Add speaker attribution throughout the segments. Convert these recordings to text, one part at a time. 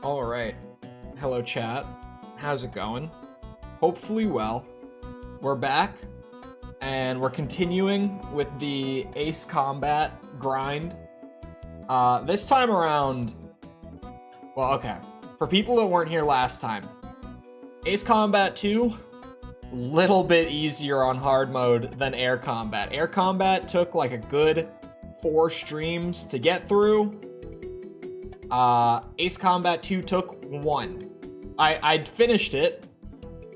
Speaker 1: All right. Hello, chat. How's it going? Hopefully well. We're back, and we're continuing with the Ace Combat grind. This time around, well, okay. For people that weren't here last time, Ace Combat 2, little bit easier on hard mode than Air Combat. Air Combat took like a good 4 streams to get through. Ace Combat 2 took 1. I'd finished it,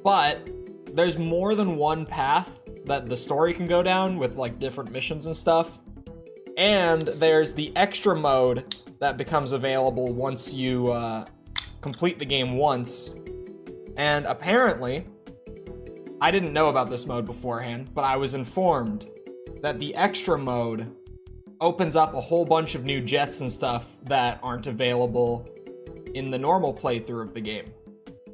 Speaker 1: but there's more than one path that the story can go down with like different missions and stuff. And there's the extra mode that becomes available once you complete the game once. And apparently, I didn't know about this mode beforehand, but I was informed that the extra mode opens up a whole bunch of new jets and stuff that aren't available in the normal playthrough of the game.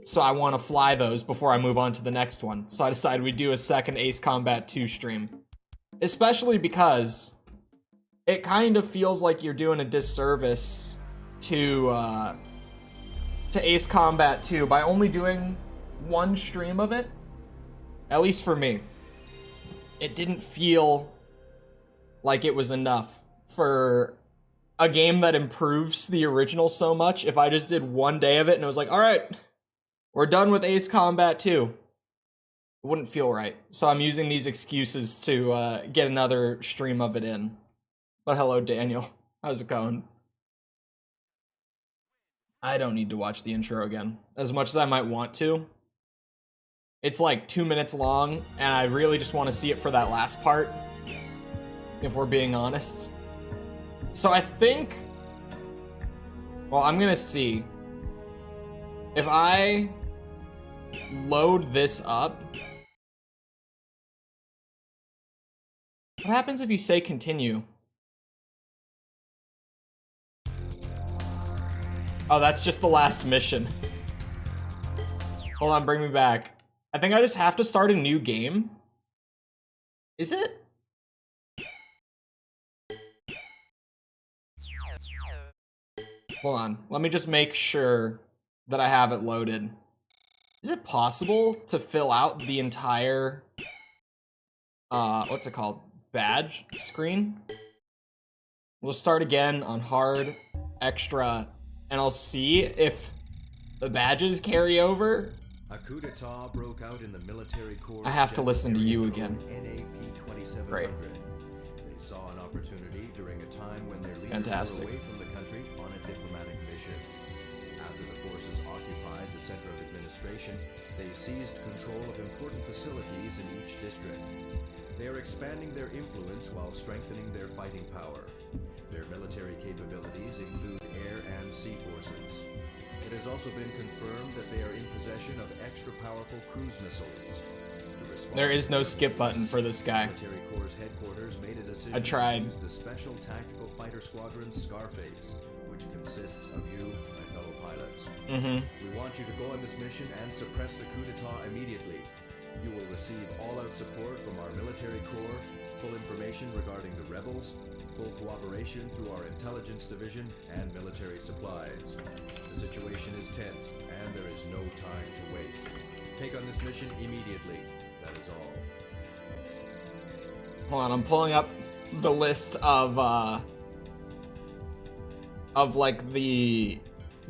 Speaker 1: So I want to fly those before I move on to the next one. So I decided we'd do a second Ace Combat 2 stream. Especially because it kind of feels like you're doing a disservice to Ace Combat 2 by only doing one stream of it. At least for me. It didn't feel like it was enough for a game that improves the original so much. If I just did one day of it and it was like, all right, we're done with Ace Combat 2, it wouldn't feel right. So I'm using these excuses to get another stream of it in. But hello, Daniel. How's it going? I don't need to watch the intro again, as much as I might want to. It's like 2 minutes long, and I really just want to see it for that last part, if we're being honest. So I think, well, I'm gonna see. If I load this up, what happens if you say continue? Oh, that's just the last mission. Hold on, bring me back. I think I just have to start a new game. Is it? Hold on, let me just make sure that I have it loaded. Is it possible to fill out the entire, what's it called? Badge screen? We'll start again on hard, extra, and I'll see if the badges carry over.
Speaker 2: A coup d'etat broke out in the military corps.
Speaker 1: I have to listen to you again. Great.
Speaker 2: They saw an opportunity during a time when their leaders were away from the country on a diplomatic mission. After the forces occupied the center of administration, they seized control of important facilities in each district. They are expanding their influence while strengthening their fighting power. Their military capabilities include air and sea forces. It has also been confirmed that they are in possession of extra powerful cruise missiles.
Speaker 1: There is no skip button for this guy.
Speaker 2: Military Corps headquarters made a decision
Speaker 1: I tried.
Speaker 2: to use the Special Tactical Fighter Squadron Scarface, which consists of you, my fellow pilots. We want you to go on this mission and suppress the coup d'etat immediately. You will receive all-out support from our military corps, full information regarding the rebels, full cooperation through our intelligence division, and military supplies. The situation is tense, and there is no time to waste. Take on this mission immediately. That is all.
Speaker 1: Hold on, I'm pulling up the list of like the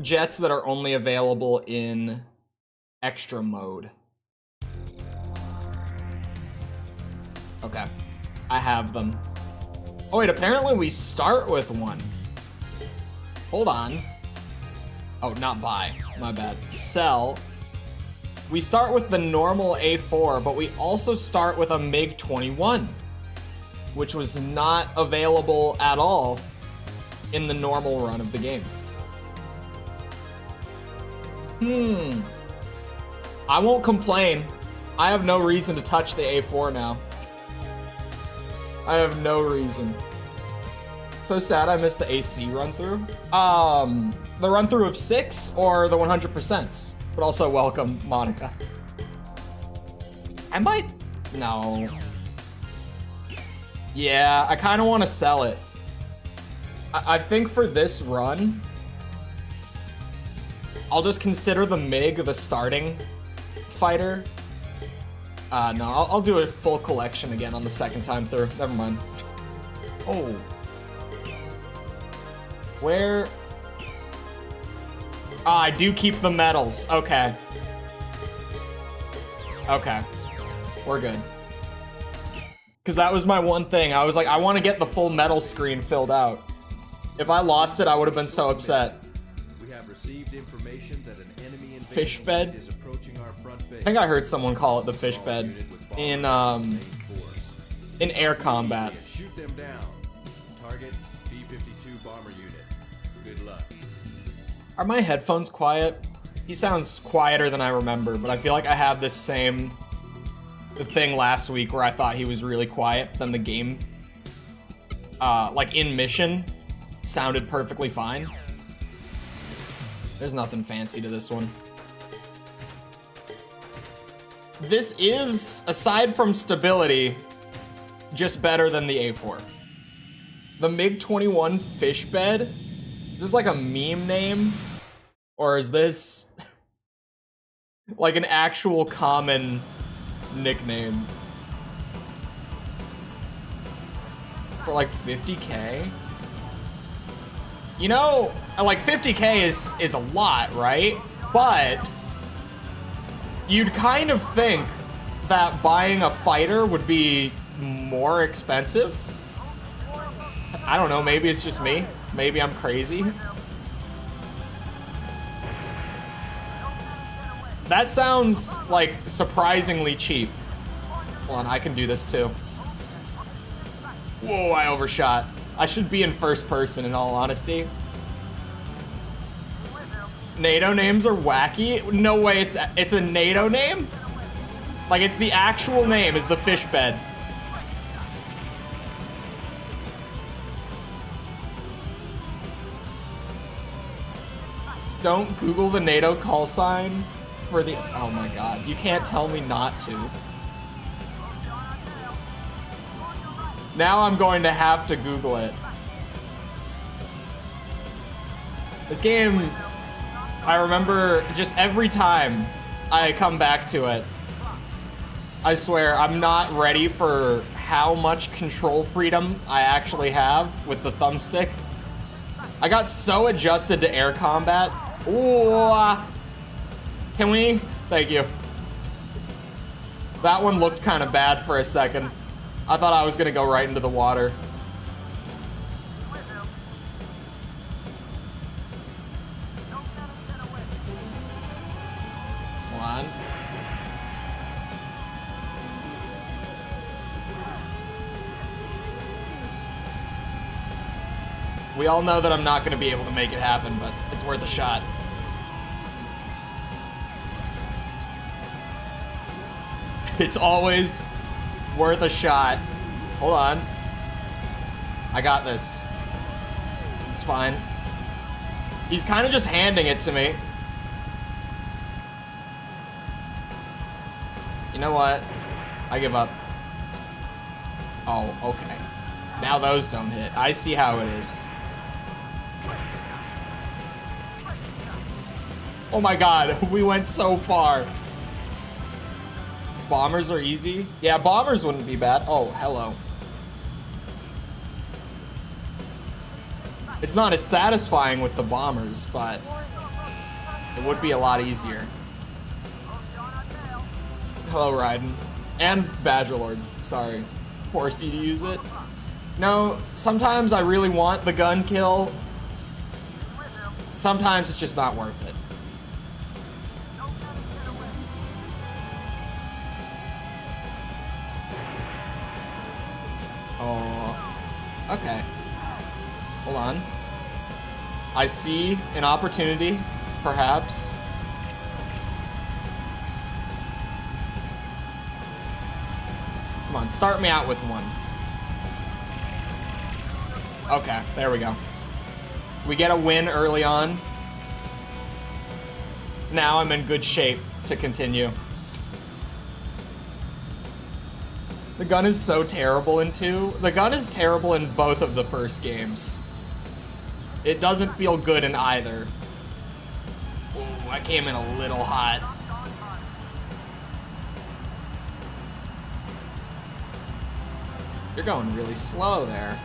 Speaker 1: jets that are only available in extra mode. Okay, I have them. Oh wait, apparently we start with one. Hold on. Oh, not buy, my bad. Sell. We start with the normal A4, but we also start with a MiG-21, which was not available at all in the normal run of the game. I won't complain. I have no reason to touch the A4 now. I have no reason. So sad I missed the AC run-through. The run-through of 6 or the 100%s? But also welcome, Monica. I might... No. Yeah, I kind of want to sell it. I think for this run, I'll just consider the MiG the starting fighter. No, I'll do a full collection again on the second time through. Never mind. Oh. Where? Ah, I do keep the medals. Okay. Okay. We're good. Because that was my one thing. I was like, I want to get the full medal screen filled out. If I lost it, I would have been so upset.
Speaker 2: We have received information that an enemy
Speaker 1: Fish bed?
Speaker 2: is approaching our front base.
Speaker 1: I think I heard someone call it the fish bed in air combat.
Speaker 2: Shoot them down. Target B-52 bomber unit. Good luck.
Speaker 1: Are my headphones quiet? He sounds quieter than I remember, but I feel like I had this same thing last week where I thought he was really quiet, then the game, like in mission, sounded perfectly fine. There's nothing fancy to this one. This is, aside from stability, just better than the A4. The MiG-21 fish bed? Is this like a meme name? Or is this like an actual common nickname? For like 50K? You know, like 50K is a lot, right? But you'd kind of think that buying a fighter would be more expensive. I don't know, maybe it's just me. Maybe I'm crazy. That sounds like surprisingly cheap. Hold on, I can do this too. Whoa, I overshot. I should be in first person in all honesty. NATO names are wacky? No way, it's a NATO name? Like it's the actual name is the fish bed. Don't Google the NATO call sign for the, oh my god, you can't tell me not to. Now I'm going to have to Google it. This game, I remember just every time I come back to it, I swear I'm not ready for how much control freedom I actually have with the thumbstick. I got so adjusted to air combat. Ooh, can we? Thank you. That one looked kind of bad for a second. I thought I was gonna go right into the water. Hold on. We all know that I'm not gonna be able to make it happen, but it's worth a shot. It's always worth a shot. Hold on. I got this. It's fine. He's kind of just handing it to me. You know what? I give up. Oh, okay. Now those don't hit. I see how it is. Oh my god, we went so far. Bombers are easy? Yeah, bombers wouldn't be bad. Oh, hello. It's not as satisfying with the bombers, but it would be a lot easier. Hello, Raiden. And Badgerlord. Sorry. Force you to use it. No, sometimes I really want the gun kill. Sometimes it's just not worth it. Oh, okay. Hold on. I see an opportunity, perhaps. Come on, start me out with one. Okay, there we go. We get a win early on. Now I'm in good shape to continue. The gun is so terrible in 2. The gun is terrible in both of the first games. It doesn't feel good in either. Ooh, I came in a little hot. You're going really slow there.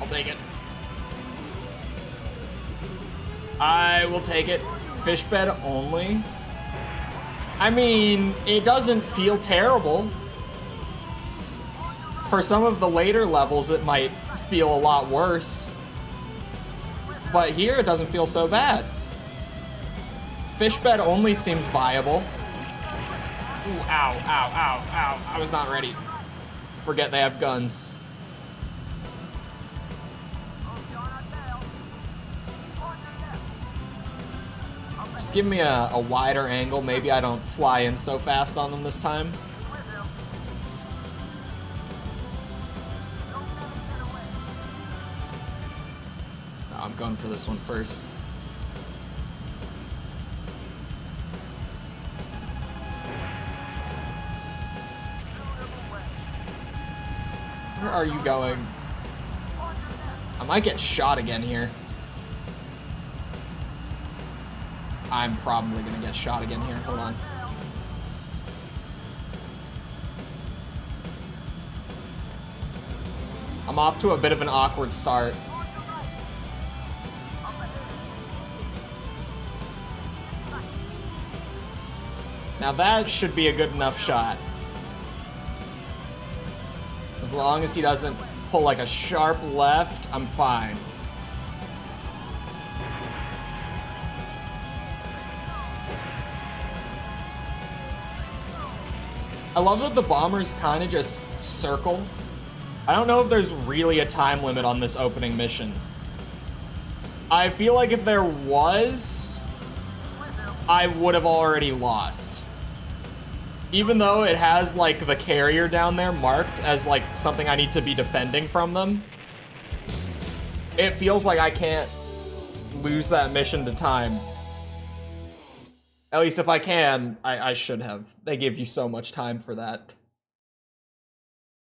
Speaker 1: I'll take it. I will take it. Fish bed only. I mean, it doesn't feel terrible. For some of the later levels, it might feel a lot worse. But here, it doesn't feel so bad. Fish bed only seems viable. Ooh, ow, ow, ow, ow. I was not ready. Forget they have guns. Just give me a wider angle. Maybe I don't fly in so fast on them this time. No, I'm going for this one first. Where are you going? I might get shot again here. I'm probably gonna get shot again here. Hold on. I'm off to a bit of an awkward start. Now that should be a good enough shot. As long as he doesn't pull like a sharp left, I'm fine. I love that the bombers kind of just circle. I don't know if there's really a time limit on this opening mission. I feel like if there was, I would have already lost. Even though it has like the carrier down there marked as like something I need to be defending from them, it feels like I can't lose that mission to time. At least if I can, I should have. They give you so much time for that.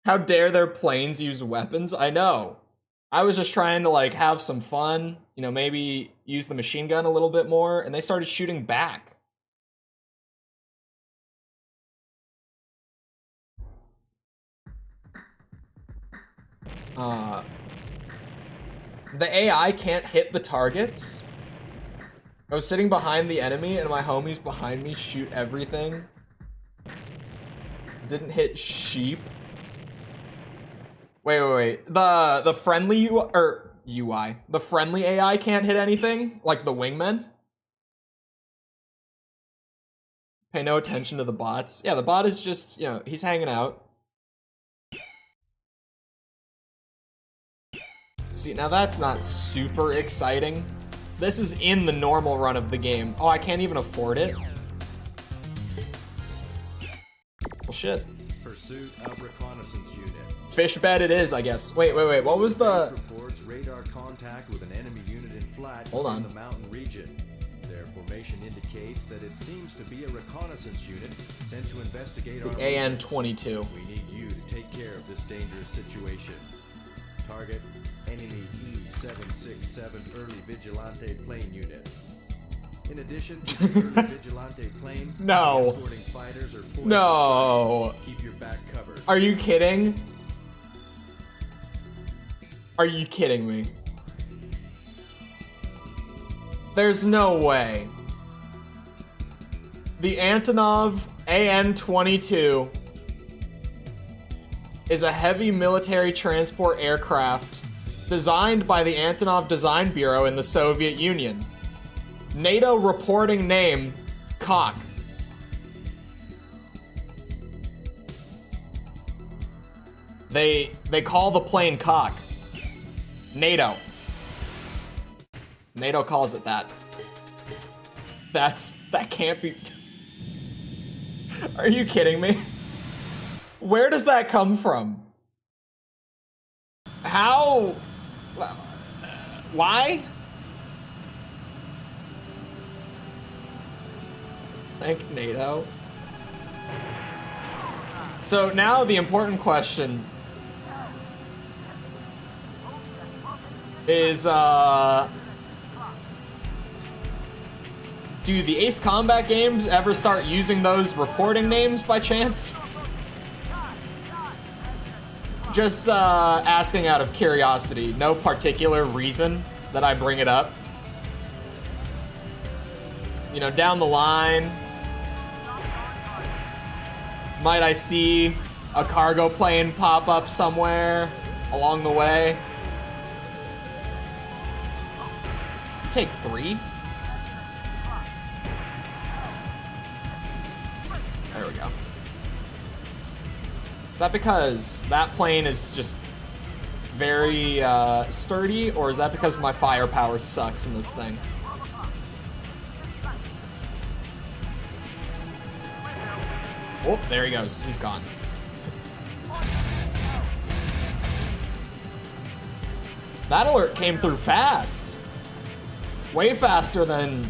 Speaker 1: How dare their planes use weapons? I know. I was just trying to like have some fun, you know, maybe use the machine gun a little bit more, and they started shooting back. The AI can't hit the targets. I was sitting behind the enemy and my homies behind me shoot everything. Didn't hit sheep. Wait. The friendly UI. The friendly AI can't hit anything? Like the wingmen? Pay no attention to the bots. Yeah, the bot is just, you know, he's hanging out. See, now that's not super exciting. This is in the normal run of the game. Oh, I can't even afford it? Well, shit.
Speaker 2: Pursuit of reconnaissance unit.
Speaker 1: Fish bed it is, I guess. Wait. What was the...
Speaker 2: reports radar contact with an enemy unit in flight in the mountain region. Their formation indicates that it seems to be a reconnaissance unit sent to investigate our
Speaker 1: AN-22.
Speaker 2: We need you to take care of this dangerous situation. Target enemy E-767 early vigilante plane unit. In addition to the early vigilante plane, escorting fighters or
Speaker 1: no.
Speaker 2: Keep your back covered.
Speaker 1: Are you kidding? Are you kidding me? There's no way. The Antonov AN-22 is a heavy military transport aircraft designed by the Antonov Design Bureau in the Soviet Union. NATO reporting name, Cock. They call the plane Cock. NATO. NATO calls it that. That can't be... Are you kidding me? Where does that come from? How? Why? Thank NATO. So now the important question is, do the Ace Combat games ever start using those reporting names by chance? Just asking out of curiosity. No particular reason that I bring it up. You know, down the line, might I see a cargo plane pop up somewhere along the way? Take 3. There we go. Is that because that plane is just very sturdy, or is that because my firepower sucks in this thing? Oh, there he goes. He's gone. That alert came through fast. Way faster than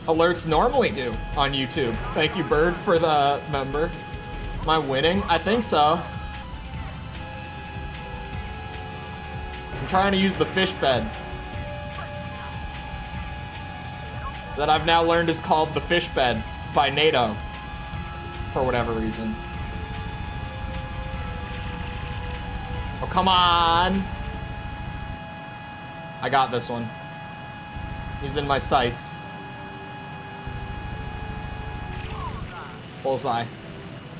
Speaker 1: alerts normally do on YouTube. Thank you, Bird, for the member. Am I winning? I think so. I'm trying to use the fish bed that I've now learned is called the fish bed by NATO for whatever reason. Oh, come on. I got this one. He's in my sights. Bullseye.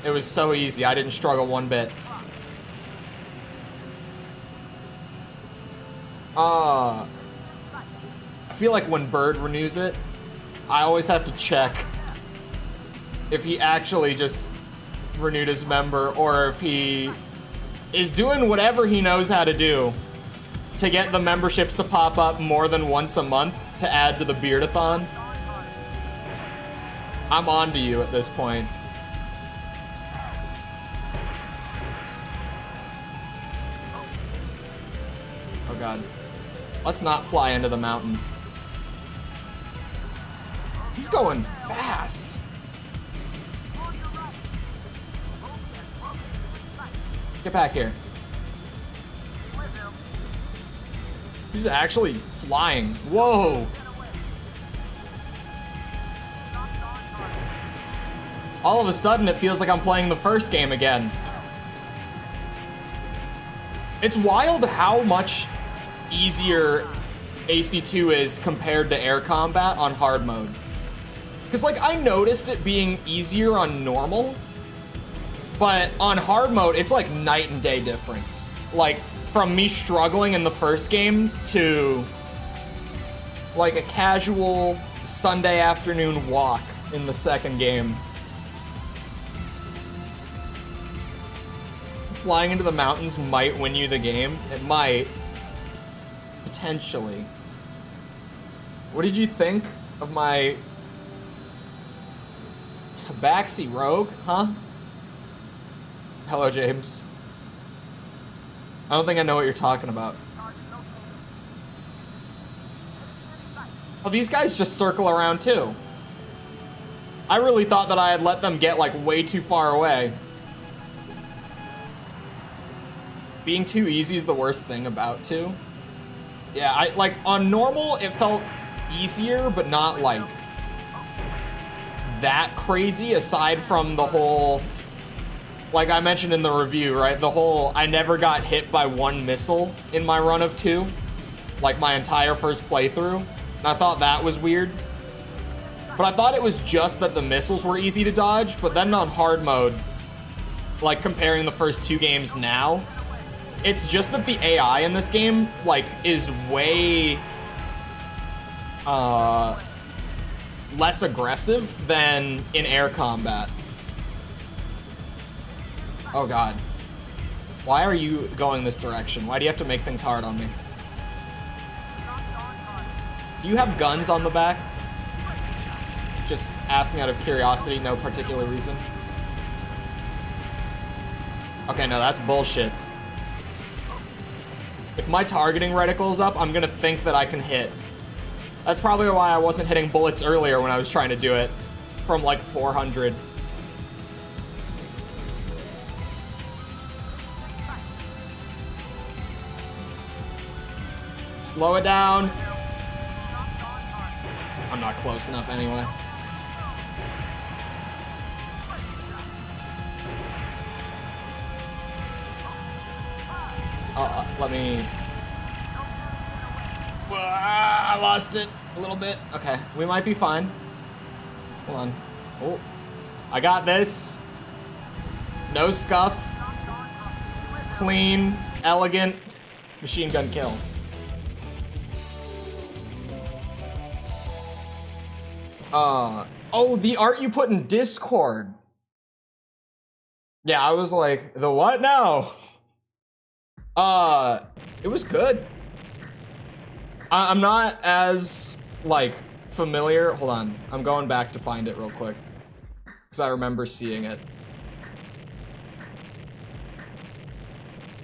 Speaker 1: It was so easy. I didn't struggle one bit. I feel like when Bird renews it, I always have to check if he actually just renewed his member or if he is doing whatever he knows how to do to get the memberships to pop up more than once a month to add to the Beardathon. I'm on to you at this point. Oh god. Let's not fly into the mountain. He's going fast. Get back here. He's actually flying. Whoa. All of a sudden, it feels like I'm playing the first game again. It's wild how much easier AC2 is compared to air combat on hard mode. Because, like, I noticed it being easier on normal, but on hard mode, it's like night and day difference. Like, from me struggling in the first game to, like, a casual Sunday afternoon walk in the second game. Flying into the mountains might win you the game. It might. Potentially. What did you think of my Tabaxi Rogue, huh? Hello, James. I don't think I know what you're talking about. Oh, these guys just circle around too. I really thought that I had let them get, like, way too far away. Being too easy is the worst thing about 2. Yeah, like, on normal, it felt easier, but not, like, that crazy, aside from the whole, like I mentioned in the review, right? The whole, I never got hit by one missile in my run of 2, like, my entire first playthrough, and I thought that was weird. But I thought it was just that the missiles were easy to dodge, but then on hard mode, like, comparing the first 2 games now, it's just that the AI in this game, like, is way less aggressive than in air combat. Oh god. Why are you going this direction? Why do you have to make things hard on me? Do you have guns on the back? Just asking out of curiosity, no particular reason. Okay, no, that's bullshit. If my targeting reticle's up, I'm gonna think that I can hit. That's probably why I wasn't hitting bullets earlier when I was trying to do it from like 400. Slow it down. I'm not close enough anyway. Let me... I lost it a little bit. Okay, we might be fine. Hold on. Oh, I got this. No scuff. Clean, elegant, machine gun kill. Oh, the art you put in Discord. Yeah, I was like, the what now? It was good. I'm not as, like, familiar. Hold on, I'm going back to find it real quick, because I remember seeing it.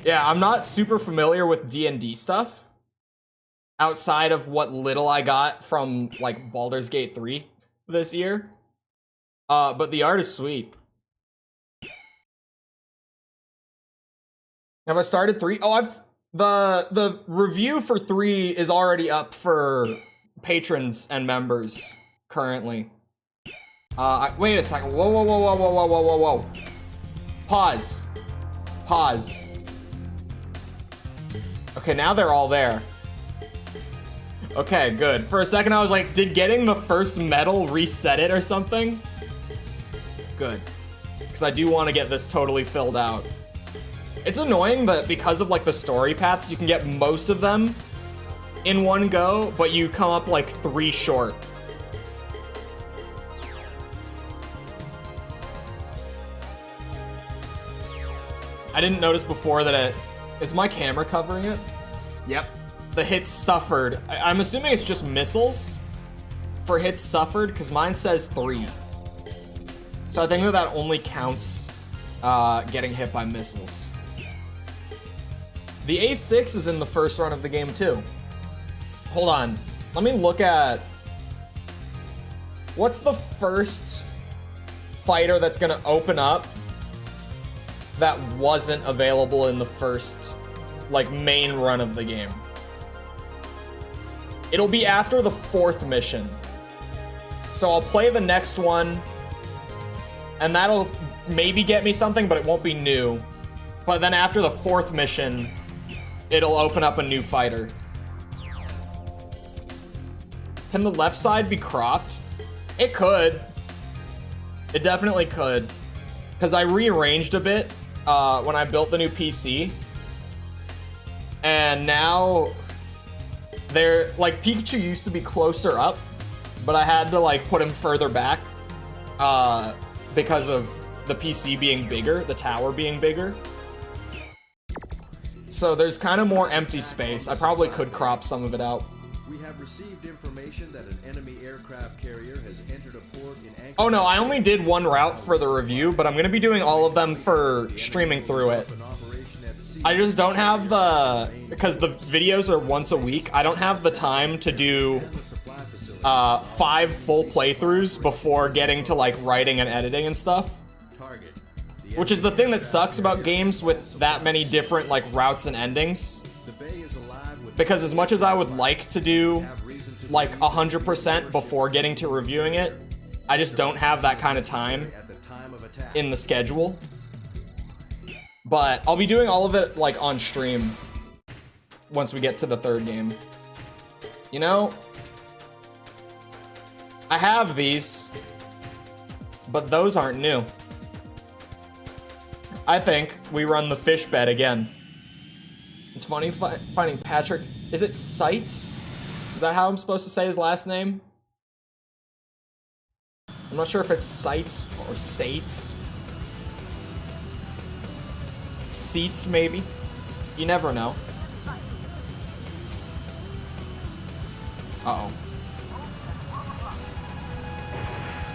Speaker 1: Yeah, I'm not super familiar with D&D stuff, outside of what little I got from, like, Baldur's Gate 3 this year. But the art is sweet. Have I started 3? Oh, the review for 3 is already up for patrons and members currently. Wait a second. Whoa. Pause. Okay, now they're all there. Okay, good. For a second I was like, did getting the first medal reset it or something? Good. Because I do want to get this totally filled out. It's annoying that because of like the story paths, you can get most of them in one go, but you come up like 3 short. I didn't notice before that it... Is my camera covering it? Yep. The hits suffered. I'm assuming it's just missiles for hits suffered, because mine says 3. So I think that only counts getting hit by missiles. The A6 is in the first run of the game too. Hold on. Let me look at... What's the first fighter that's gonna open up that wasn't available in the first, like, main run of the game? It'll be after the 4th mission. So I'll play the next one, and that'll maybe get me something, but it won't be new. But then after the 4th mission, it'll open up a new fighter. Can the left side be cropped? It could. It definitely could. Because I rearranged a bit when I built the new PC. And now they're like, Pikachu used to be closer up, but I had to like put him further back because of the PC being bigger, the tower being bigger. So there's kind of more empty space. I probably could crop some of it out.
Speaker 2: We have received information that an enemy aircraft carrier has entered a port in Anchorage.
Speaker 1: Oh no, I only did 1 route for the review, but I'm gonna be doing all of them for streaming through it. I just don't have the... Because the videos are once a week, I don't have the time to do 5 full playthroughs before getting to like writing and editing and stuff. Which is the thing that sucks about games with that many different like routes and endings. Because as much as I would like to do like 100% before getting to reviewing it, I just don't have that kind of time in the schedule. But I'll be doing all of it like on stream once we get to the 3rd game. You know, I have these, but those aren't new. I think we run the fish bed again. It's funny finding Patrick. Is it Sites? Is that how I'm supposed to say his last name? I'm not sure if it's Sites or Sates. Seats, maybe? You never know. Uh-oh.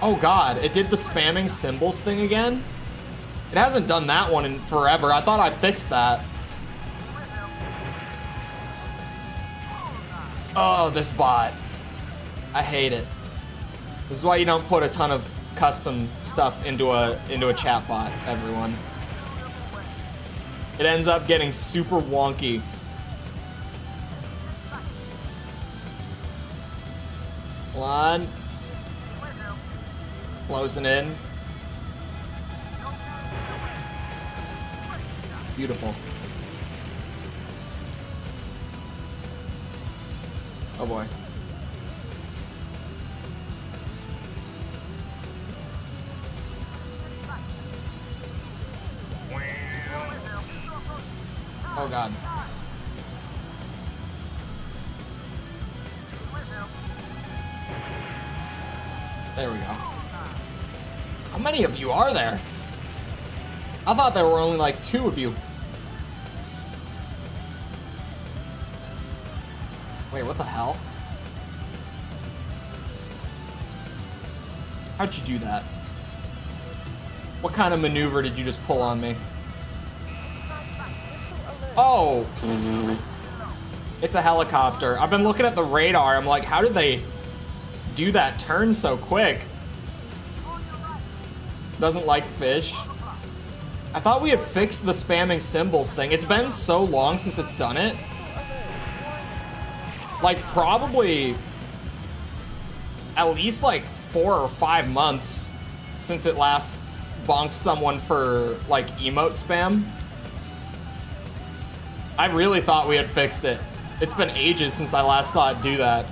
Speaker 1: Oh god, it did the spamming symbols thing again? It hasn't done that one in forever. I thought I fixed that. Oh, this bot. I hate it. This is why you don't put a ton of custom stuff into a chat bot, everyone. It ends up getting super wonky. Hold on. Closing in. Beautiful. Oh boy. Oh god. There we go. How many of you are there? I thought there were only like 2 of you. Wait, what the hell? How'd you do that? What kind of maneuver did you just pull on me? Oh! It's a helicopter. I've been looking at the radar. I'm like, how did they do that turn so quick? Doesn't like fish. I thought we had fixed the spamming symbols thing. It's been so long since it's done it. Like, probably at least like 4 or 5 months since it last bonked someone for like emote spam. I really thought we had fixed it. It's been ages since I last saw it do that.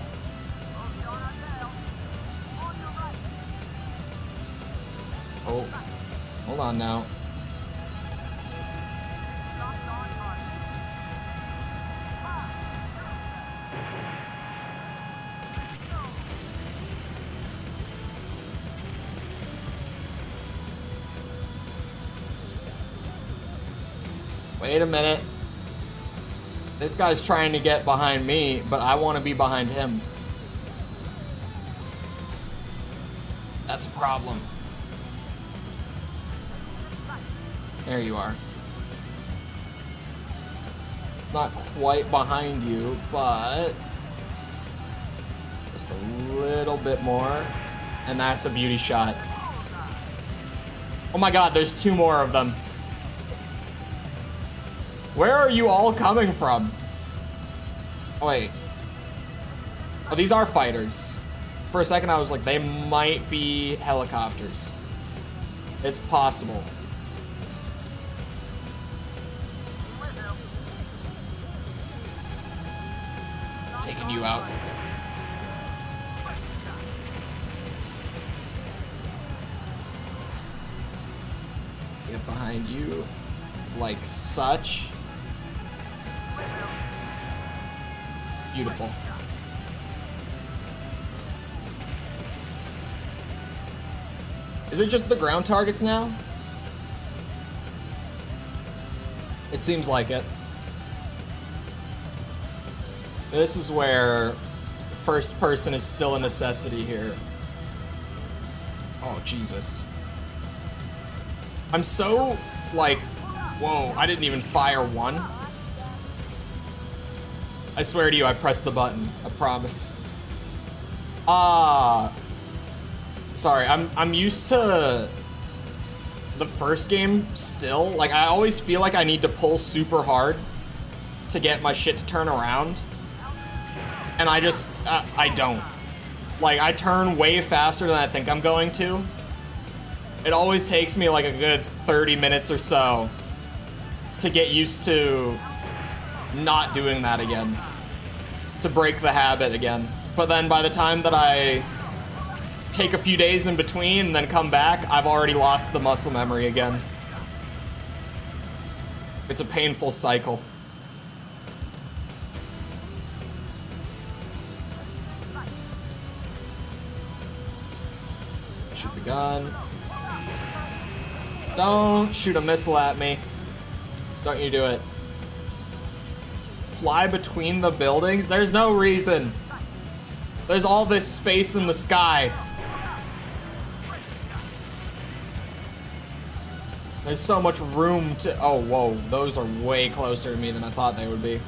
Speaker 1: Oh, hold on now. Wait a minute. This guy's trying to get behind me, but I want to be behind him. That's a problem. There you are. It's not quite behind you, but just a little bit more. And that's a beauty shot. Oh my god, there's 2 more of them. Where are you all coming from? Oh, wait. Oh, these are fighters. For a second, I was like, they might be helicopters. It's possible. Taking you out. Get behind you like such. Beautiful. Is it just the ground targets now? It seems like it. This is where first person is still a necessity here. Oh, Jesus. I'm so, like, whoa, I didn't even fire one. I swear to you, I pressed the button. I promise. Sorry, I'm used to the first game still. Like, I always feel like I need to pull super hard to get my shit to turn around. And I just, I don't. Like, I turn way faster than I think I'm going to. It always takes me like a good 30 minutes or so to get used to not doing that again, to break the habit again. But then by the time that I take a few days in between and then come back, I've already lost the muscle memory again. It's a painful cycle. Shoot the gun. Don't shoot a missile at me. Don't you do it. Fly between the buildings? There's no reason. There's all this space in the sky. There's so much room to... Oh, whoa. Those are way closer to me than I thought they would be.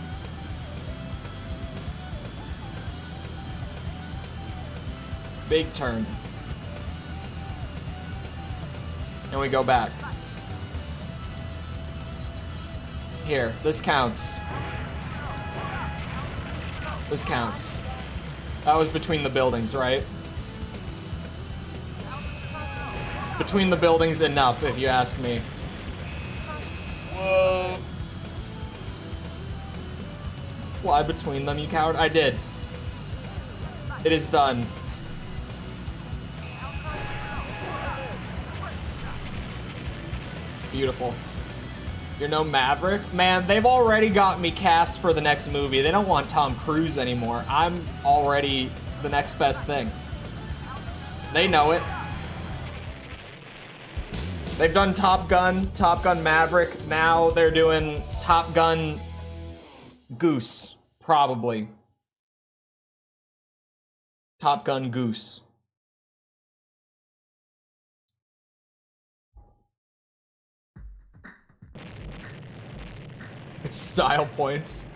Speaker 1: Big turn. And we go back. Here, this counts. This counts. That was between the buildings, right? Between the buildings enough, if you ask me. Whoa. Fly between them, you coward. I did. It is done. Beautiful. You're no Maverick? Man, they've already got me cast for the next movie. They don't want Tom Cruise anymore. I'm already the next best thing. They know it. They've done Top Gun Maverick. Now they're doing Top Gun Goose, probably. Top Gun Goose. It's style points.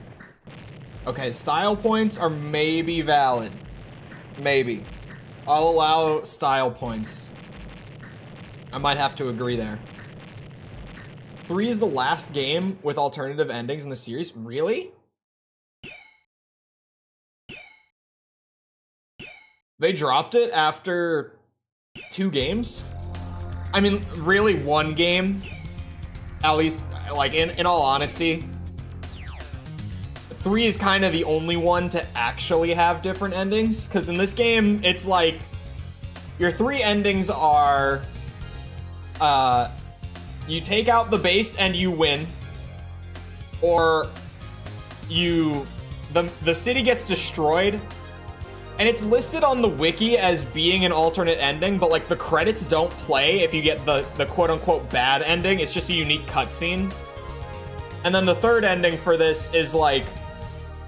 Speaker 1: Okay, style points are maybe valid. Maybe. I'll allow style points. I might have to agree there. 3 is the last game with alternative endings in the series? Really? They dropped it after 2 games? I mean, really 1 game? At least, like, in all honesty. 3 is kind of the only one to actually have different endings, because in this game, it's like, your 3 endings are, you take out the base and you win, or the city gets destroyed, and it's listed on the wiki as being an alternate ending, but like the credits don't play if you get the quote-unquote bad ending. It's just a unique cutscene. And then the 3rd ending for this is like,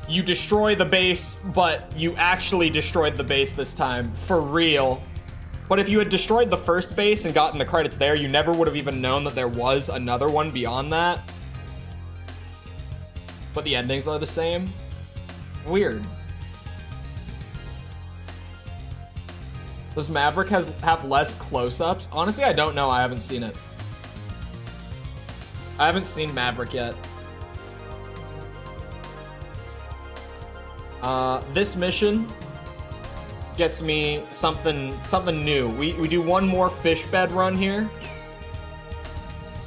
Speaker 1: you destroy the base, but you actually destroyed the base this time, for real. But if you had destroyed the first base and gotten the credits there, you never would have even known that there was another one beyond that. But the endings are the same. Weird. Does Maverick have less close-ups? Honestly, I don't know. I haven't seen it. I haven't seen Maverick yet. This mission gets me something new. We do one more fish bed run here,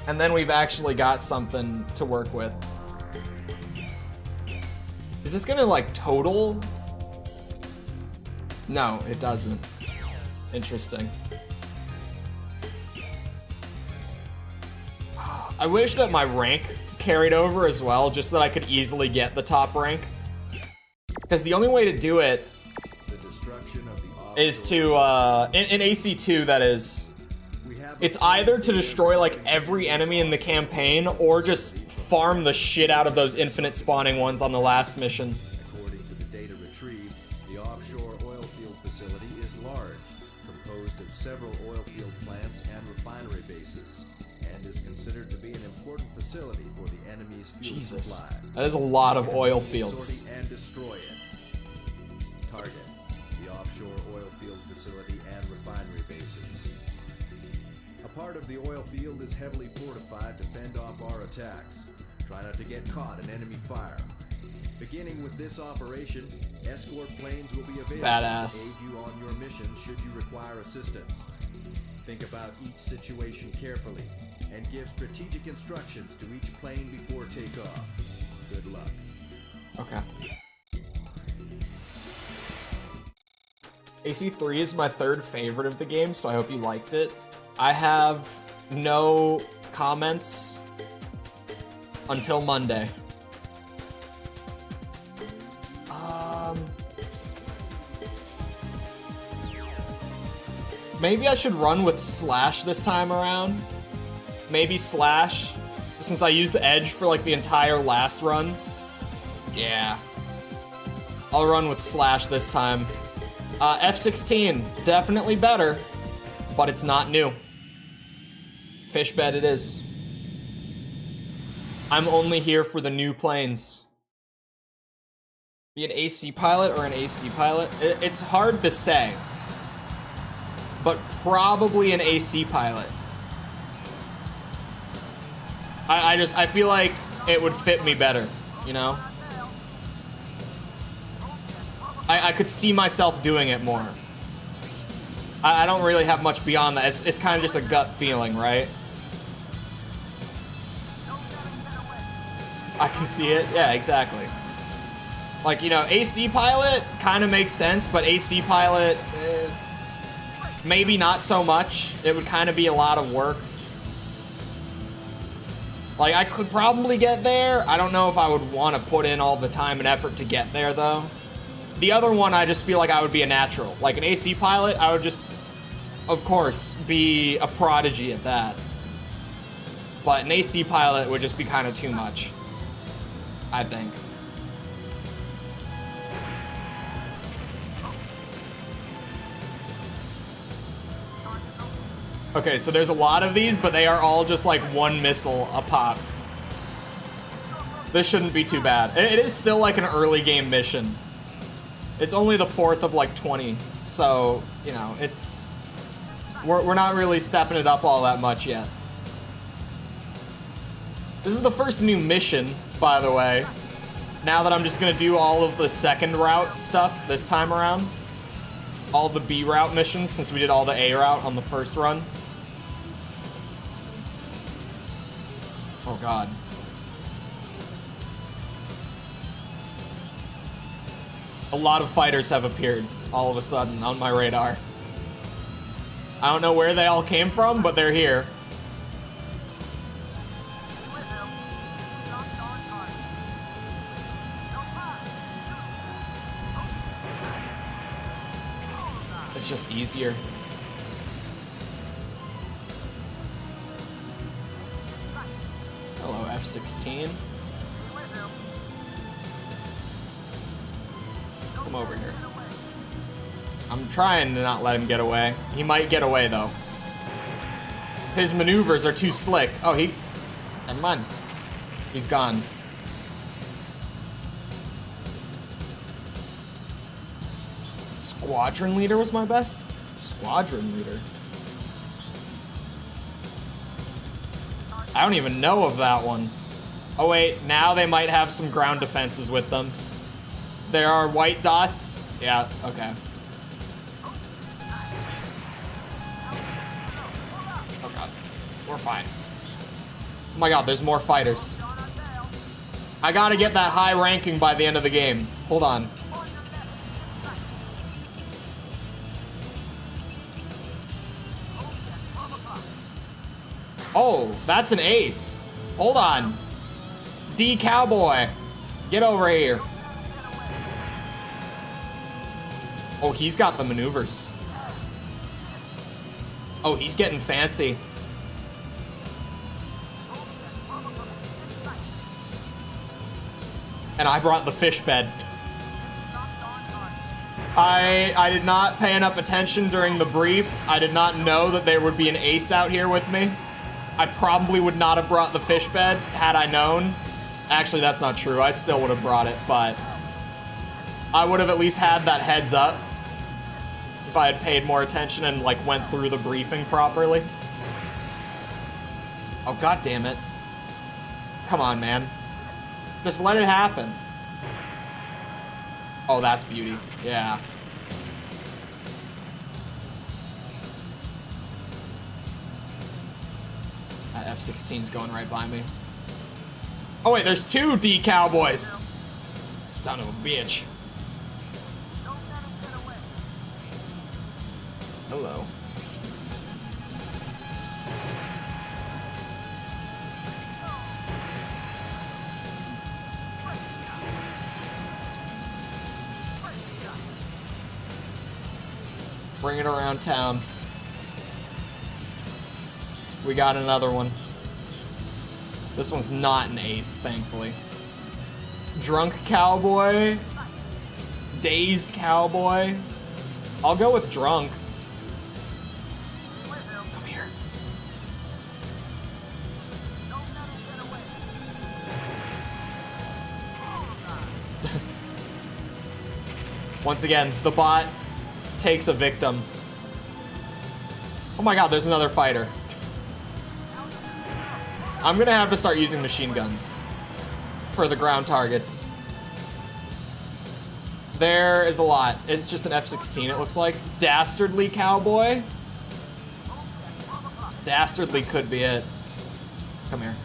Speaker 1: and then we've actually got something to work with. Is this gonna like total? No, it doesn't. Interesting. I wish that my rank carried over as well, just so that I could easily get the top rank. Because the only way to do it is to, in AC2 that is, it's either to destroy like every enemy in the campaign or just farm the shit out of those infinite spawning ones on the last mission.
Speaker 2: According to the data retrieved, the offshore oil field facility is large, composed of several oil field plants and refinery bases, and is considered to be an important facility for the enemy's fuel supply.
Speaker 1: That is a lot of oil fields.
Speaker 2: And destroy it. Target: the offshore oil field facility and refinery bases. A part of the oil field is heavily fortified to fend off our attacks. Try not to get caught in enemy fire. Beginning with this operation, escort planes will be available to aid you on your mission should you require assistance. Think about each situation carefully and give strategic instructions to each plane before takeoff. Good luck.
Speaker 1: Okay. AC3 is my 3rd favorite of the game, so I hope you liked it. I have no comments until Monday. Maybe I should run with Slash this time around. Maybe Slash, since I used Edge for like the entire last run. Yeah. I'll run with Slash this time. F-16, definitely better, but it's not new. Fishbed it is. I'm only here for the new planes. Be an AC pilot or an AC pilot? It's hard to say, but probably an AC pilot. I feel like it would fit me better, you know? I could see myself doing it more. I don't really have much beyond that. It's kind of just a gut feeling, right? I can see it. Yeah, exactly. Like, you know, AC pilot kind of makes sense, but AC pilot, maybe not so much. It would kind of be a lot of work. Like, I could probably get there. I don't know if I would want to put in all the time and effort to get there, though. The other one, I just feel like I would be a natural. Like, an AC pilot, I would just, of course, be a prodigy at that. But an AC pilot would just be kind of too much, I think. Okay, so there's a lot of these, but they are all just like one missile a pop. This shouldn't be too bad. It is still like an early game mission. It's only the 4th of like 20, so, you know, it's... We're not really stepping it up all that much yet. This is the first new mission, by the way. Now that I'm just gonna do all of the second route stuff this time around. All the B route missions, since we did all the A route on the first run. Oh god. A lot of fighters have appeared all of a sudden on my radar. I don't know where they all came from, but they're here. It's just easier. Hello, F-16. Come over here. I'm trying to not let him get away. He might get away, though. His maneuvers are too slick. Oh, never mind. He's gone. Squadron leader was my best? Squadron leader. I don't even know of that one. Oh wait, now they might have some ground defenses with them. There are white dots. Yeah, okay. Oh god, we're fine. Oh my god, there's more fighters. I gotta get that high ranking by the end of the game. Hold on. Oh, that's an ace. Hold on. D Cowboy, get over here. Oh, he's got the maneuvers. Oh, he's getting fancy. And I brought the fish bed. I did not pay enough attention during the brief. I did not know that there would be an ace out here with me. I probably would not have brought the fish bed had I known. Actually, that's not true. I still would have brought it, but I would have at least had that heads up if I had paid more attention and like went through the briefing properly. Oh, god damn it. Come on, man. Just let it happen. Oh, that's beauty. Yeah. That F-16's going right by me. Oh wait, there's two D Cowboys. Son of a bitch. Hello. Bring it around town. We got another one. This one's not an ace, thankfully. Drunk Cowboy. Dazed Cowboy. I'll go with drunk. Come here. Once again, the bot takes a victim. Oh my god, there's another fighter. I'm gonna have to start using machine guns for the ground targets. There is a lot. It's just an F-16, it looks like. Dastardly Cowboy? Dastardly could be it. Come here.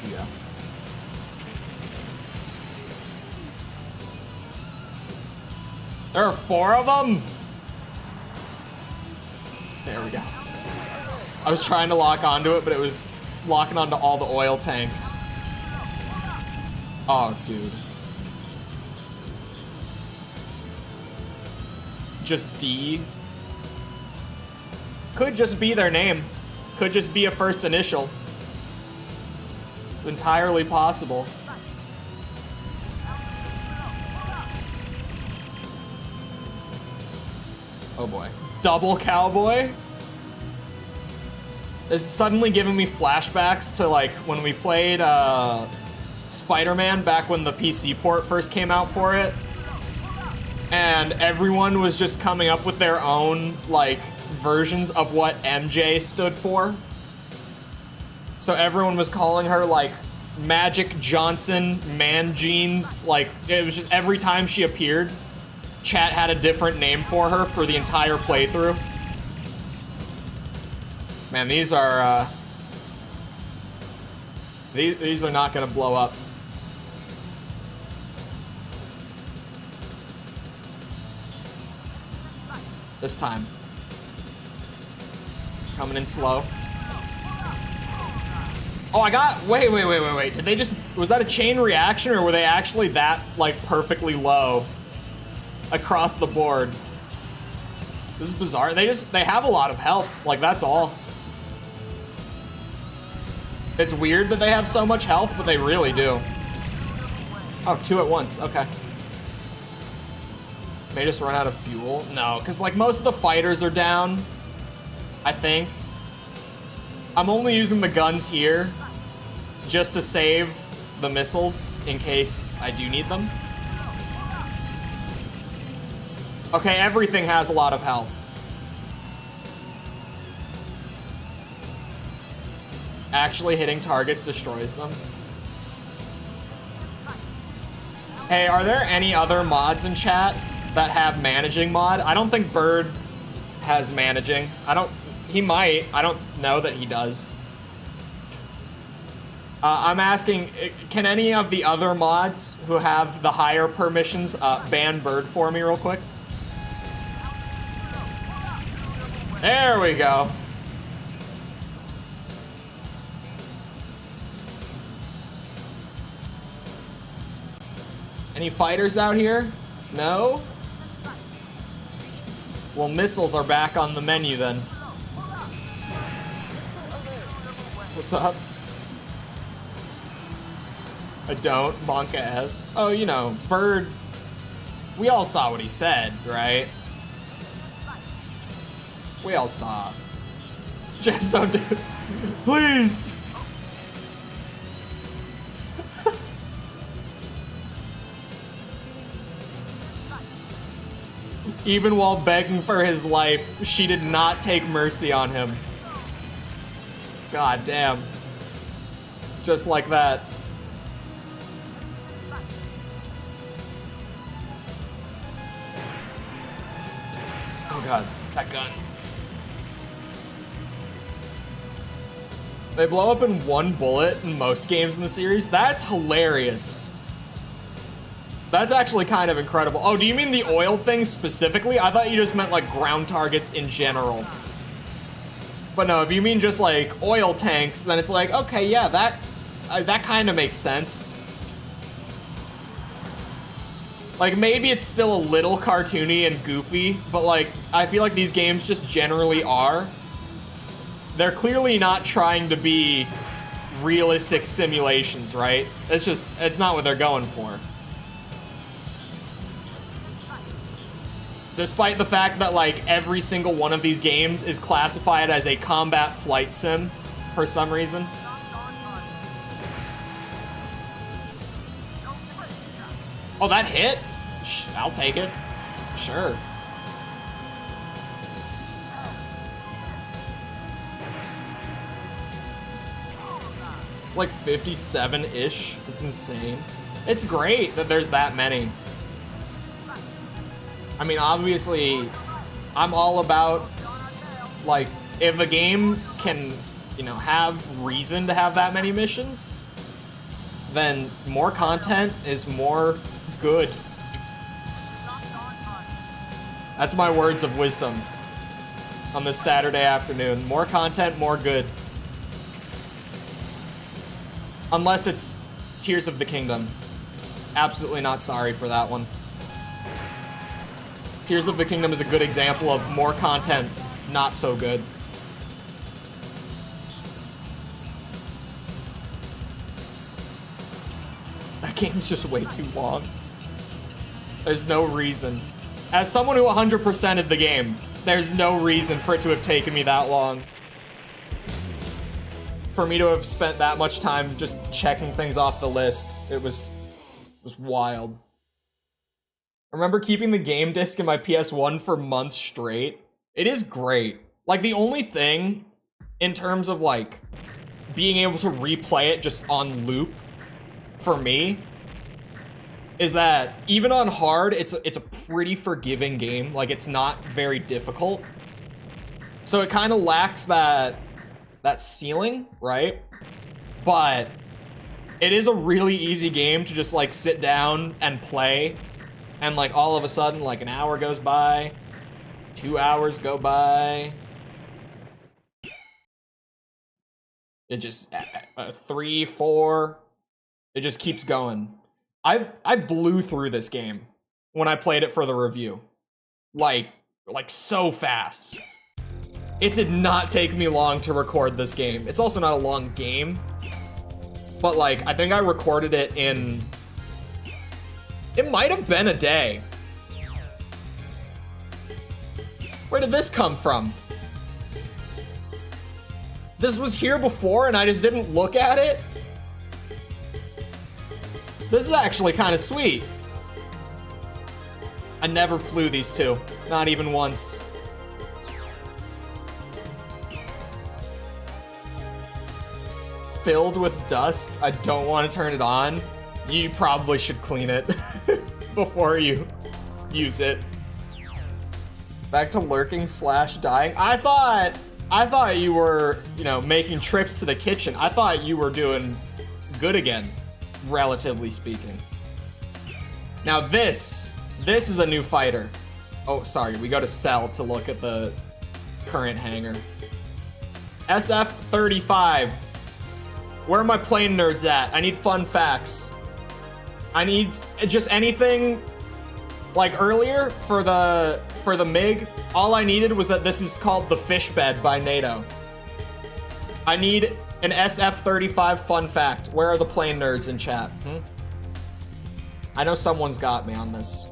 Speaker 1: Yeah. There are 4 of them? There we go. I was trying to lock onto it, but it was locking onto all the oil tanks. Oh, dude. Just D. Could just be their name. Could just be a first initial. It's entirely possible. Oh boy. Double Cowboy? This is suddenly giving me flashbacks to like when we played Spider-Man back when the PC port first came out for it. And everyone was just coming up with their own like versions of what MJ stood for. So everyone was calling her like Magic Johnson Man Jeans. Like it was just every time she appeared, chat had a different name for her for the entire playthrough. Man, these are these are not gonna blow up. This time. Coming in slow. Oh, I got, wait. Did they just, was that a chain reaction or were they actually that like perfectly low across the board? This is bizarre. They have a lot of health. Like that's all. It's weird that they have so much health, but they really do. Oh, 2 at once, okay. May just run out of fuel? No, because like most of the fighters are down, I think. I'm only using the guns here just to save the missiles in case I do need them. Okay, everything has a lot of health. Actually hitting targets destroys them. Hey, are there any other mods in chat that have managing mod? I don't think Bird has managing. He might. I don't know that he does. I'm asking, can any of the other mods who have the higher permissions ban Bird for me real quick? There we go. Any fighters out here? No? Well, missiles are back on the menu then. What's up? I don't. Bonka S. Oh, you know, Bird. We all saw what he said, right? We all saw. Just don't do it. Please! Even while begging for his life, she did not take mercy on him. God damn. Just like that. Oh god, that gun. They blow up in 1 bullet in most games in the series? That's hilarious. That's actually kind of incredible. Oh, do you mean the oil thing specifically? I thought you just meant like ground targets in general. But no, if you mean just like oil tanks, then it's like, okay, yeah, that kind of makes sense. Like maybe it's still a little cartoony and goofy, but like I feel like these games just generally are. They're clearly not trying to be realistic simulations, right? It's not what they're going for. Despite the fact that like every single one of these games is classified as a combat flight sim for some reason. Oh, that hit? I'll take it. Sure. Like 57-ish. It's insane. It's great that there's that many. I mean, obviously, I'm all about, like, if a game can, you know, have reason to have that many missions, then more content is more good. That's my words of wisdom on this Saturday afternoon. More content, more good. Unless it's Tears of the Kingdom. Absolutely not sorry for that one. Tears of the Kingdom is a good example of more content, not so good. That game's just way too long. There's no reason. As someone who 100%ed the game, there's no reason for it to have taken me that long. For me to have spent that much time just checking things off the list, it was wild. I remember keeping the game disc in my PS1 for months straight. It is great. Like, the only thing in terms of, like, being able to replay it just on loop for me is that even on hard, it's a pretty forgiving game. Like, it's not very difficult. So it kind of lacks that ceiling, right? But it is a really easy game to just, like, sit down and play. And, like, all of a sudden, like, an hour goes by, 2 hours go by. It just, 3, 4, it just keeps going. I blew through this game when I played it for the review. Like so fast. It did not take me long to record this game. It's also not a long game. But, like, I think I recorded it in... It might have been a day. Where did this come from? This was here before and I just didn't look at it? This is actually kind of sweet. I never flew these two. Not even once. Filled with dust. I don't want to turn it on. You probably should clean it before you use it. Back to lurking / dying. I thought you were, you know, making trips to the kitchen. I thought you were doing good again, relatively speaking. Now this is a new fighter. Oh, sorry, we go to Cell to look at the current hangar. SF-35. Where are my plane nerds at? I need fun facts. I need just anything. Like earlier for the MiG, all I needed was that this is called the fish bed by NATO. I need an SF-35 fun fact. Where are the plane nerds in chat? I know someone's got me on this.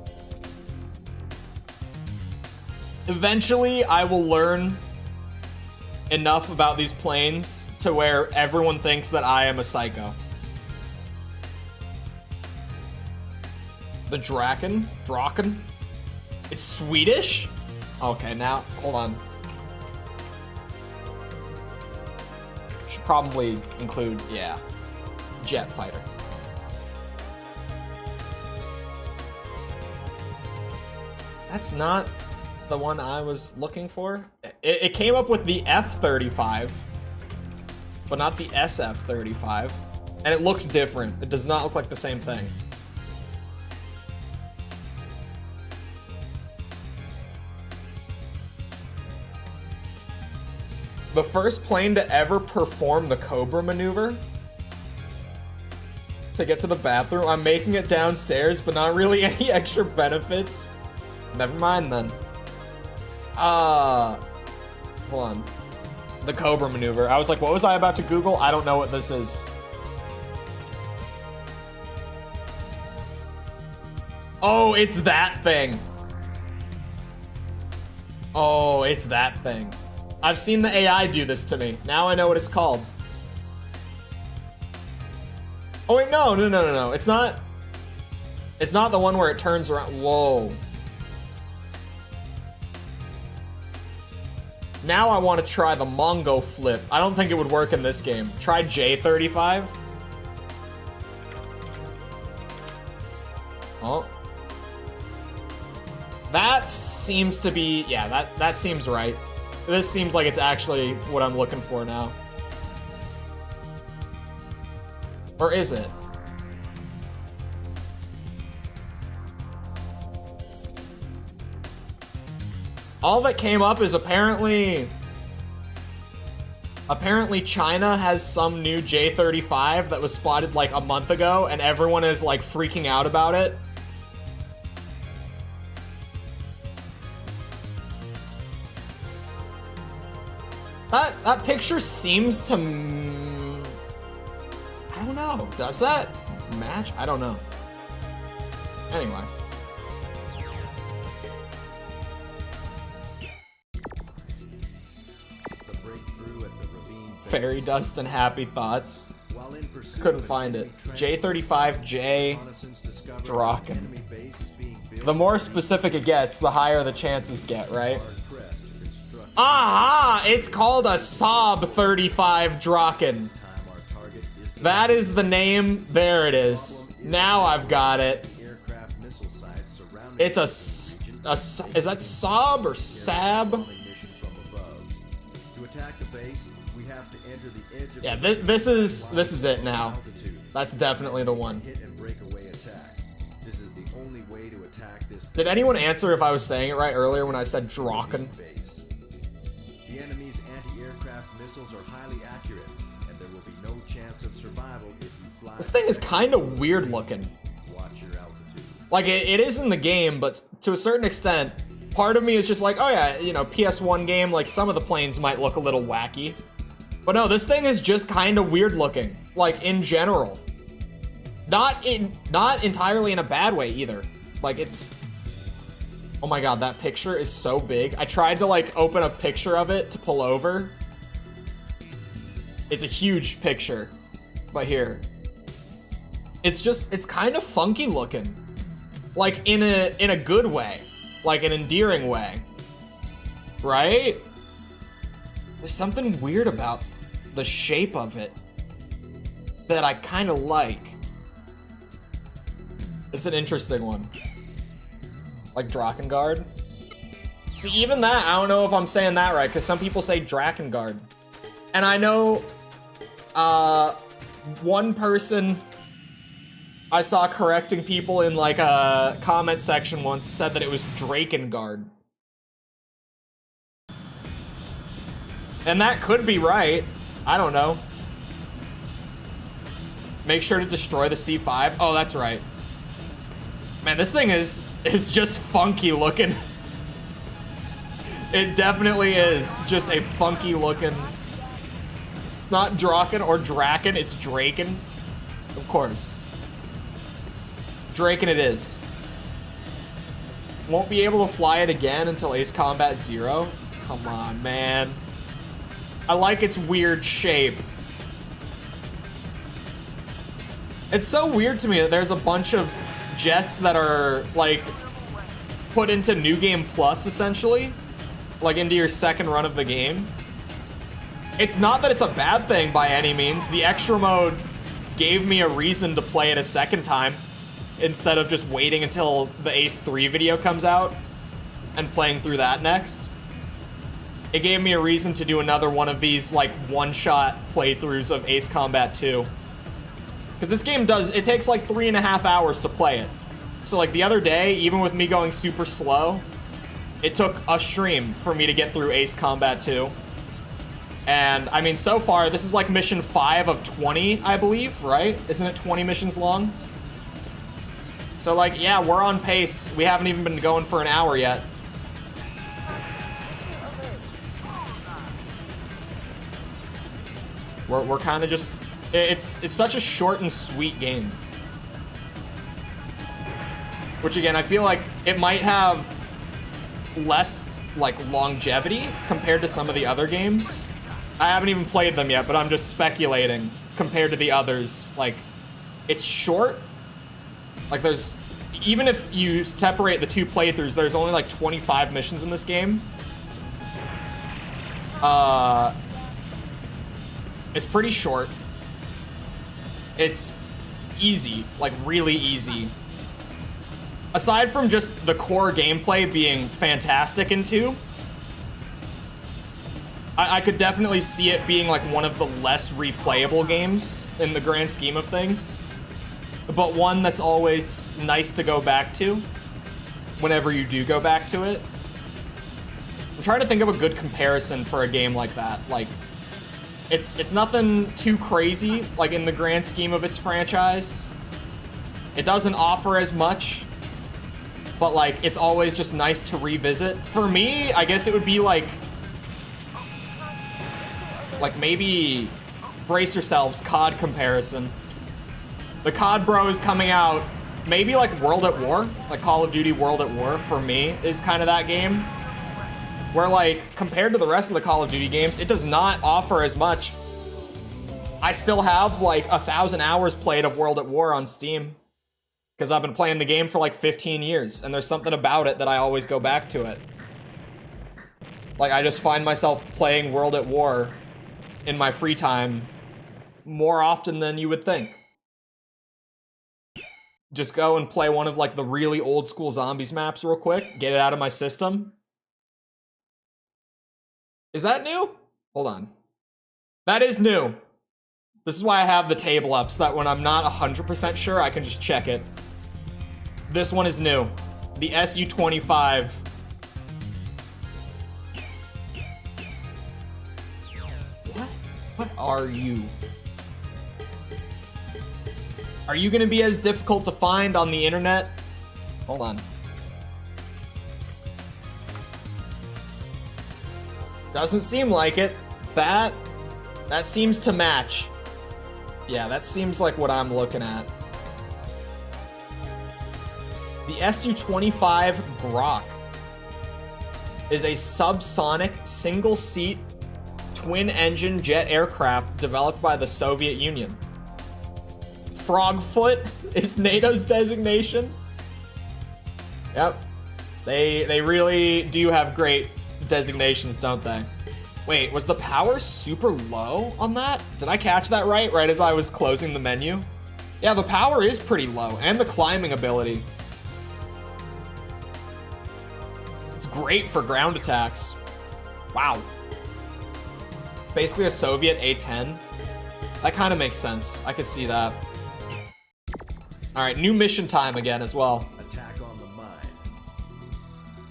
Speaker 1: Eventually, I will learn enough about these planes to where everyone thinks that I am a psycho. The Draken? It's Swedish? Okay, now, hold on. Should probably include, yeah, jet fighter. That's not the one I was looking for. It came up with the F-35, but not the SF-35. And it looks different. It does not look like the same thing. The first plane to ever perform the Cobra maneuver to get to the bathroom. I'm making it downstairs, but not really any extra benefits. Never mind then. Hold on. The Cobra maneuver. I was like, what was I about to Google? I don't know what this is. Oh, it's that thing. Oh, it's that thing. I've seen the AI do this to me. Now I know what it's called. Oh wait, no. It's not the one where it turns around. Whoa. Now I want to try the Mongo flip. I don't think it would work in this game. Try J35. Oh. That seems to be, yeah, that seems right. This seems like it's actually what I'm looking for now. Or is it? All that came up is apparently China has some new J35 that was spotted like a month ago, and everyone is like freaking out about it. That picture seems to, I don't know, does that match? I don't know. Anyway. Fairy dust and happy thoughts. Couldn't find it. J35J Draken. The more specific it gets, the higher the chances get, right? Aha! It's called a Saab 35 Draken. That is the name. There it is. Now I've got it. It's is that Saab or Sab? Yeah, this is it now. That's definitely the one. Did anyone answer if I was saying it right earlier when I said Draken?
Speaker 2: The enemy's anti-aircraft missiles are highly accurate, and there will be no chance of survival if you fly.
Speaker 1: This thing is kind of weird looking.
Speaker 2: Watch your altitude.
Speaker 1: Like it is in the game, but to a certain extent, part of me is just like, oh yeah, you know, PS1 game, like some of the planes might look a little wacky. But no, this thing is just kind of weird looking, like in general. Not entirely in a bad way either. Like it's, oh my god, that picture is so big. I tried to like open a picture of it to pull over. It's a huge picture, but here. It's kind of funky looking. Like in a good way, like an endearing way, right? There's something weird about the shape of it that I kind of like. It's an interesting one. Like Drakengard. See, even that, I don't know if I'm saying that right, because some people say Drakengard. And I know one person I saw correcting people in like a comment section once said that it was Drakengard. And that could be right. I don't know. Make sure to destroy the C5. Oh, that's right. Man, this thing is just funky looking. It definitely is just a funky looking. It's not Draken or Draken, it's Draken. Of course. Draken it is. Won't be able to fly it again until Ace Combat 0? Come on, man. I like its weird shape. It's so weird to me that there's a bunch of jets that are, like, put into New Game Plus, essentially. Like, into your second run of the game. It's not that it's a bad thing by any means. The extra mode gave me a reason to play it a second time, instead of just waiting until the Ace 3 video comes out and playing through that next. It gave me a reason to do another one of these, like, one-shot playthroughs of Ace Combat 2. Because this game it takes like 3.5 hours to play it. So like the other day, even with me going super slow, it took a stream for me to get through Ace Combat 2. And I mean, so far, this is like mission 5 of 20, I believe, right? Isn't it 20 missions long? So like, yeah, we're on pace. We haven't even been going for an hour yet. We're kind of just, it's such a short and sweet game. Which again, I feel like it might have less like longevity compared to some of the other games. I haven't even played them yet, but I'm just speculating compared to the others. Like, it's short. Like there's, even if you separate the two playthroughs, there's only like 25 missions in this game. It's pretty short. It's easy, like really easy. Aside from just the core gameplay being fantastic in 2, I could definitely see it being like one of the less replayable games in the grand scheme of things, but one that's always nice to go back to whenever you do go back to it. I'm trying to think of a good comparison for a game like that. Like, it's nothing too crazy, like in the grand scheme of its franchise. It doesn't offer as much, but like it's always just nice to revisit. For me, I guess it would be like maybe, brace yourselves, COD comparison. The COD Bro is coming out, maybe like World at War, like Call of Duty World at War for me is kind of that game. Where like, compared to the rest of the Call of Duty games, it does not offer as much. I still have like 1,000 hours played of World at War on Steam, because I've been playing the game for like 15 years, and there's something about it that I always go back to it. Like, I just find myself playing World at War in my free time more often than you would think. Just go and play one of like the really old school zombies maps real quick, get it out of my system. Is that new? Hold on. That is new. This is why I have the table up, so that when I'm not 100% sure, I can just check it. This one is new. The SU-25. What are you? Are you gonna be as difficult to find on the internet? Hold on. Doesn't seem like it. That seems to match. Yeah, that seems like what I'm looking at. The Su-25 Brock is a subsonic, single-seat, twin-engine jet aircraft developed by the Soviet Union. Frogfoot is NATO's designation. Yep. They really do have great designations, don't they? Wait, was the power super low on that? Did I catch that right as I was closing the menu? Yeah, the power is pretty low, and the climbing ability. It's great for ground attacks. Wow. Basically a Soviet A-10. That kind of makes sense. I could see that. Alright, new mission time again as well.
Speaker 2: Attack on the mine.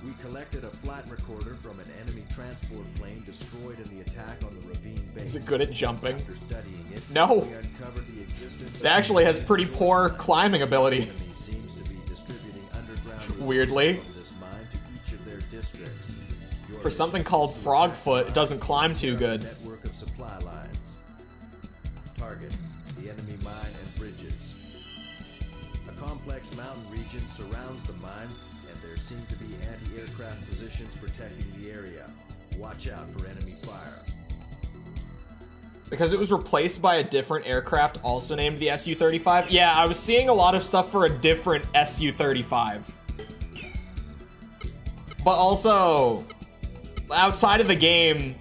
Speaker 2: We collected a flat recorder from an enemy transport plane destroyed in the attack on the ravine base.
Speaker 1: Is it good at jumping?
Speaker 2: After studying it,
Speaker 1: no.
Speaker 2: we uncovered the existence
Speaker 1: it actually has pretty poor climbing ability.
Speaker 2: Seems to be distributing underground
Speaker 1: weirdly.
Speaker 2: from this mine to each of their districts.
Speaker 1: For something called Frogfoot, it doesn't climb too good.
Speaker 2: Network of supply lines. Target: the enemy mine and bridges. A complex mountain region surrounds the mine, and there seem to be anti-aircraft positions protecting the area. Watch out for enemy fire.
Speaker 1: Because it was replaced by a different aircraft also named the Su-35? Yeah, I was seeing a lot of stuff for a different Su-35. But also, outside of the game,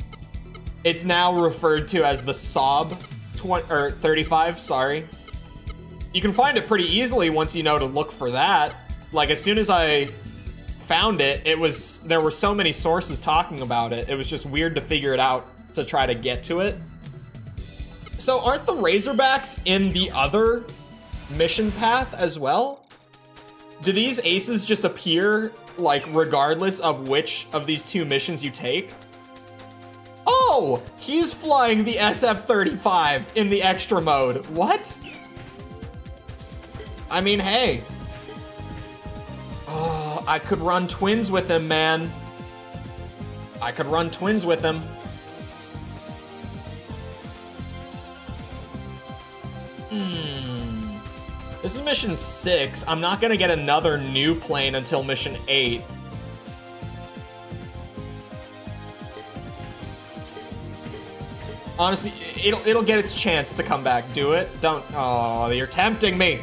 Speaker 1: it's now referred to as the Saab 35, sorry. You can find it pretty easily once you know to look for that. Like, as soon as I found it, there were so many sources talking about it. It was just weird to figure it out to try to get to it. So aren't the Razorbacks in the other mission path as well? Do these aces just appear, like, regardless of which of these two missions you take? Oh, he's flying the SF-35 in the extra mode. What? I mean, hey. Oh, I could run twins with him, man. I could run twins with him. This is mission 6. I'm not gonna get another new plane until mission 8. Honestly, it'll get its chance to come back. Do it. Don't. Oh, you're tempting me.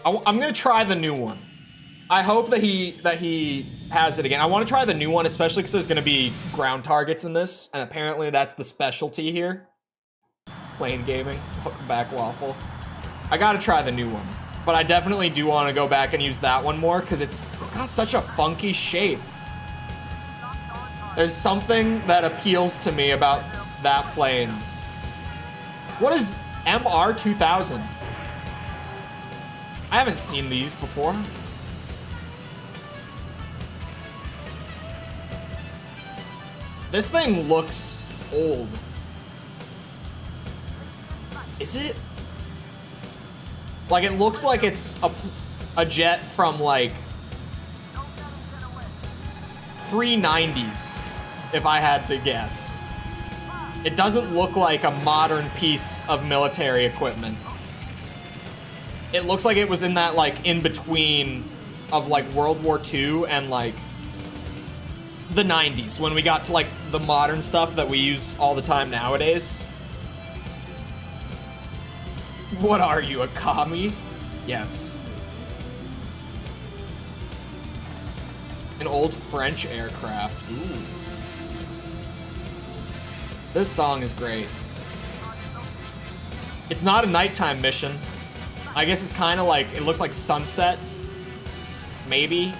Speaker 1: I'm gonna try the new one. I hope that he has it again. I want to try the new one, especially because there's going to be ground targets in this, and apparently that's the specialty here. Plane gaming, hook back waffle. I got to try the new one, but I definitely do want to go back and use that one more because it's got such a funky shape. There's something that appeals to me about that plane. What is MR 2000? I haven't seen these before. This thing looks old. Is it? Like, it looks like it's a jet from, like, 390s, if I had to guess. It doesn't look like a modern piece of military equipment. It looks like it was in that, like, in-between of, like, World War II and, like, the 90s, when we got to, like, the modern stuff that we use all the time nowadays. What are you, a commie? Yes. An old French aircraft. Ooh. This song is great. It's not a nighttime mission. I guess it's kind of like, it looks like sunset. Maybe.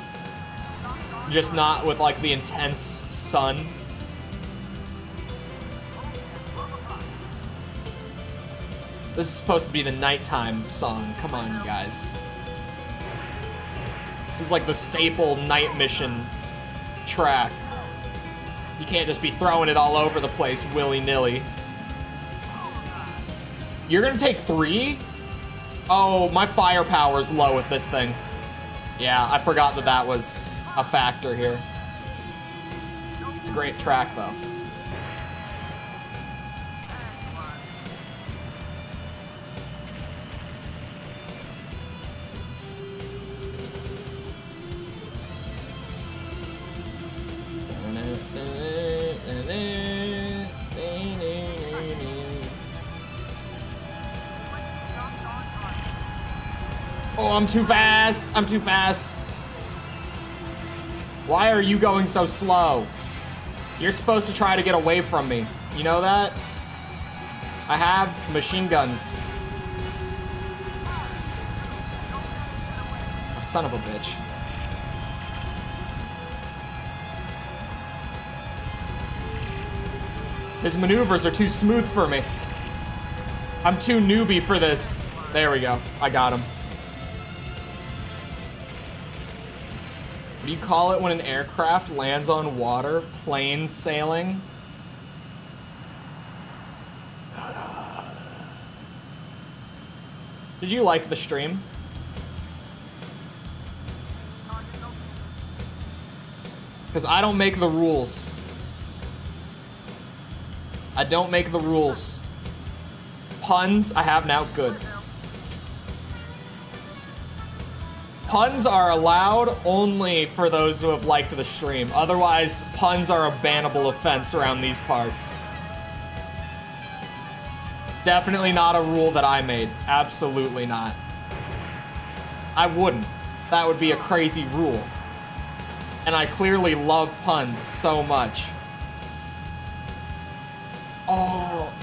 Speaker 1: Just not with, like, the intense sun. This is supposed to be the nighttime song. Come on, you guys. This is like the staple night mission track. You can't just be throwing it all over the place willy-nilly. You're gonna take 3? Oh, my firepower is low with this thing. Yeah, I forgot that that was a factor here. It's a great track, though. Oh, I'm too fast. I'm too fast. Why are you going so slow? You're supposed to try to get away from me. You know that? I have machine guns. Oh, son of a bitch. His maneuvers are too smooth for me. I'm too newbie for this. There we go. I got him. What do you call it when an aircraft lands on water? Plain sailing? Did you like the stream? Because I don't make the rules. I don't make the rules. Puns, I have now. Good. Puns are allowed only for those who have liked the stream. Otherwise, puns are a bannable offense around these parts. Definitely not a rule that I made. Absolutely not. I wouldn't. That would be a crazy rule. And I clearly love puns so much. Oh.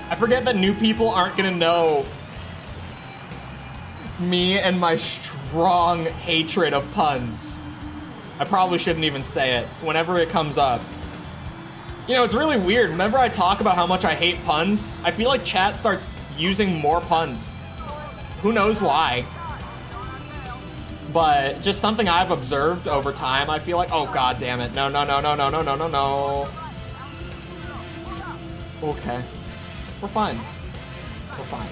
Speaker 1: I forget that new people aren't gonna know me and my strong hatred of puns. I probably shouldn't even say it whenever it comes up. You know, it's really weird. Whenever I talk about how much I hate puns, I feel like chat starts using more puns. Who knows why? But just something I've observed over time, I feel like, oh god damn it. No, no, no, no, no, no, no, no, no. Okay. We're fine. We're fine.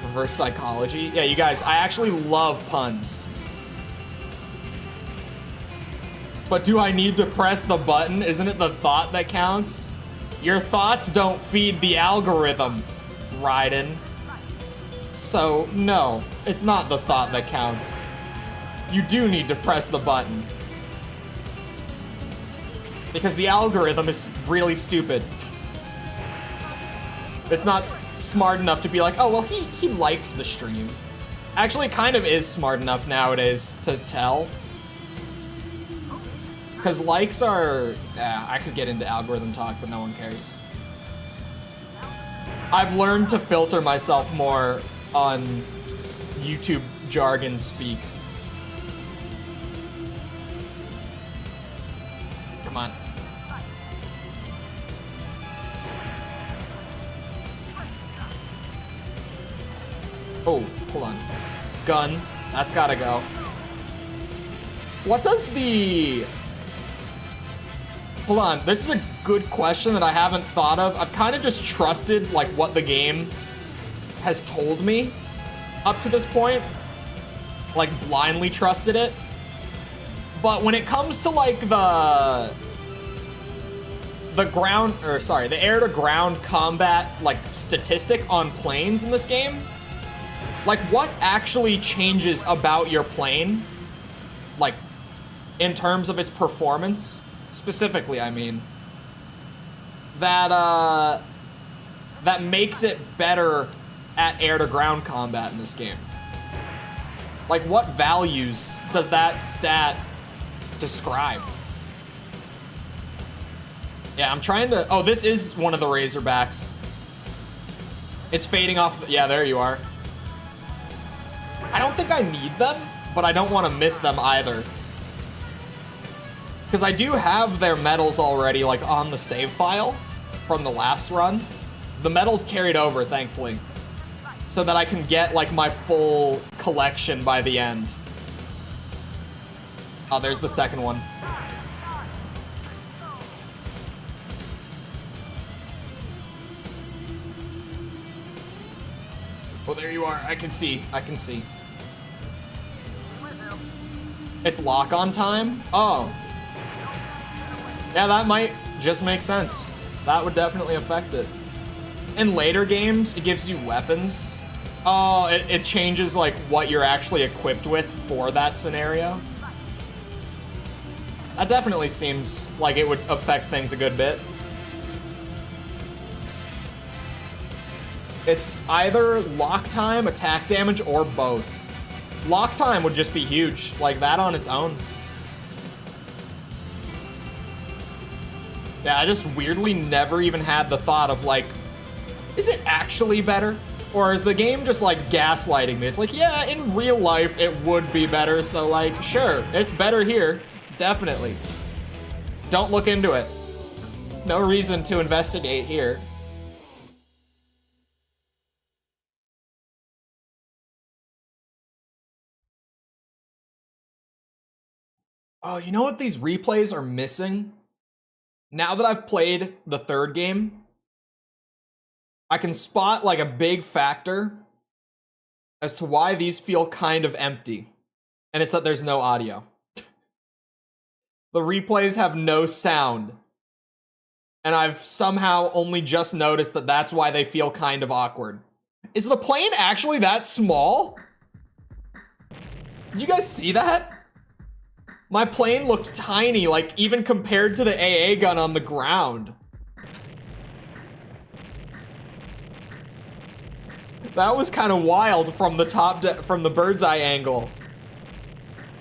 Speaker 1: Reverse psychology. Yeah, you guys, I actually love puns. But do I need to press the button? Isn't it the thought that counts? Your thoughts don't feed the algorithm, Raiden. So, no, it's not the thought that counts. You do need to press the button. Because the algorithm is really stupid. It's not smart enough to be like, oh, well, he likes the stream. Actually, kind of is smart enough nowadays to tell. Because likes are... I could get into algorithm talk, but no one cares. I've learned to filter myself more on YouTube jargon speak. Come on. Oh, hold on. Gun. That's gotta go. What does the... Hold on. This is a good question that I haven't thought of. I've kind of just trusted, like, what the game has told me up to this point. Like, blindly trusted it. But when it comes to, like, the ground... Or, sorry, the air-to-ground combat, like, statistic on planes in this game... Like, what actually changes about your plane? Like, in terms of its performance? Specifically, I mean. That makes it better at air-to-ground combat in this game. Like, what values does that stat describe? Yeah, I'm trying to... Oh, this is one of the Razorbacks. It's fading off... Yeah, there you are. I don't think I need them, but I don't want to miss them either. Because I do have their medals already, like, on the save file from the last run. The medals carried over, thankfully. So that I can get, like, my full collection by the end. Oh, there's the second one. Oh, there you are. I can see. I can see. It's lock-on time? Oh. Yeah, that might just make sense. That would definitely affect it. In later games, it gives you weapons. Oh, it changes, like, what you're actually equipped with for that scenario. That definitely seems like it would affect things a good bit. It's either lock time, attack damage, or both. Lock time would just be huge, like that on its own. Yeah, I just weirdly never even had the thought of, like, is it actually better? Or is the game just, like, gaslighting me? It's like, yeah, in real life it would be better, so, like, sure, it's better here. Definitely. Don't look into it. No reason to investigate here. Oh, you know what these replays are missing? Now that I've played the third game, I can spot, like, a big factor as to why these feel kind of empty. And it's that there's no audio. The replays have no sound. And I've somehow only just noticed that that's why they feel kind of awkward. Is the plane actually that small? Did you guys see that? My plane looked tiny, like, even compared to the AA gun on the ground. That was kind of wild from the top, from the bird's eye angle.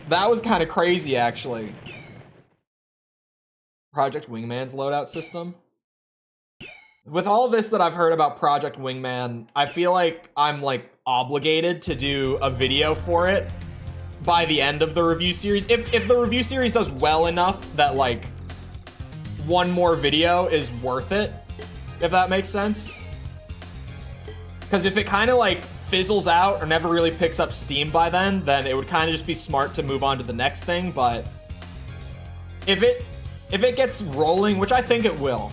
Speaker 1: That was kind of crazy, actually. Project Wingman's loadout system. With all this that I've heard about Project Wingman, I feel like I'm, like, obligated to do a video for it by the end of the review series. If the review series does well enough that, like, one more video is worth it, if that makes sense. Because if it kind of, like, fizzles out or never really picks up steam by then it would kind of just be smart to move on to the next thing. But if it gets rolling, which I think it will,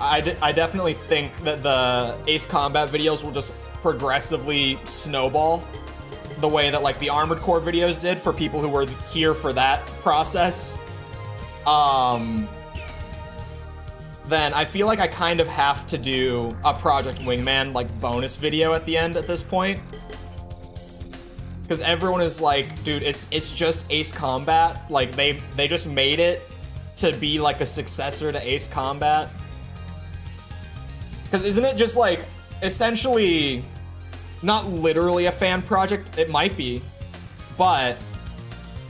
Speaker 1: I definitely think that the Ace Combat videos will just progressively snowball the way that, like, the Armored Core videos did for people who were here for that process. Then I feel like I kind of have to do a Project Wingman, like, bonus video at the end at this point. Because everyone is like, dude, it's just Ace Combat. Like, they just made it to be, like, a successor to Ace Combat. Because isn't it just, like, essentially not literally a fan project. It might be, but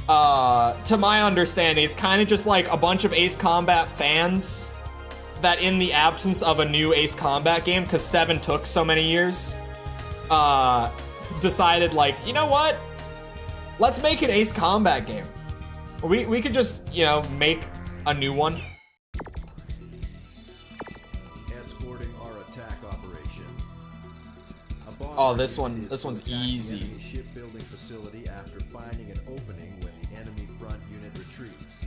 Speaker 1: to my understanding, it's kind of just like a bunch of Ace Combat fans that, in the absence of a new Ace Combat game, because 7 took so many years, decided, like, you know what? Let's make an Ace Combat game. We could just, you know, make a new one.
Speaker 2: Escorting our attack operation.
Speaker 1: Oh, this one's easy.
Speaker 2: Shipbuilding facility after finding an opening when the enemy front unit retreats.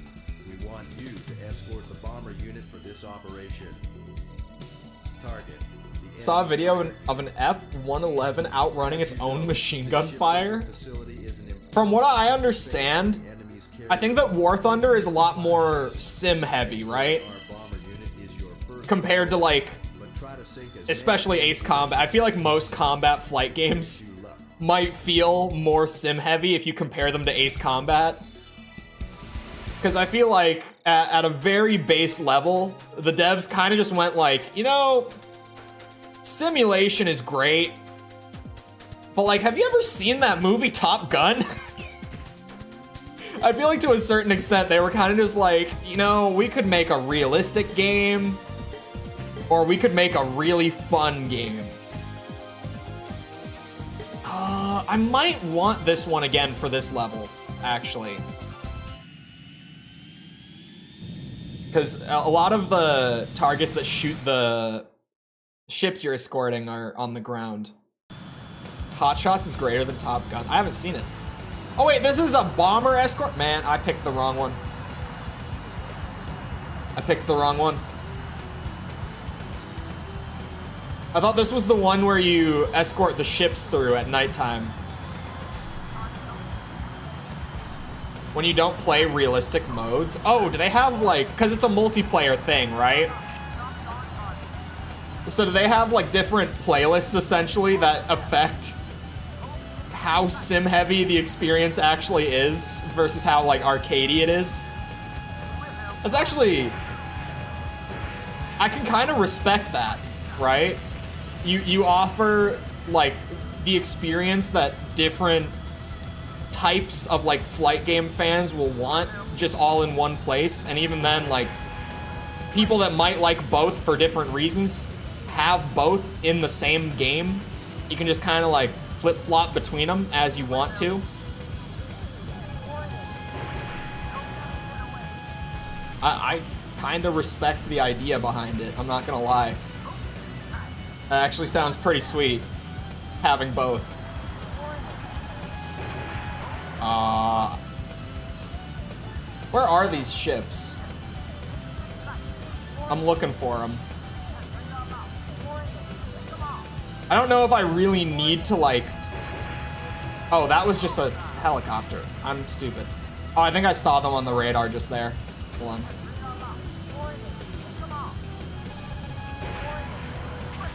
Speaker 2: We want you to escort the bomber unit for this operation. Target.
Speaker 1: Saw a video of an F-111 outrunning its own machine gun fire. From what I understand, I think that War Thunder is a lot more sim heavy, right? Compared to, like, especially Ace Combat. I feel like most combat flight games might feel more sim heavy if you compare them to Ace Combat. Because I feel like at a very base level, the devs kind of just went like, you know, simulation is great, but like, have you ever seen that movie Top Gun? I feel like to a certain extent they were kind of just like, you know, we could make a realistic game, or we could make a really fun game. I might want this one again for this level, actually. Because a lot of the targets that shoot the ships you're escorting are on the ground. Hot Shots is greater than Top Gun. I haven't seen it. Oh wait, this is a bomber escort? Man, I picked the wrong one. I picked the wrong one. I thought this was the one where you escort the ships through at nighttime. When you don't play realistic modes. Oh, do they have like, because it's a multiplayer thing, right? So do they have like different playlists essentially that affect how sim heavy the experience actually is versus how like arcadey it is? That's actually, I can kind of respect that, right? You offer like the experience that different types of like flight game fans will want just all in one place, and even then, like, people that might like both for different reasons have both in the same game. You can just kind of like flip-flop between them as you want to. I kind of respect the idea behind it, I'm not gonna lie. That actually sounds pretty sweet, having both. Where are these ships? I'm looking for them. I don't know if I really need to, like... Oh, that was just a helicopter. I'm stupid. Oh, I think I saw them on the radar just there. Hold on.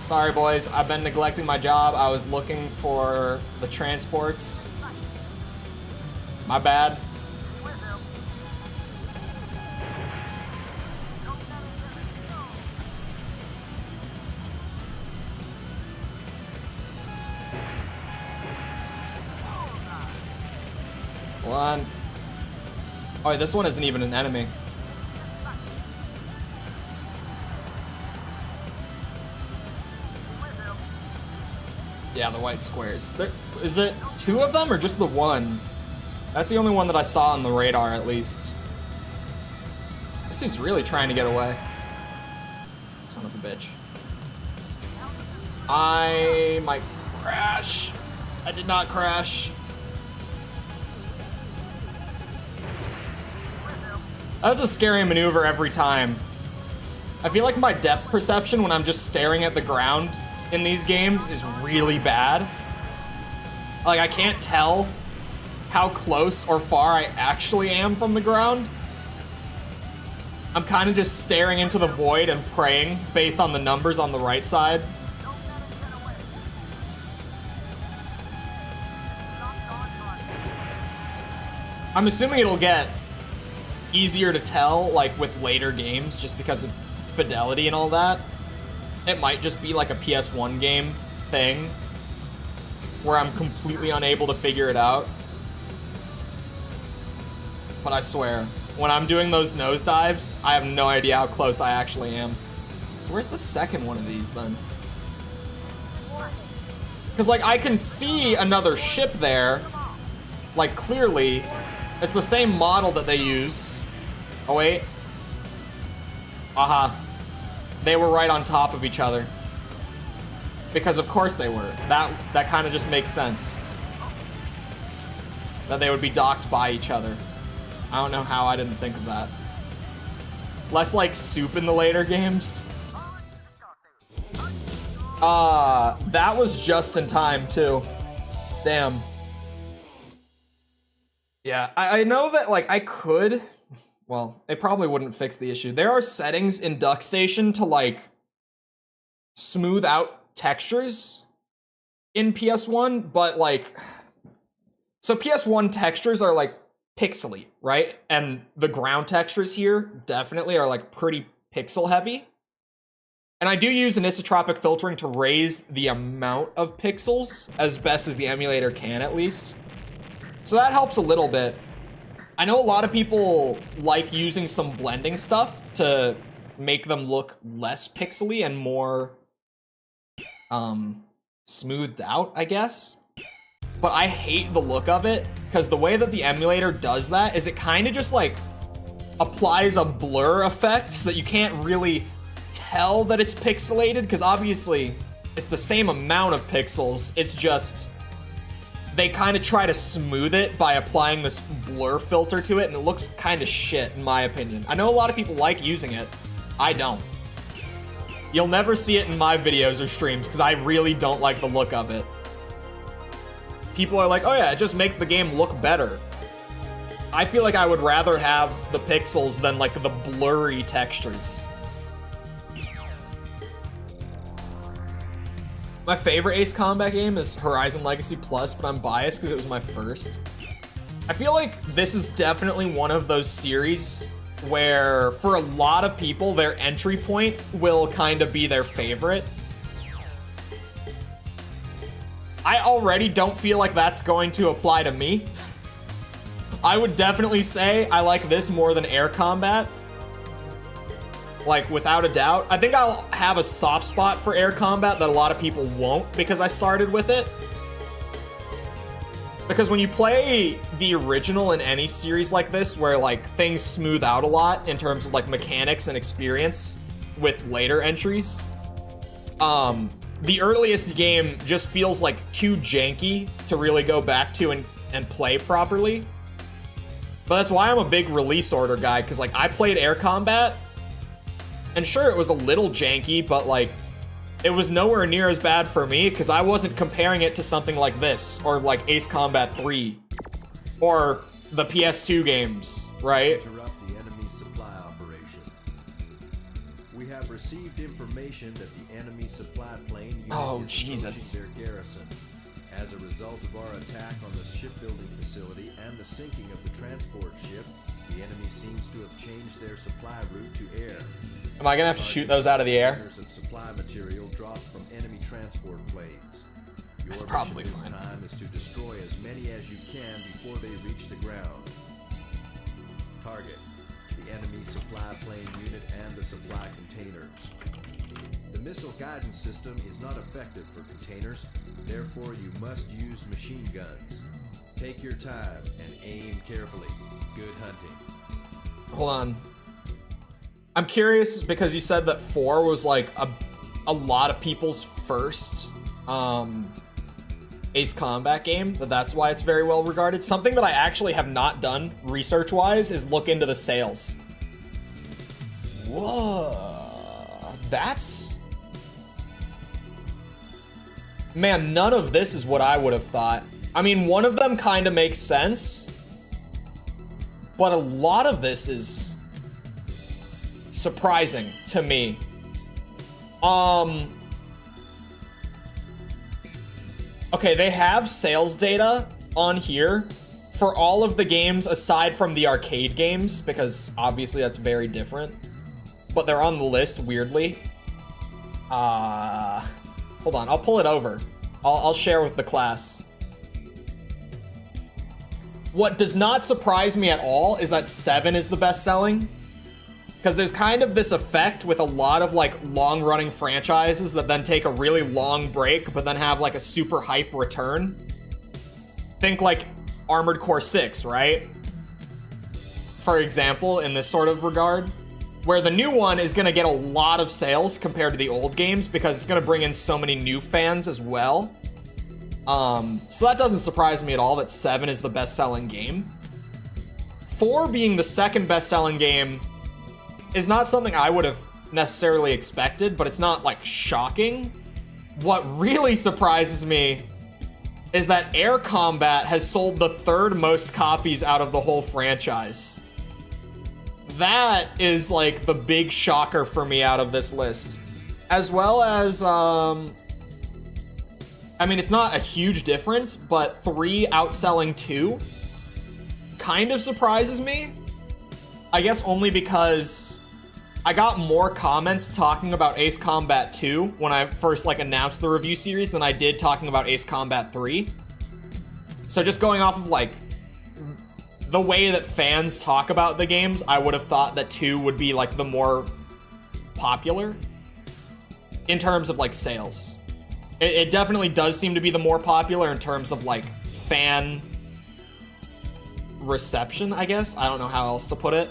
Speaker 1: Sorry, boys. I've been neglecting my job. I was looking for the transports. My bad. Hold on. Oh, this one isn't even an enemy. Yeah, the white squares. Is it 2 of them or just the one? That's the only one that I saw on the radar, at least. This dude's really trying to get away. Son of a bitch. I might crash. I did not crash. That's a scary maneuver every time. I feel like my depth perception when I'm just staring at the ground in these games is really bad. Like, I can't tell how close or far I actually am from the ground. I'm kind of just staring into the void and praying based on the numbers on the right side. I'm assuming it'll get easier to tell, like, with later games, just because of fidelity and all that. it might just be like a PS1 game thing where I'm completely unable to figure it out. But I swear, when I'm doing those nosedives, I have no idea how close I actually am. So where's the second one of these then? Because like I can see another ship there, like clearly. It's the same model that they use. Oh wait. Aha. They were right on top of each other. Because of course they were. That kind of just makes sense. That they would be docked by each other. I don't know how I didn't think of that. Less like soup in the later games. That was just in time too. Damn. Yeah, I know that like I could, well, it probably wouldn't fix the issue. There are settings in DuckStation to like smooth out textures in PS1, but like, so PS1 textures are like pixely, right? And the ground textures here definitely are like pretty pixel heavy. And I do use anisotropic filtering to raise the amount of pixels as best as the emulator can, at least. So that helps a little bit. I know a lot of people like using some blending stuff to make them look less pixely and more smoothed out, I guess. But I hate the look of it, because the way that the emulator does that is it kind of just like applies a blur effect so that you can't really tell that it's pixelated, because obviously it's the same amount of pixels, it's just they kind of try to smooth it by applying this blur filter to it, and it looks kind of shit, in my opinion. I know a lot of people like using it. I don't. You'll never see it in my videos or streams, because I really don't like the look of it. People are like, oh yeah, it just makes the game look better. I feel like I would rather have the pixels than like the blurry textures. My favorite Ace Combat game is Horizon Legacy Plus, but I'm biased because it was my first. I feel like this is definitely one of those series where, for a lot of people, their entry point will kind of be their favorite. I already don't feel like that's going to apply to me. I would definitely say I like this more than Air Combat. Like, without a doubt. I think I'll have a soft spot for Air Combat that a lot of people won't, because I started with it. Because when you play the original in any series like this, where like things smooth out a lot in terms of like mechanics and experience with later entries, the earliest game just feels like too janky to really go back to and play properly. But that's why I'm a big release order guy, because like I played Air Combat, and sure, it was a little janky, but like, it was nowhere near as bad for me because I wasn't comparing it to something like this, or like Ace Combat 3, or the PS2 games, right?
Speaker 2: Interrupt the enemy supply operation. We have received information that the enemy supply plane unit is approaching their garrison. As a result of our attack on the shipbuilding facility and the sinking of the transport ship, the enemy seems to have changed their supply route to air.
Speaker 1: Am I gonna have to shoot those out of the air?
Speaker 2: Of supply material dropped from enemy transport planes.
Speaker 1: That's probably fine.
Speaker 2: Your time is to destroy as many as you can before they reach the ground. Target: the enemy supply plane unit and the supply containers. The missile guidance system is not effective for containers, therefore you must use machine guns. Take your time and aim carefully. Good hunting.
Speaker 1: Hold on. I'm curious because you said that 4 was like a lot of people's first Ace Combat game, that's why it's very well regarded. Something that I actually have not done research-wise is look into the sales. Whoa, that's... Man, none of this is what I would have thought. I mean, one of them kind of makes sense, but a lot of this is surprising to me. Okay, they have sales data on here for all of the games aside from the arcade games, because obviously that's very different, but they're on the list weirdly. Hold on, I'll pull it over. I'll share with the class. What does not surprise me at all is that 7 is the best selling. Because there's kind of this effect with a lot of like long-running franchises that then take a really long break, but then have like a super hype return. Think like Armored Core 6, right? For example, in this sort of regard, where the new one is going to get a lot of sales compared to the old games because it's going to bring in so many new fans as well. So that doesn't surprise me at all that 7 is the best-selling game. 4 being the second best-selling game is not something I would have necessarily expected, but it's not like shocking. What really surprises me is that Air Combat has sold the 3rd most copies out of the whole franchise. That is like the big shocker for me out of this list. As well as, I mean, it's not a huge difference, but 3 outselling 2 kind of surprises me. I guess only because I got more comments talking about Ace Combat 2 when I first like announced the review series than I did talking about Ace Combat 3. So just going off of like the way that fans talk about the games, I would have thought that 2 would be like the more popular in terms of like sales. It definitely does seem to be the more popular in terms of like fan reception, I guess. I don't know how else to put it.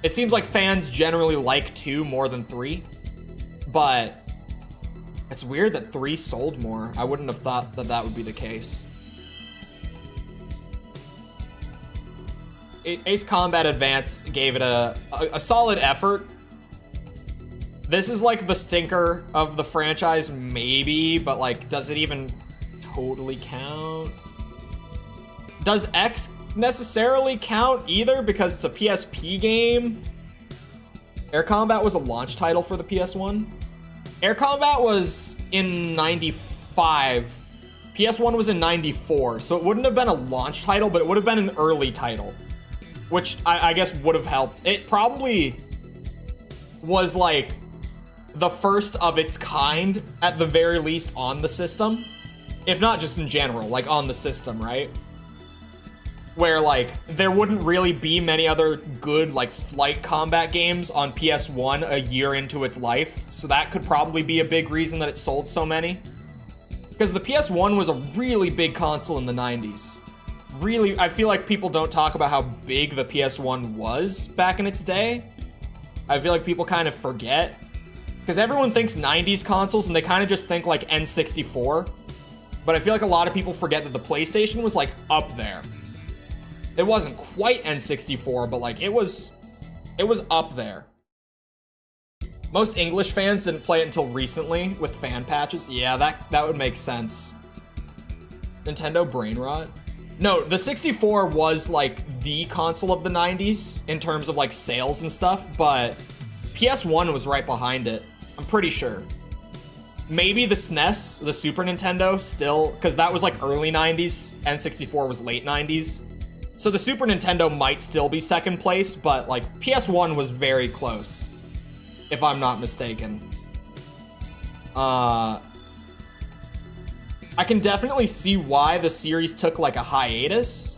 Speaker 1: It seems like fans generally like 2 more than 3, but it's weird that 3 sold more. I wouldn't have thought that that would be the case. Ace Combat Advance gave it a solid effort. This is like the stinker of the franchise, maybe, but like, does it even totally count? Does X necessarily count either because it's a PSP game? Air Combat was a launch title for the PS1. Air Combat was in 95. PS1 was in 94, so it wouldn't have been a launch title, but it would have been an early title, which I guess would have helped. It probably was like the first of its kind, at the very least, on the system. If not just in general, like on the system, right? Where like there wouldn't really be many other good like flight combat games on PS1 a year into its life. So that could probably be a big reason that it sold so many. Because the PS1 was a really big console in the 90s. Really, I feel like people don't talk about how big the PS1 was back in its day. I feel like people kind of forget. Because everyone thinks 90s consoles and they kind of just think like N64. But I feel like a lot of people forget that the PlayStation was like up there. It wasn't quite N64, but like it was up there. Most English fans didn't play it until recently with fan patches. Yeah, that would make sense. Nintendo brain rot? No, the 64 was like the console of the 90s in terms of like sales and stuff, but PS1 was right behind it. I'm pretty sure. Maybe the SNES, the Super Nintendo, still, because that was like early 90s, N64 was late 90s. So the Super Nintendo might still be second place, but like PS1 was very close, if I'm not mistaken. I can definitely see why the series took like a hiatus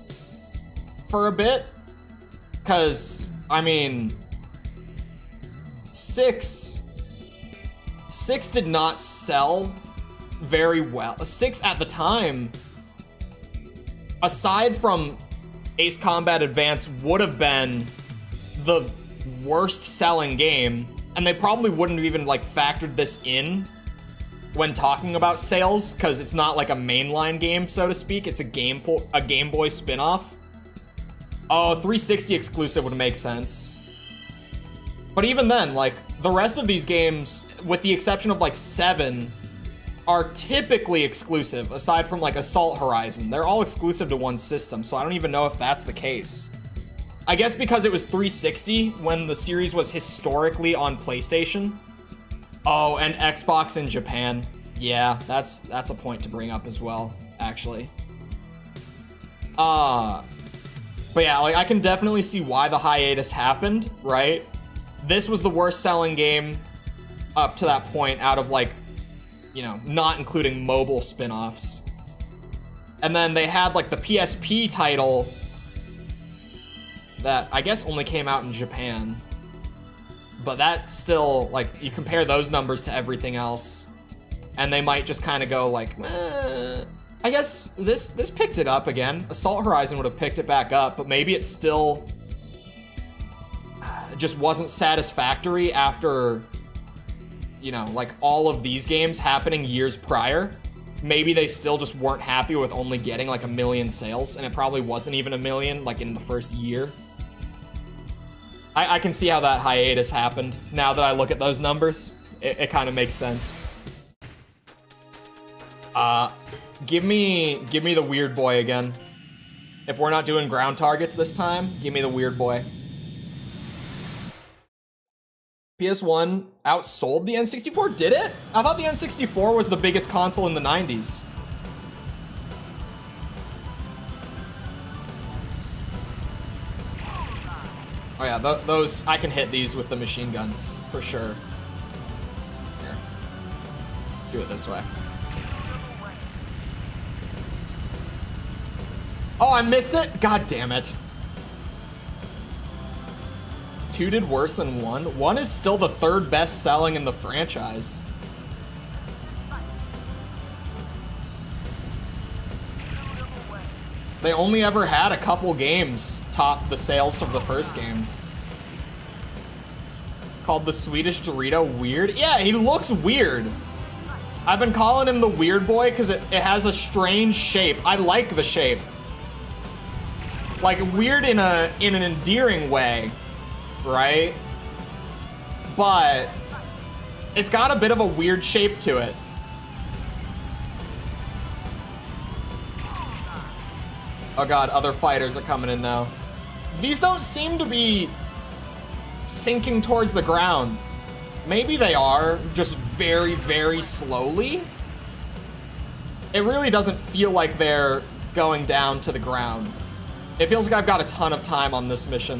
Speaker 1: for a bit. Because, I mean, 6 did not sell very well. 6 at the time, aside from Ace Combat Advance, would have been the worst selling game, and they probably wouldn't have even like factored this in when talking about sales, because it's not like a mainline game, so to speak. It's a Game Boy spin-off. Oh, 360 exclusive would make sense. But even then, like, the rest of these games, with the exception of like 7, are typically exclusive, aside from like Assault Horizon. They're all exclusive to one system, so I don't even know if that's the case. I guess because it was 360 when the series was historically on PlayStation. Oh, and Xbox in Japan. Yeah, that's a point to bring up as well, actually. But yeah, like I can definitely see why the hiatus happened, right? This was the worst selling game. up to that point out of like, you know, not including mobile spin-offs. And then they had like the PSP title that I guess only came out in Japan. But that still, like, you compare those numbers to everything else, and they might just kind of go like, I guess this picked it up again. Assault Horizon would have picked it back up, but maybe it still just wasn't satisfactory after, you know, like all of these games happening years prior. Maybe they still just weren't happy with only getting like 1 million sales, and it probably wasn't even 1 million like in the first year. I can see how that hiatus happened. Now that I look at those numbers, it kind of makes sense. Give me the weird boy again. If we're not doing ground targets this time, give me the weird boy. PS1 outsold the N64, did it? I thought the N64 was the biggest console in the 90s. Oh yeah, those, I can hit these with the machine guns, for sure. Here. Let's do it this way. Oh, I missed it? God damn it. 2 did worse than 1. 1 is still the 3rd best selling in the franchise. They only ever had a couple games top the sales of the first game. Called the Swedish Dorito weird? Yeah, he looks weird. I've been calling him the weird boy because it has a strange shape. I like the shape. Like weird in an endearing way, right? But it's got a bit of a weird shape to it. Oh god, other fighters are coming in now. These don't seem to be sinking towards the ground. Maybe they are, just very, very slowly. It really doesn't feel like they're going down to the ground. It feels like I've got a ton of time on this mission.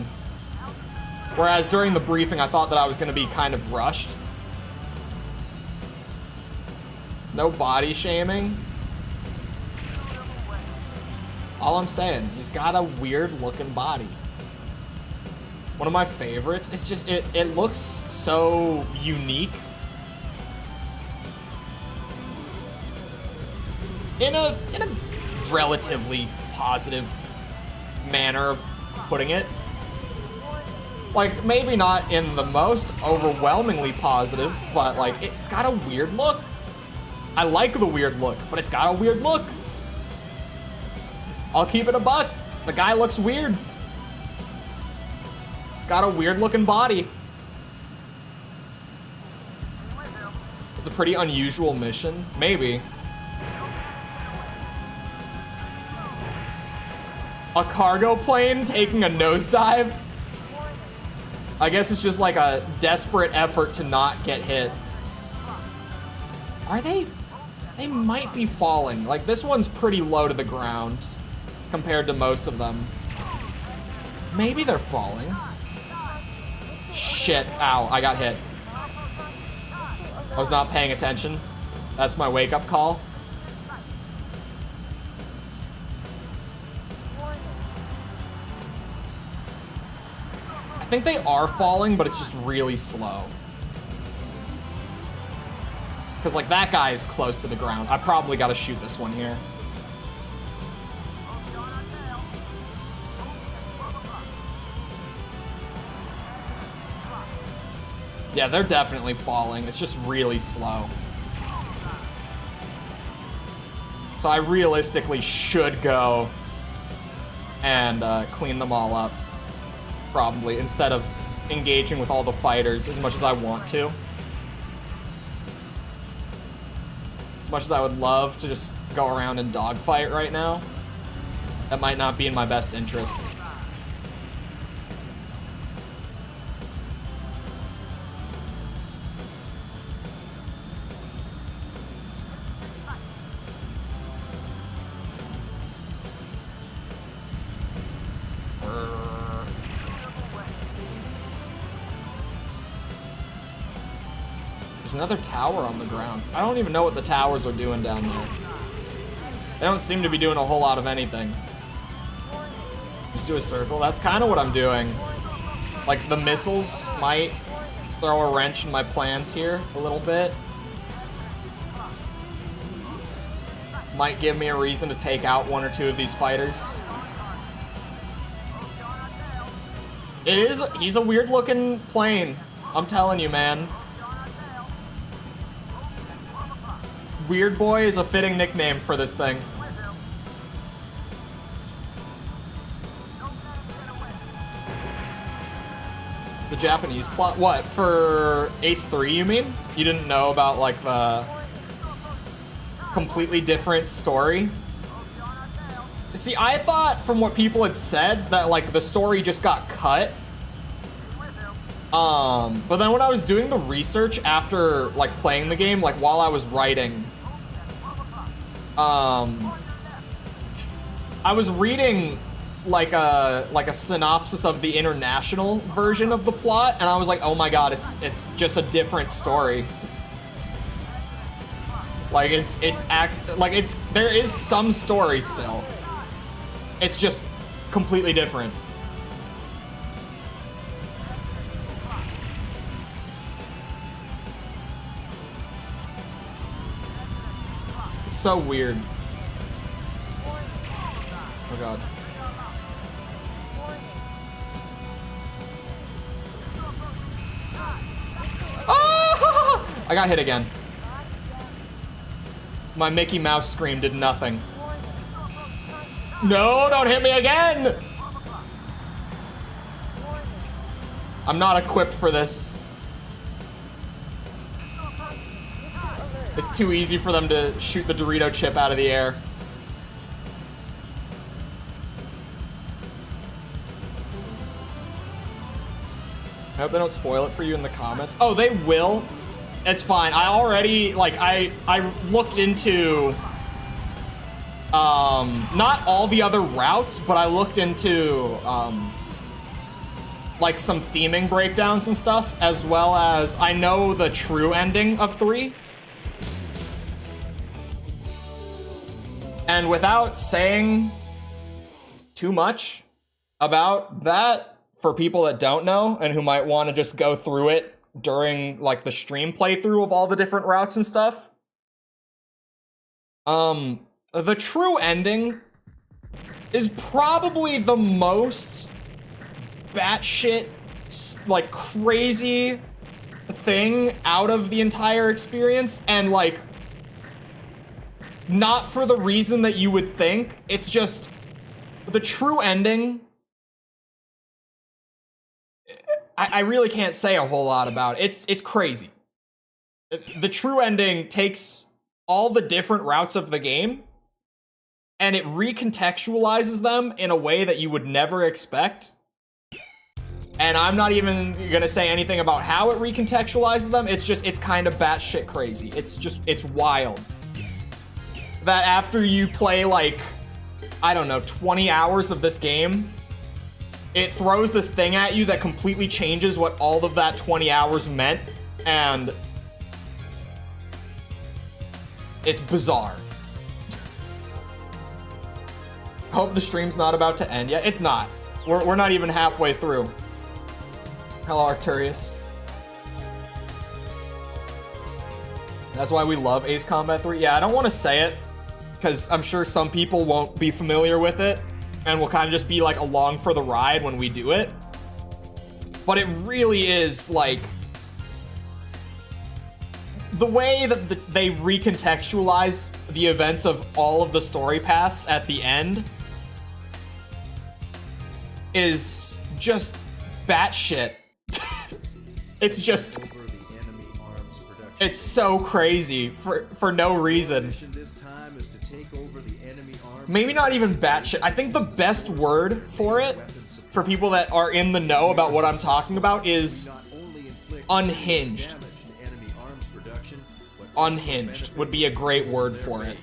Speaker 1: Whereas during the briefing, I thought that I was gonna be kind of rushed. No body shaming. All I'm saying, he's got a weird looking body. One of my favorites. It's just, it looks so unique. In a relatively positive manner of putting it. Like, maybe not in the most overwhelmingly positive, but like, it's got a weird look. I like the weird look, but it's got a weird look. I'll keep it a buck. The guy looks weird. It's got a weird looking body. It's a pretty unusual mission. Maybe. A cargo plane taking a nosedive? I guess it's just like a desperate effort to not get hit. Are they? They might be falling. Like, this one's pretty low to the ground compared to most of them. Maybe they're falling. Shit, ow, I got hit. I was not paying attention. That's my wake-up call. I think they are falling, but it's just really slow. Because, like, that guy is close to the ground. I probably got to shoot this one here. Yeah, they're definitely falling. It's just really slow. So I realistically should go and clean them all up. Probably, instead of engaging with all the fighters as much as I want to. As much as I would love to just go around and dogfight right now, that might not be in my best interest. There's another tower on the ground. I don't even know what the towers are doing down there. They don't seem to be doing a whole lot of anything. Just do a circle. That's kind of what I'm doing. Like, the missiles might throw a wrench in my plans here a little bit. Might give me a reason to take out one or two of these fighters. He's a weird looking plane. I'm telling you, man. Weird Boy is a fitting nickname for this thing. The Japanese plot? What, for Ace 3 you mean? You didn't know about like the completely different story? See, I thought from what people had said that like the story just got cut. But then when I was doing the research after like playing the game, like while I was writing, I was reading like a synopsis of the international version of the plot, and I was like, oh my god, it's just a different story. Like there is some story still. It's just completely different. It's so weird. Oh god. Ah! I got hit again. My Mickey Mouse scream did nothing. No, don't hit me again! I'm not equipped for this. It's too easy for them to shoot the Dorito chip out of the air. I hope they don't spoil it for you in the comments. Oh, they will. It's fine. I already, like, I looked into, not all the other routes, but I looked into, like, some theming breakdowns and stuff, as well as I know the true ending of 3. And without saying too much about that, for people that don't know and who might want to just go through it during like the stream playthrough of all the different routes and stuff, the true ending is probably the most batshit, like, crazy thing out of the entire experience, and like not for the reason that you would think. It's just the true ending. I really can't say a whole lot about it. It's crazy. The true ending takes all the different routes of the game and it recontextualizes them in a way that you would never expect. And I'm not even gonna say anything about how it recontextualizes them. It's kind of batshit crazy. It's wild. That after you play like, I don't know, 20 hours of this game, it throws this thing at you that completely changes what all of that 20 hours meant, and it's bizarre. I hope the stream's not about to end yet. It's not. We're not even halfway through. Hello, Arcturus. That's why we love Ace Combat 3. Yeah, I don't want to say it, because I'm sure some people won't be familiar with it, and will kind of just be like along for the ride when we do it. But it really is like, the way that they recontextualize the events of all of the story paths at the end is just batshit. It's just, it's so crazy for no reason. Maybe not even batshit. I think the best word for it, for people that are in the know about what I'm talking about, is unhinged. Unhinged would be a great word for it.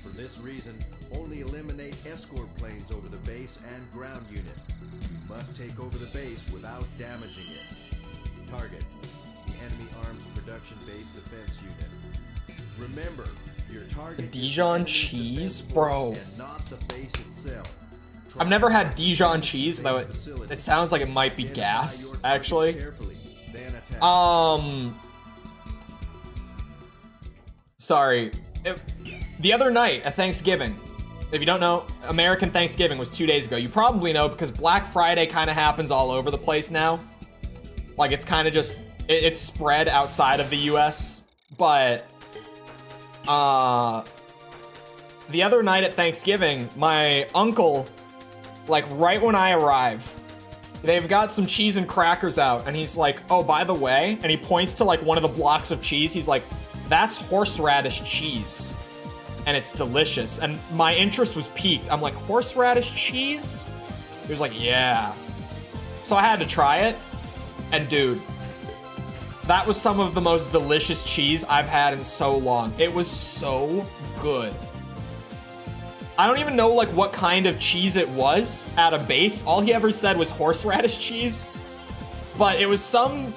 Speaker 2: For this reason, only eliminate escort planes over the base and ground unit. You must take over the base without damaging it. Target: the enemy arms production base defense unit. Remember, your target
Speaker 1: the Dijon cheese, bro.
Speaker 2: and not the base itself.
Speaker 1: I've never had Dijon cheese, though it sounds like it might be gas, actually. Sorry. The other night at Thanksgiving, if you don't know, American Thanksgiving was 2 days ago. You probably know because Black Friday kind of happens all over the place now. Like, it's kind of just, it's spread outside of the US. But, the other night at Thanksgiving, my uncle, like, right when I arrive, they've got some cheese and crackers out, and he's like, oh, by the way, and he points to, like, one of the blocks of cheese. He's like, that's horseradish cheese, and it's delicious. And my interest was piqued. I'm like, horseradish cheese? He was like, yeah. So I had to try it, and dude, that was some of the most delicious cheese I've had in so long. It was so good. I don't even know like what kind of cheese it was at a base. All he ever said was horseradish cheese, but it was some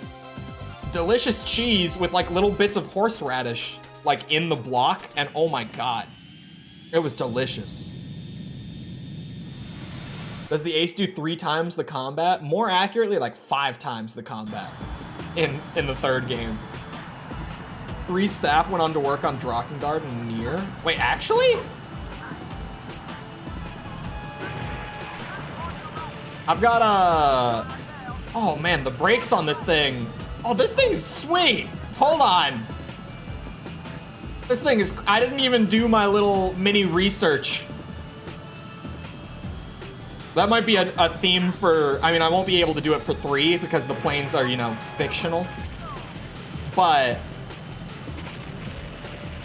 Speaker 1: delicious cheese with like little bits of horseradish like in the block, and oh my god, it was delicious. Does the ace do 3 times the combat? More accurately, like 5 times the combat in the third game. 3 staff went on to work on Drakengard and Nier. Wait, actually? I've got a... Oh man, the brakes on this thing. Oh, this thing's sweet. Hold on. This thing is... I didn't even do my little mini research. That might be a theme for... I mean, I won't be able to do it for 3 because the planes are, you know, fictional. But...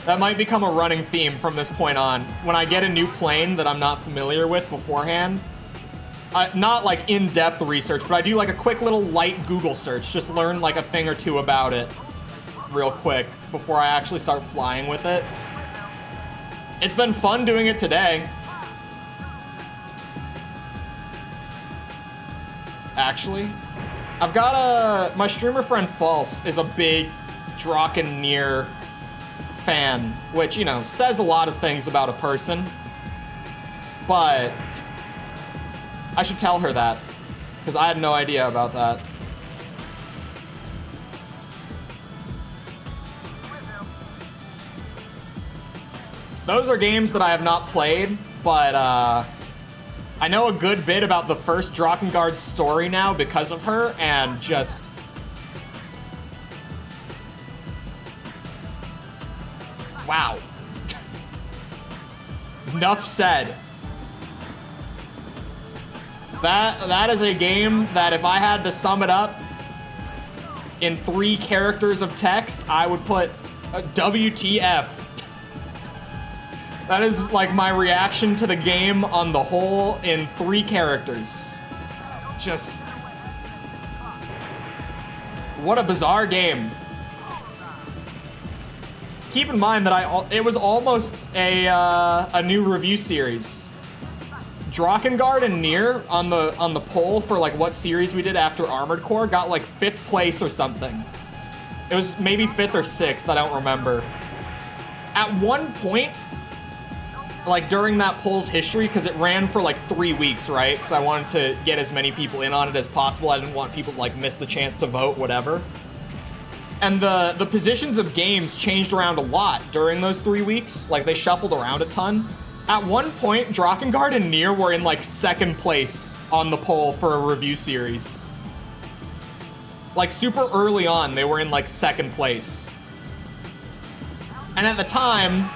Speaker 1: that might become a running theme from this point on. When I get a new plane that I'm not familiar with beforehand... not like in-depth research, but I do like a quick little light Google search. Just learn like a thing or two about it real quick before I actually start flying with it. It's been fun doing it today. Actually, I've got my streamer friend False is a big Drakengard fan, which, you know, says a lot of things about a person, but I should tell her that, because I had no idea about that. Those are games that I have not played, but I know a good bit about the first Drakengard story now because of her, and just... wow. Enough said. That is a game that if I had to sum it up in 3 characters of text, I would put WTF. That is like my reaction to the game on the whole in 3 characters. Just... what a bizarre game. Keep in mind that it was almost a new review series. Drakengard and Nier on the poll for like what series we did after Armored Core got like 5th place or something. It was maybe 5th or 6th, I don't remember. At one point, like during that poll's history, because it ran for like 3 weeks, right? Because I wanted to get as many people in on it as possible. I didn't want people to like miss the chance to vote, whatever. And the positions of games changed around a lot during those 3 weeks. Like they shuffled around a ton. At one point, Drakengard and Nier were in like 2nd place on the poll for a review series. Like super early on, they were in like 2nd place. And at the time,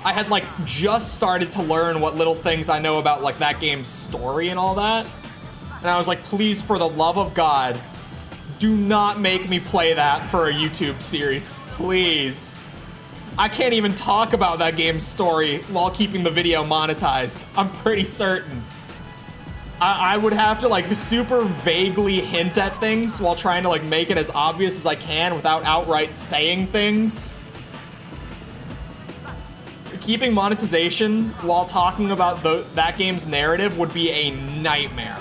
Speaker 1: I had like just started to learn what little things I know about like that game's story and all that. And I was like, please, for the love of God, do not make me play that for a YouTube series, please. I can't even talk about that game's story while keeping the video monetized. I'm pretty certain. I would have to like super vaguely hint at things while trying to like make it as obvious as I can without outright saying things. Keeping monetization while talking about that game's narrative would be a nightmare.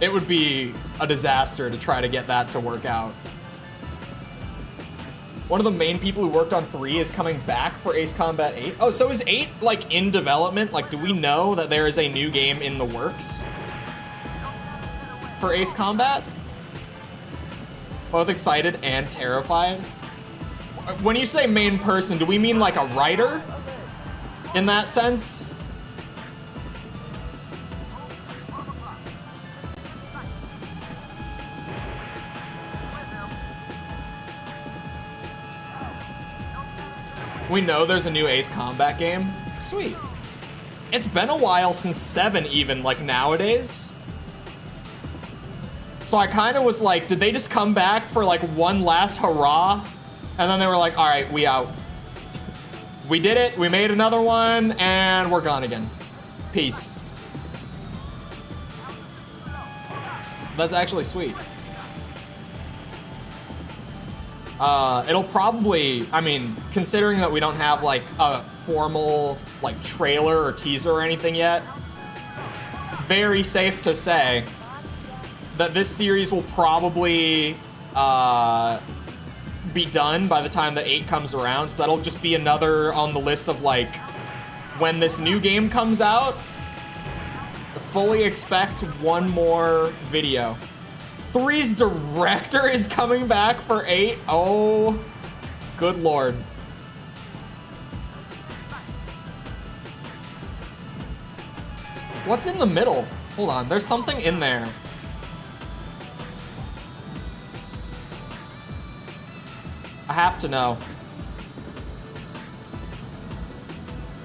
Speaker 1: It would be a disaster to try to get that to work out. One of the main people who worked on 3 is coming back for Ace Combat 8. Oh, so is 8 like in development? Like, do we know that there is a new game in the works for Ace Combat? Both excited and terrified. When you say main person, do we mean like a writer in that sense? We know there's a new Ace Combat game. Sweet. It's been a while since 7 even, like nowadays. So I kind of was like, did they just come back for like one last hurrah? And then they were like, all right, we out. We did it, we made another one, and we're gone again. Peace. That's actually sweet. It'll probably, I mean, considering that we don't have like a formal like trailer or teaser or anything yet, very safe to say that this series will probably be done by the time the 8 comes around. So that'll just be another on the list of like, when this new game comes out, fully expect one more video. 3's director is coming back for 8. Oh, good lord. What's in the middle? Hold on, there's something in there. I have to know.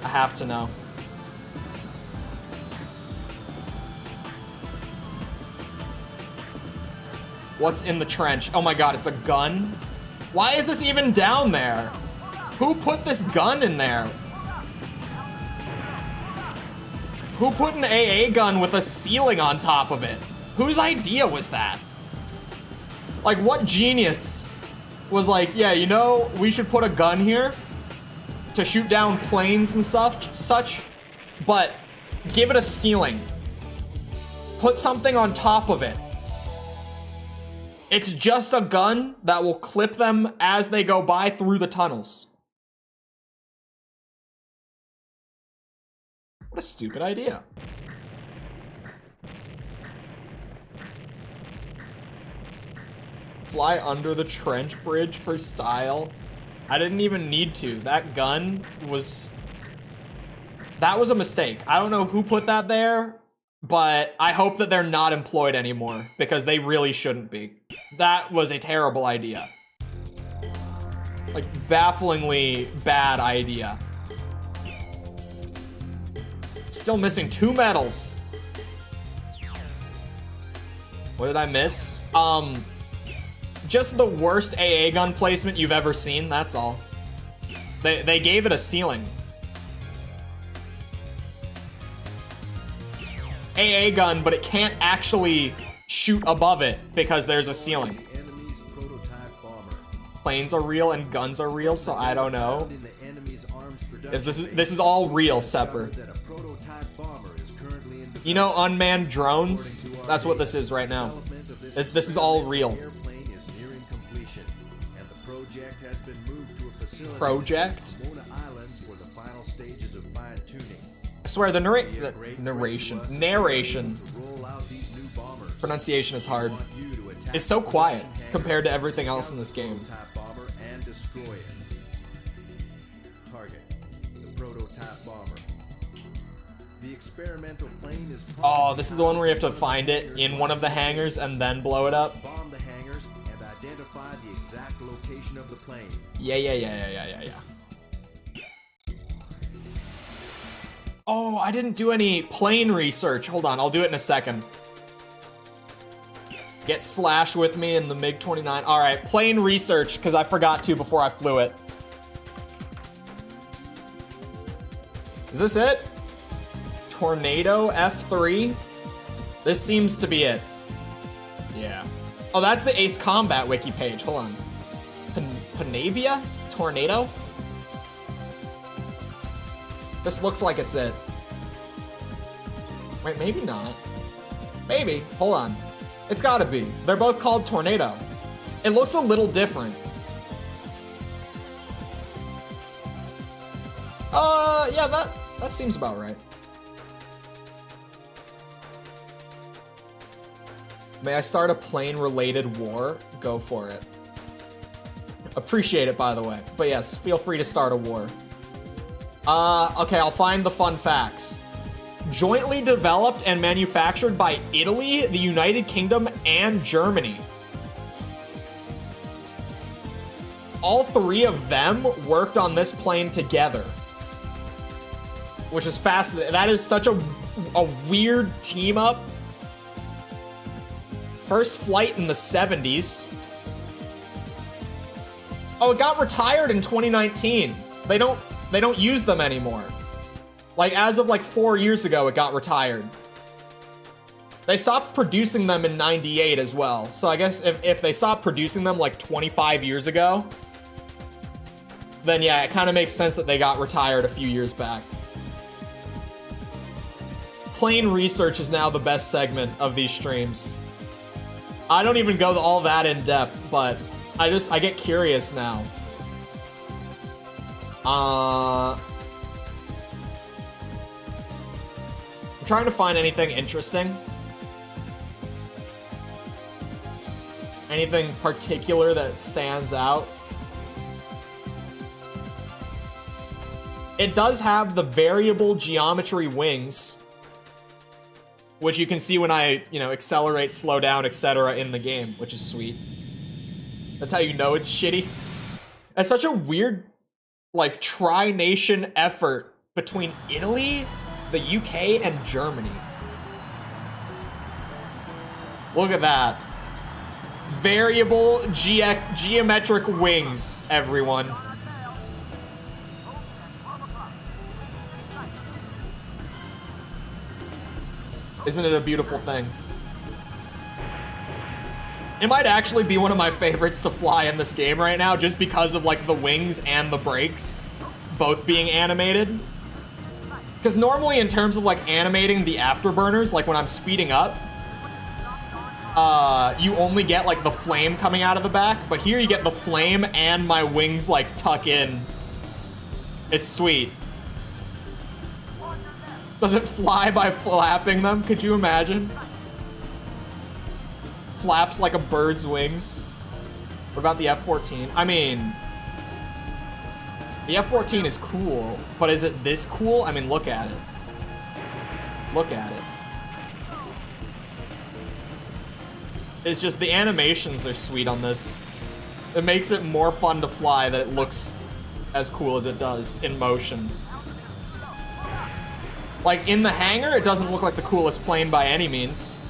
Speaker 1: I have to know. What's in the trench? Oh my god, it's a gun? Why is this even down there? Who put this gun in there? Who put an AA gun with a ceiling on top of it? Whose idea was that? Like, what genius was like, yeah, you know, we should put a gun here to shoot down planes and such, but give it a ceiling. Put something on top of it. It's just a gun that will clip them as they go by through the tunnels. What a stupid idea. Fly under the trench bridge for style. I didn't even need to. That gun was... That was a mistake. I don't know who put that there, but I hope that they're not employed anymore because they really shouldn't be. That was a terrible idea. Like, bafflingly bad idea. Still missing 2 medals. What did I miss? Just the worst AA gun placement you've ever seen, that's all. They gave it a ceiling. AA gun, but it can't actually shoot above it because there's a ceiling. Planes are real and guns are real, so I don't know. This is all real, Sepper. You know unmanned drones? That's what this is right now. This is all real. Project? I swear the narration. Pronunciation is hard. It's so quiet compared to everything else in this game. Oh, this is the one where you have to find it in one of the hangars and then blow it up.
Speaker 2: Bomb the hangars and identify the exact location of the plane.
Speaker 1: Yeah. Oh, I didn't do any plane research. Hold on, I'll do it in a second. Get Slash with me in the MiG-29. All right, plane research, because I forgot to before I flew it. Is this it? Tornado F3? This seems to be it. Yeah. Oh, that's the Ace Combat wiki page. Hold on. Panavia? Tornado? This looks like it's it. Wait, maybe not. Maybe. Hold on. It's gotta be. They're both called Tornado. It looks a little different. Yeah, that seems about right. May I start a plane-related war? Go for it. Appreciate it, by the way. But yes, feel free to start a war. Okay, I'll find the fun facts. Jointly developed and manufactured by Italy, the United Kingdom, and Germany. All three of them worked on this plane together. Which is fascinating. That is such a weird team up. First flight in the 70s. Oh, it got retired in 2019. They don't use them anymore. Like, as of like 4 years ago, it got retired. They stopped producing them in 98 as well. So I guess if they stopped producing them like 25 years ago, then yeah, it kind of makes sense that they got retired a few years back. Plane research is now the best segment of these streams. I don't even go all that in depth, but I get curious now. I'm trying to find anything interesting. Anything particular that stands out. It does have the variable geometry wings, which you can see when I, accelerate, slow down, etc. in the game, which is sweet. That's how you know it's shitty. It's such a weird, like, tri-nation effort between Italy, the UK, and Germany. Look at that. Variable geometric wings, everyone. Isn't it a beautiful thing? It might actually be one of my favorites to fly in this game right now, just because of like the wings and the brakes both being animated. Because normally in terms of like animating the afterburners, like when I'm speeding up, you only get like the flame coming out of the back, but here you get the flame and my wings like tuck in. It's sweet. Does it fly by flapping them? Could you imagine? Flaps like a bird's wings. What about the F-14? I mean, the F-14 is cool, but is it this cool? I mean, look at it. Look at it. It's just the animations are sweet on this. It makes it more fun to fly that it looks as cool as it does in motion. Like, in the hangar, it doesn't look like the coolest plane by any means.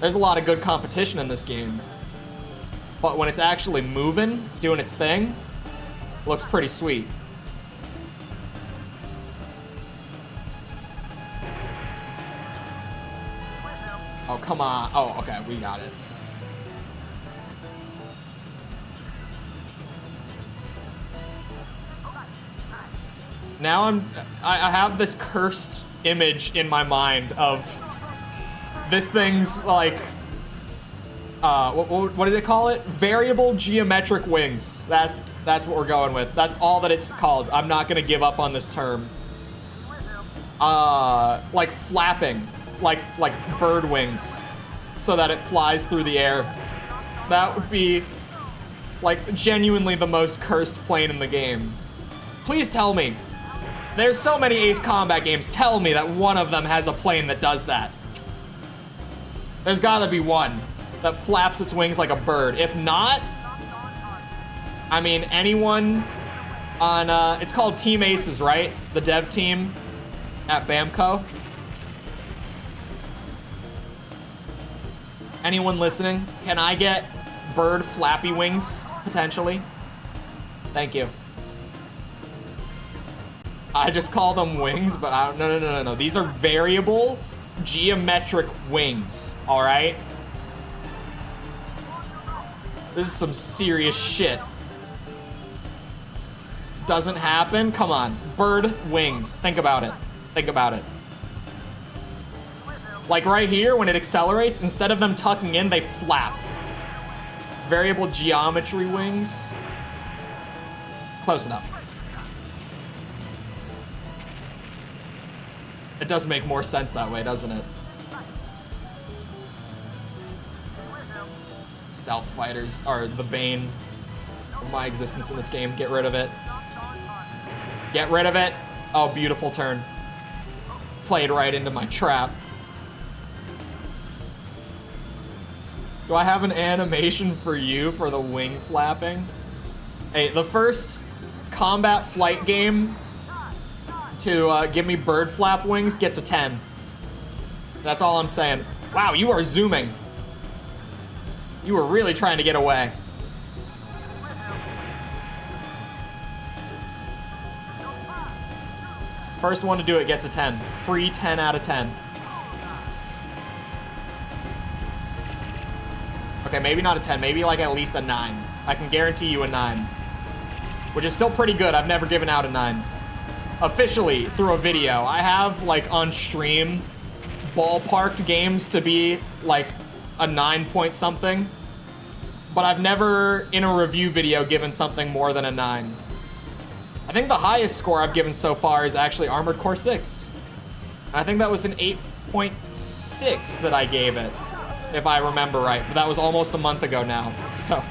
Speaker 1: There's a lot of good competition in this game. But when it's actually moving, doing its thing, it looks pretty sweet. Oh, come on. Oh, okay, we got it. Now I have this cursed image in my mind of this thing's like, what do they call it? Variable geometric wings. That's what we're going with. That's all that it's called. I'm not gonna give up on this term. Like flapping, like bird wings, so that it flies through the air. That would be like genuinely the most cursed plane in the game. Please tell me. There's so many Ace Combat games. Tell me that one of them has a plane that does that. There's gotta be one that flaps its wings like a bird. If not, I mean, anyone on, it's called Team Aces, right? The dev team at Namco. Anyone listening? Can I get bird flappy wings, potentially? Thank you. I just call them wings, but I don't, no. These are variable geometric wings, all right? This is some serious shit. Doesn't happen? Come on. Bird wings. Think about it. Think about it. Like right here, when it accelerates, instead of them tucking in, they flap. Variable geometry wings. Close enough. It does make more sense that way, doesn't it? Stealth fighters are the bane of my existence in this game. Get rid of it. Get rid of it. Oh, beautiful turn. Played right into my trap. Do I have an animation for you for the wing flapping? Hey, the first combat flight game to give me bird flap wings gets a 10. That's all I'm saying. Wow, you are zooming. You were really trying to get away. First one to do it gets a 10. Free 10 out of 10. Okay, maybe not a 10, maybe like at least a 9. I can guarantee you a 9. Which is still pretty good. I've never given out a 9. Officially, through a video. I have, like, on stream, ballparked games to be, like, a 9 point something. But I've never, in a review video, given something more than a 9. I think the highest score I've given so far is actually Armored Core 6. I think that was an 8.6 that I gave it, if I remember right. But that was almost a month ago now, so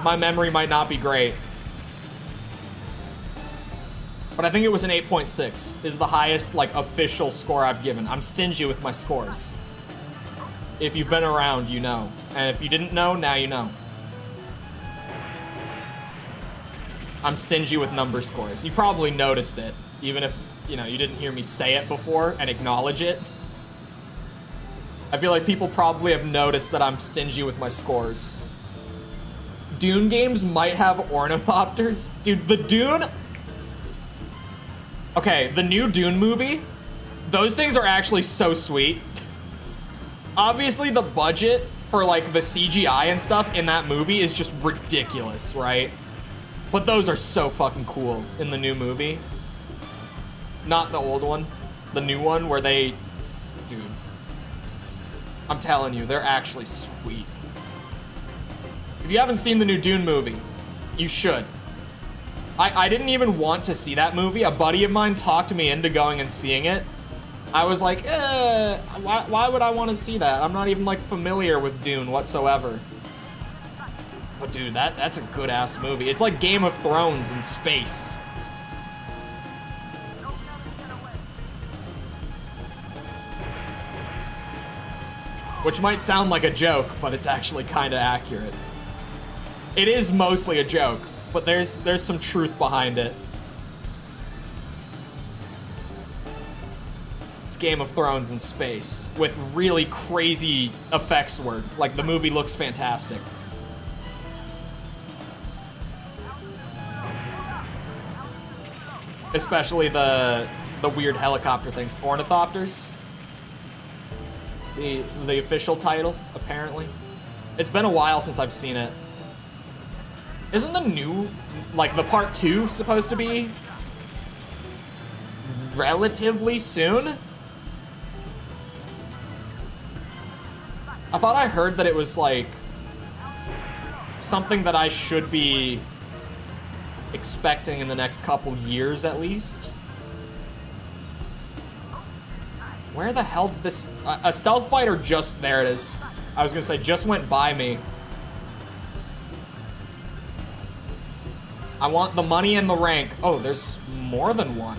Speaker 1: my memory might not be great. But I think it was an 8.6 is the highest, like, official score I've given. I'm stingy with my scores. If you've been around, you know. And if you didn't know, now you know. I'm stingy with number scores. You probably noticed it, even if, you know, you didn't hear me say it before and acknowledge it. I feel like people probably have noticed that I'm stingy with my scores. Dune games might have ornithopters. Dude, the Dune... Okay, the new Dune movie, those things are actually so sweet. Obviously, the budget for, like, the CGI and stuff in that movie is just ridiculous, right? But those are so fucking cool in the new movie. Not the old one. The new one where they... Dude. I'm telling you, they're actually sweet. If you haven't seen the new Dune movie, you should. I didn't even want to see that movie. A buddy of mine talked me into going and seeing it. I was like, why would I want to see that? I'm not even, like, familiar with Dune whatsoever. But dude, that's a good-ass movie. It's like Game of Thrones in space. Which might sound like a joke, but it's actually kind of accurate. It is mostly a joke, but there's some truth behind it. It's Game of Thrones in space with really crazy effects work. Like, the movie looks fantastic. Especially the weird helicopter things. Ornithopters? The official title, apparently. It's been a while since I've seen it. Isn't the new, like, the part 2 supposed to be relatively soon? I thought I heard that it was, like, something that I should be expecting in the next couple years, at least. Where the hell did this... a stealth fighter just... There it is. I was gonna say, just went by me. I want the money and the rank. Oh, there's more than one.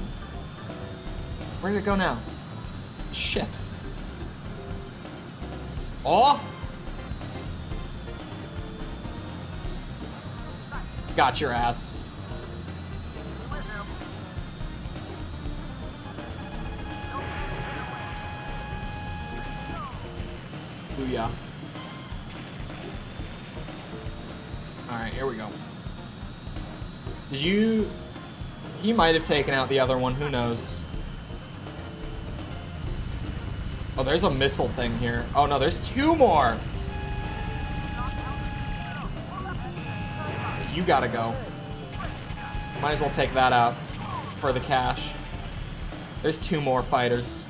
Speaker 1: Where did it go now? Shit. Oh! Got your ass. Booyah. Alright, here we go. Did you... He might have taken out the other one, who knows? Oh, there's a missile thing here. Oh no, there's 2 more! You gotta go. Might as well take that out for the cash. There's 2 more fighters.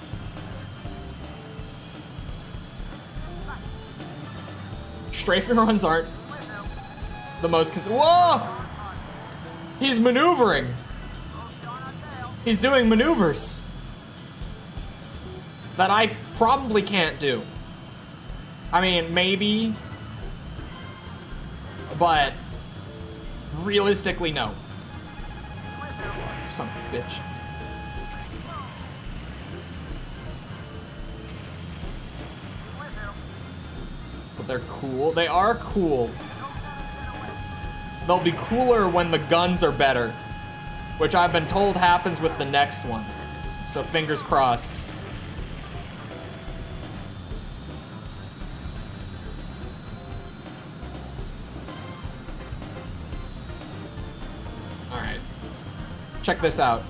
Speaker 1: strafing runs aren't the most whoa! He's maneuvering. He's doing maneuvers that I probably can't do. I mean, maybe, but realistically, no. Son of a bitch. But they're cool. They are cool. They'll be cooler when the guns are better, which I've been told happens with the next one. So fingers crossed. All right. Check this out.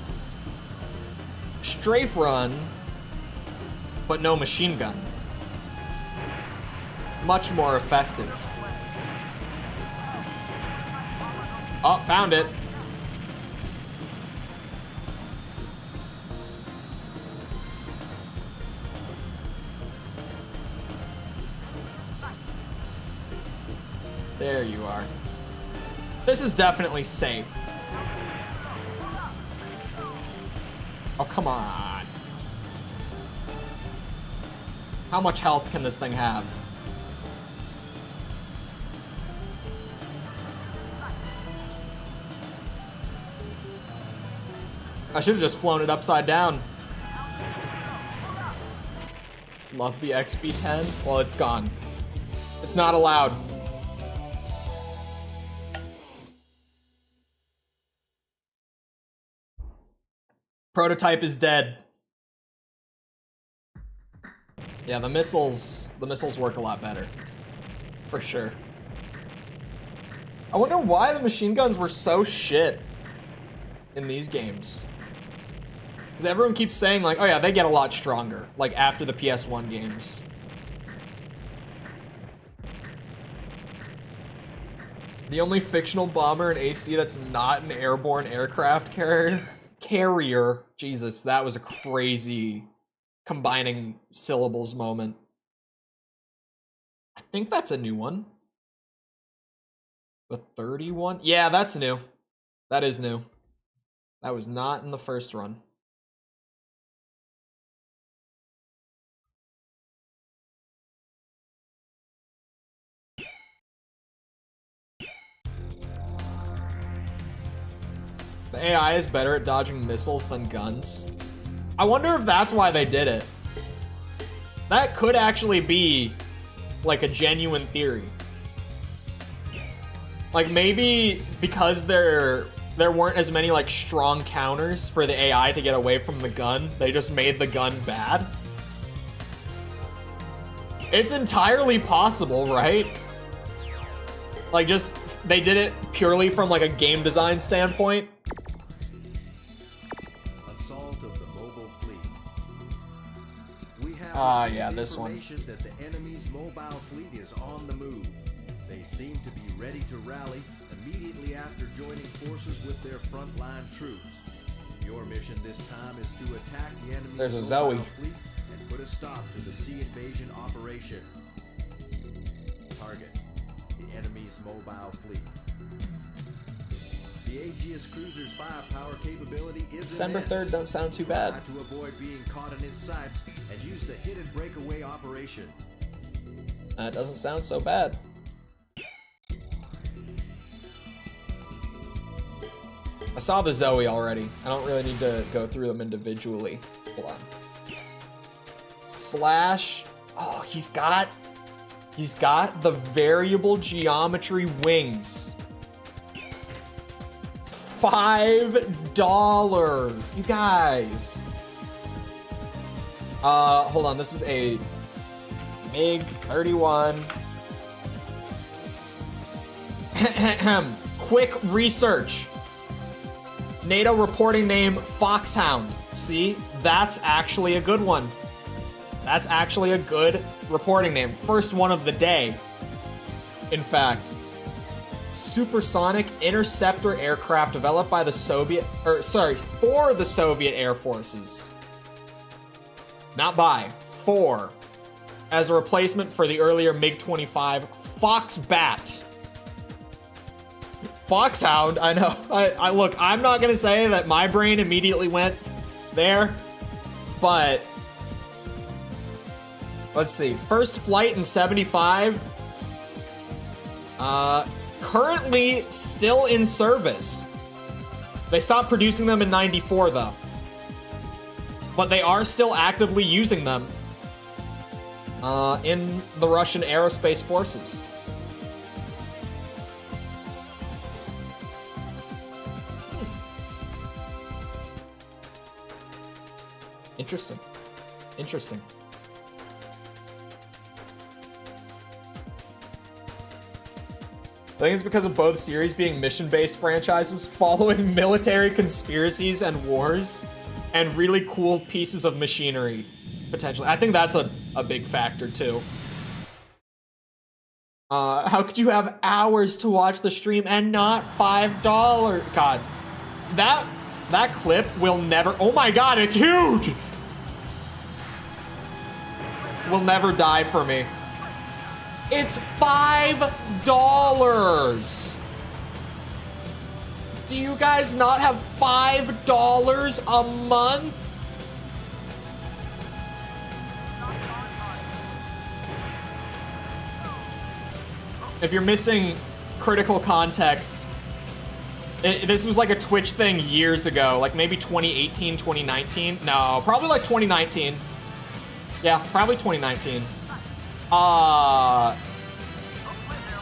Speaker 1: Strafe run, but no machine gun. Much more effective. Oh, found it. There you are. This is definitely safe. Oh, come on. How much health can this thing have? I should have just flown it upside down. Love the XB-10. Well, it's gone. It's not allowed. Prototype is dead. Yeah, the missiles work a lot better. For sure. I wonder why the machine guns were so shit in these games. Because everyone keeps saying, like, oh yeah, they get a lot stronger, like, after the PS1 games. The only fictional bomber in AC that's not an airborne aircraft carrier. Jesus, that was a crazy combining syllables moment. I think that's a new one. The 31? Yeah, that's new. That is new. That was not in the first run. The AI is better at dodging missiles than guns. I wonder if that's why they did it. That could actually be like a genuine theory. Like maybe because there weren't as many like strong counters for the AI to get away from the gun, they just made the gun bad. It's entirely possible, right? Like just, they did it purely from like a game design standpoint.
Speaker 2: Assault of the mobile fleet. We have
Speaker 1: yeah, this one.
Speaker 2: information that the enemy's mobile fleet is on the move. They seem to be ready to rally immediately after joining forces with their frontline troops. Your mission this time is to attack the enemy's
Speaker 1: There's a Zoe.
Speaker 2: mobile fleet and put a stop to the sea invasion operation. Target: the enemy's mobile fleet. The Aegis cruiser's firepower capability is
Speaker 1: December
Speaker 2: immense.
Speaker 1: 3rd don't sound too bad.
Speaker 2: Try to avoid being caught in its sights and use the hit and breakaway operation.
Speaker 1: That doesn't sound so bad. I saw the Zoe already. I don't really need to go through them individually. Hold on. Slash. Oh, he's got the variable geometry wings. $5. You guys. Hold on. This is a MiG-31. Quick research. NATO reporting name Foxhound. See, that's actually a good one. That's actually a good reporting name. First one of the day. In fact, supersonic interceptor aircraft developed by the for the Soviet Air Forces. Not by, for. as a replacement for the earlier MiG-25 Fox Bat. Foxhound, I know. I look, I'm not gonna say that my brain immediately went there, but let's see. First flight in 75. Currently still in service. They stopped producing them in 94 though. But they are still actively using them in the Russian aerospace forces. Interesting. Interesting. I think it's because of both series being mission-based franchises following military conspiracies and wars and really cool pieces of machinery, potentially. I think that's a big factor, too. How could you have hours to watch the stream and not $5? God. That clip will never... Oh my god, it's huge! Will never die for me. It's $5! Do you guys not have $5 a month? If you're missing critical context, this was like a Twitch thing years ago, like maybe 2018, 2019. No, probably like 2019. Yeah, probably 2019.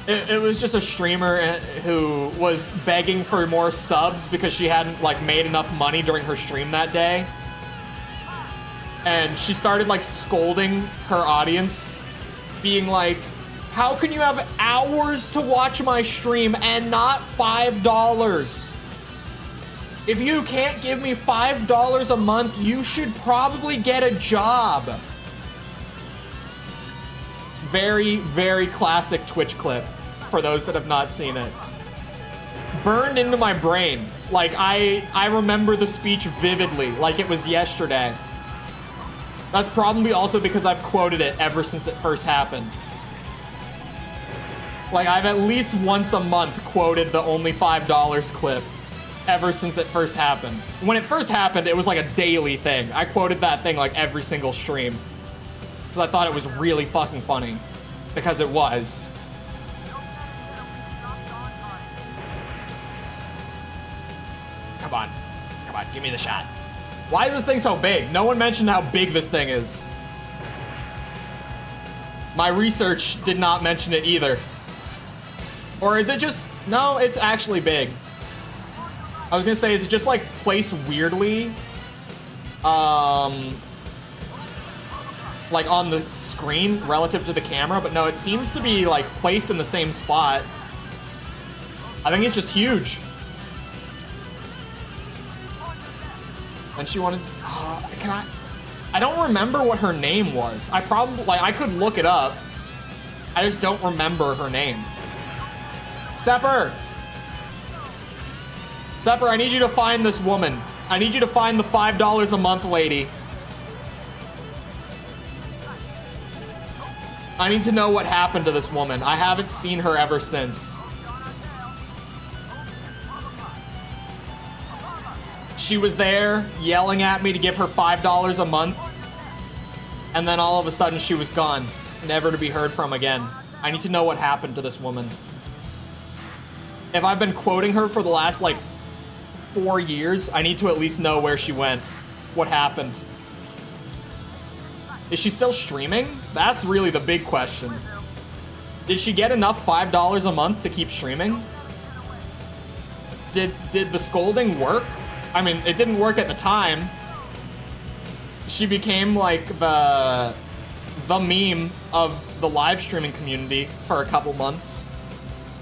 Speaker 1: It was just a streamer who was begging for more subs because she hadn't like made enough money during her stream that day. And she started like scolding her audience, being like, how can you have hours to watch my stream and not $5? If you can't give me $5 a month, you should probably get a job. Very, very classic Twitch clip for those that have not seen it. Burned into my brain. Like, I remember the speech vividly, like it was yesterday. That's probably also because I've quoted it ever since it first happened. Like, I've at least once a month quoted the only $5 clip ever since it first happened. When it first happened, it was like a daily thing. I quoted that thing like every single stream. Because I thought it was really fucking funny. Because it was. Come on. Come on, give me the shot. Why is this thing so big? No one mentioned how big this thing is. My research did not mention it either. Or is it just... No, it's actually big. I was gonna say, is it just like placed weirdly? Like on the screen relative to the camera, but no, it seems to be like placed in the same spot. I think it's just huge. And she wanted, I don't remember what her name was. I could look it up. I just don't remember her name. Sepper! Sepper, I need you to find this woman. I need you to find the $5 a month lady. I need to know what happened to this woman. I haven't seen her ever since. She was there yelling at me to give her $5 a month. And then all of a sudden she was gone, never to be heard from again. I need to know what happened to this woman. If I've been quoting her for the last like 4 years, I need to at least know where she went. What happened? Is she still streaming? That's really the big question. Did she get enough $5 a month to keep streaming? Did the scolding work? I mean, it didn't work at the time. She became like the meme of the live streaming community for a couple months.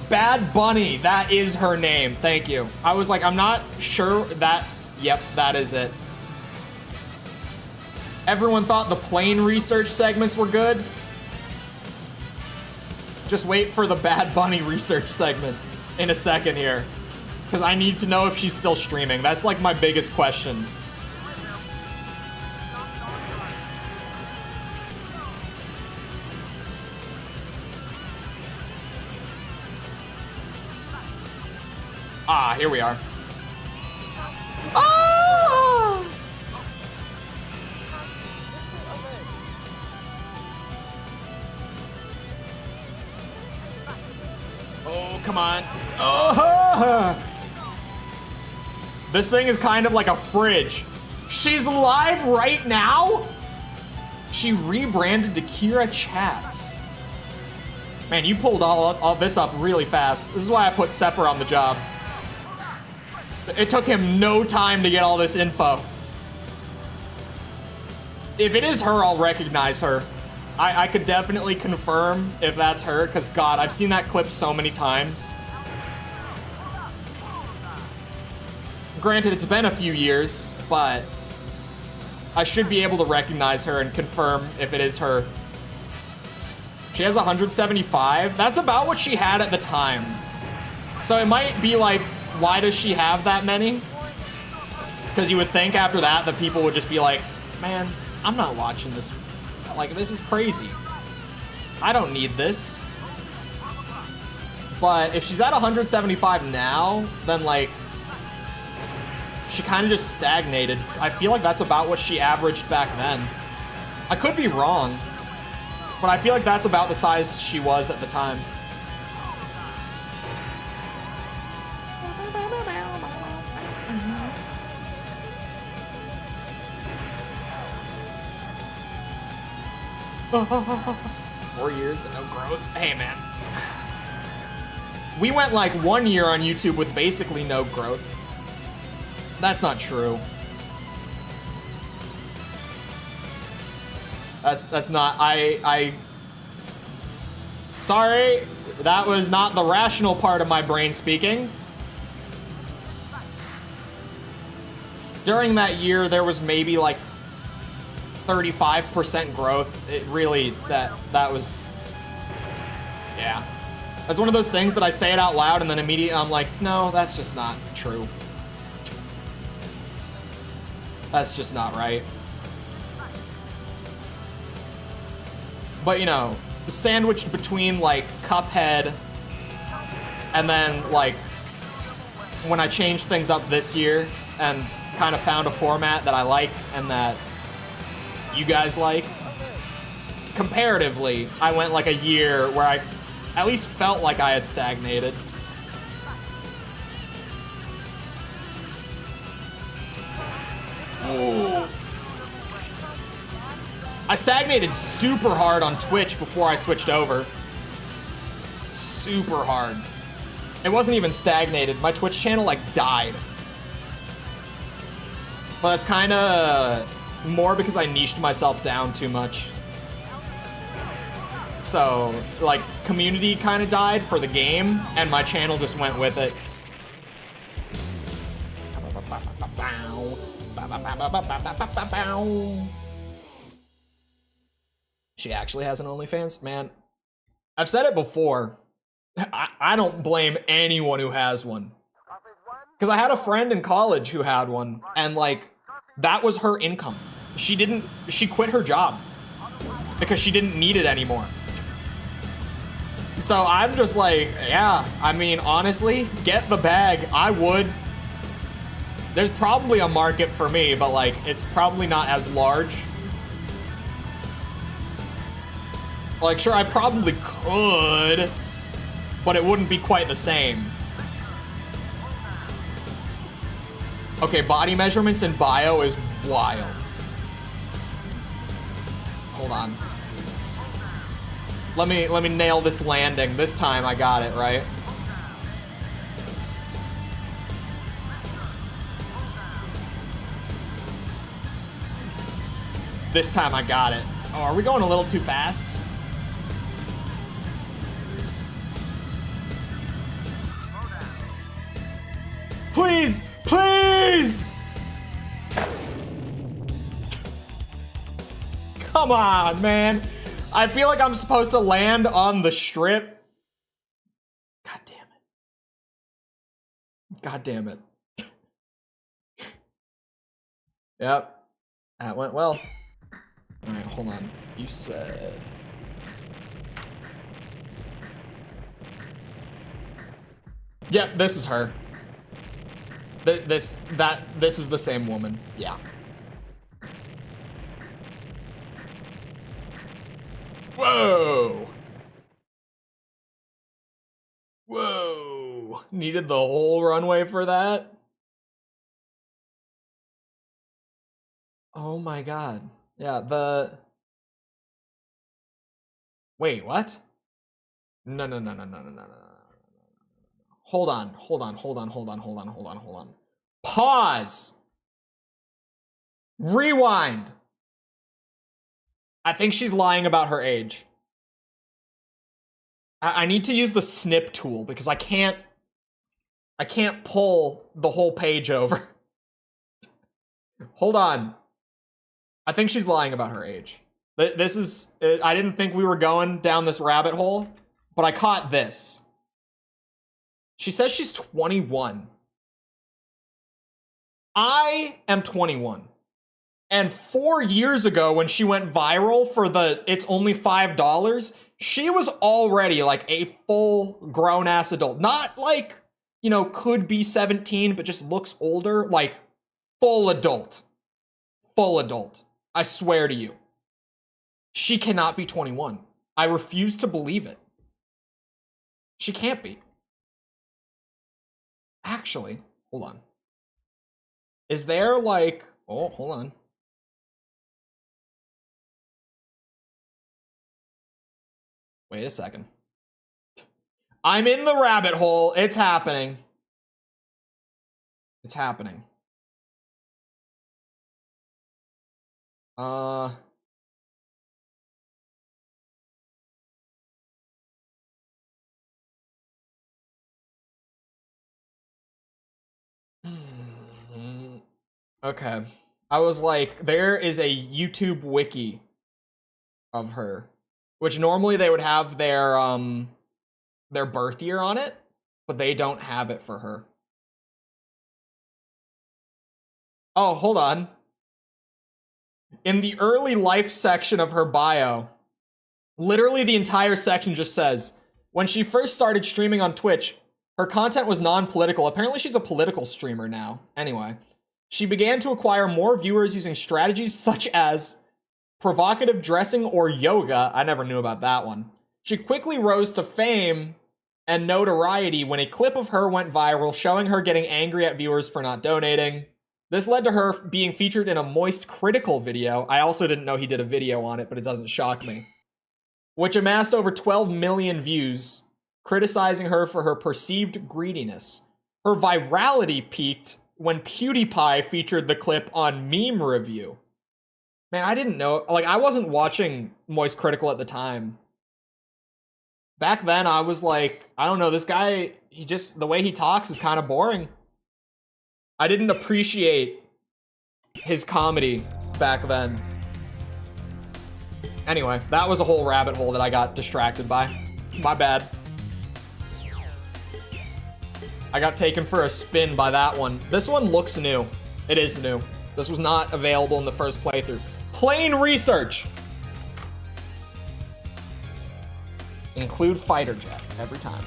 Speaker 1: Bad Bunny, that is her name. Thank you. I was like, I'm not sure that... Yep, that is it. Everyone thought the plane research segments were good. Just wait for the Bad Bunny research segment in a second here. Because I need to know if she's still streaming. That's like my biggest question. Ah, here we are. Ah! Oh, come on. Oh! This thing is kind of like a fridge. She's live right now? She rebranded to Kira Chats. Man, you pulled all this up really fast. This is why I put Sepper on the job. It took him no time to get all this info. If it is her, I'll recognize her. I could definitely confirm if that's her, because God, I've seen that clip so many times. Granted, it's been a few years, but I should be able to recognize her and confirm if it is her. She has 175. That's about what she had at the time. So it might be like, why does she have that many? Because you would think after that, the people would just be like, man, I'm not watching this. Like, this is crazy. I don't need this. But if she's at 175 now, then like, she kind of just stagnated. I feel like that's about what she averaged back then. I could be wrong, but I feel like that's about the size she was at the time. Four years and no growth. Hey, man. We went like 1 year on YouTube with basically no growth. That's not true. That's not, sorry, that was not the rational part of my brain speaking. During that year, there was maybe like 35% growth. It really, that was, yeah. That's one of those things that I say it out loud and then immediately I'm like, no, that's just not true. That's just not right. But you know, sandwiched between like Cuphead and then like when I changed things up this year and kind of found a format that I like and that you guys like, comparatively, I went like a year where I at least felt like I had stagnated. Ooh. I stagnated super hard on Twitch before I switched over. Super hard. It wasn't even stagnated. My Twitch channel like died. But that's kind of more because I niched myself down too much. So, like, community kind of died for the game, and my channel just went with it. She actually has an OnlyFans? Man, I've said it before. I don't blame anyone who has one. Because I had a friend in college who had one, and like, that was her income. She quit her job because she didn't need it anymore. So I'm just like, yeah, I mean, honestly, get the bag. I would. There's probably a market for me, but like, it's probably not as large. Like, sure, I probably could, but it wouldn't be quite the same. Okay, body measurements in bio is wild. Hold on. Let me nail this landing. This time I got it, right? This time I got it. Oh, are we going a little too fast? Please! Please! Come on, man. I feel like I'm supposed to land on the strip. God damn it. God damn it. Yep. That went well. Alright, hold on. You said... Yep, this is her. This is the same woman. Yeah. Whoa. Whoa. Needed the whole runway for that? Oh my god. Yeah, Wait, what? No. Hold on. Pause. Rewind. I think she's lying about her age. I need to use the snip tool because I can't pull the whole page over. Hold on. I think she's lying about her age. This is, I didn't think we were going down this rabbit hole, but I caught this. She says she's 21. I am 21. And 4 years ago when she went viral for the It's Only $5, she was already like a full grown ass adult. Not like, you know, could be 17, but just looks older. Like full adult. Full adult. I swear to you. She cannot be 21. I refuse to believe it. She can't be. Actually, hold on. Is there like, oh, hold on. Wait a second. I'm in the rabbit hole. It's happening. It's happening. Okay. I was like, there is a YouTube wiki of her, which normally they would have their birth year on it, but they don't have it for her. Oh, hold on. In the early life section of her bio, literally the entire section just says, when she first started streaming on Twitch, her content was non-political. Apparently she's a political streamer now. Anyway, she began to acquire more viewers using strategies such as provocative dressing or yoga. I never knew about that one. She quickly rose to fame and notoriety when a clip of her went viral showing her getting angry at viewers for not donating. This led to her being featured in a Moist Critical video. I also didn't know he did a video on it, but it doesn't shock me. Which amassed over 12 million views, criticizing her for her perceived greediness. Her virality peaked when PewDiePie featured the clip on Meme Review. Man, I didn't know. Like, I wasn't watching Moist Critical at the time. Back then, I was like, I don't know, this guy, the way he talks is kind of boring. I didn't appreciate his comedy back then. Anyway, that was a whole rabbit hole that I got distracted by. My bad. I got taken for a spin by that one. This one looks new. It is new. This was not available in the first playthrough. Plain research. Include fighter jet every time.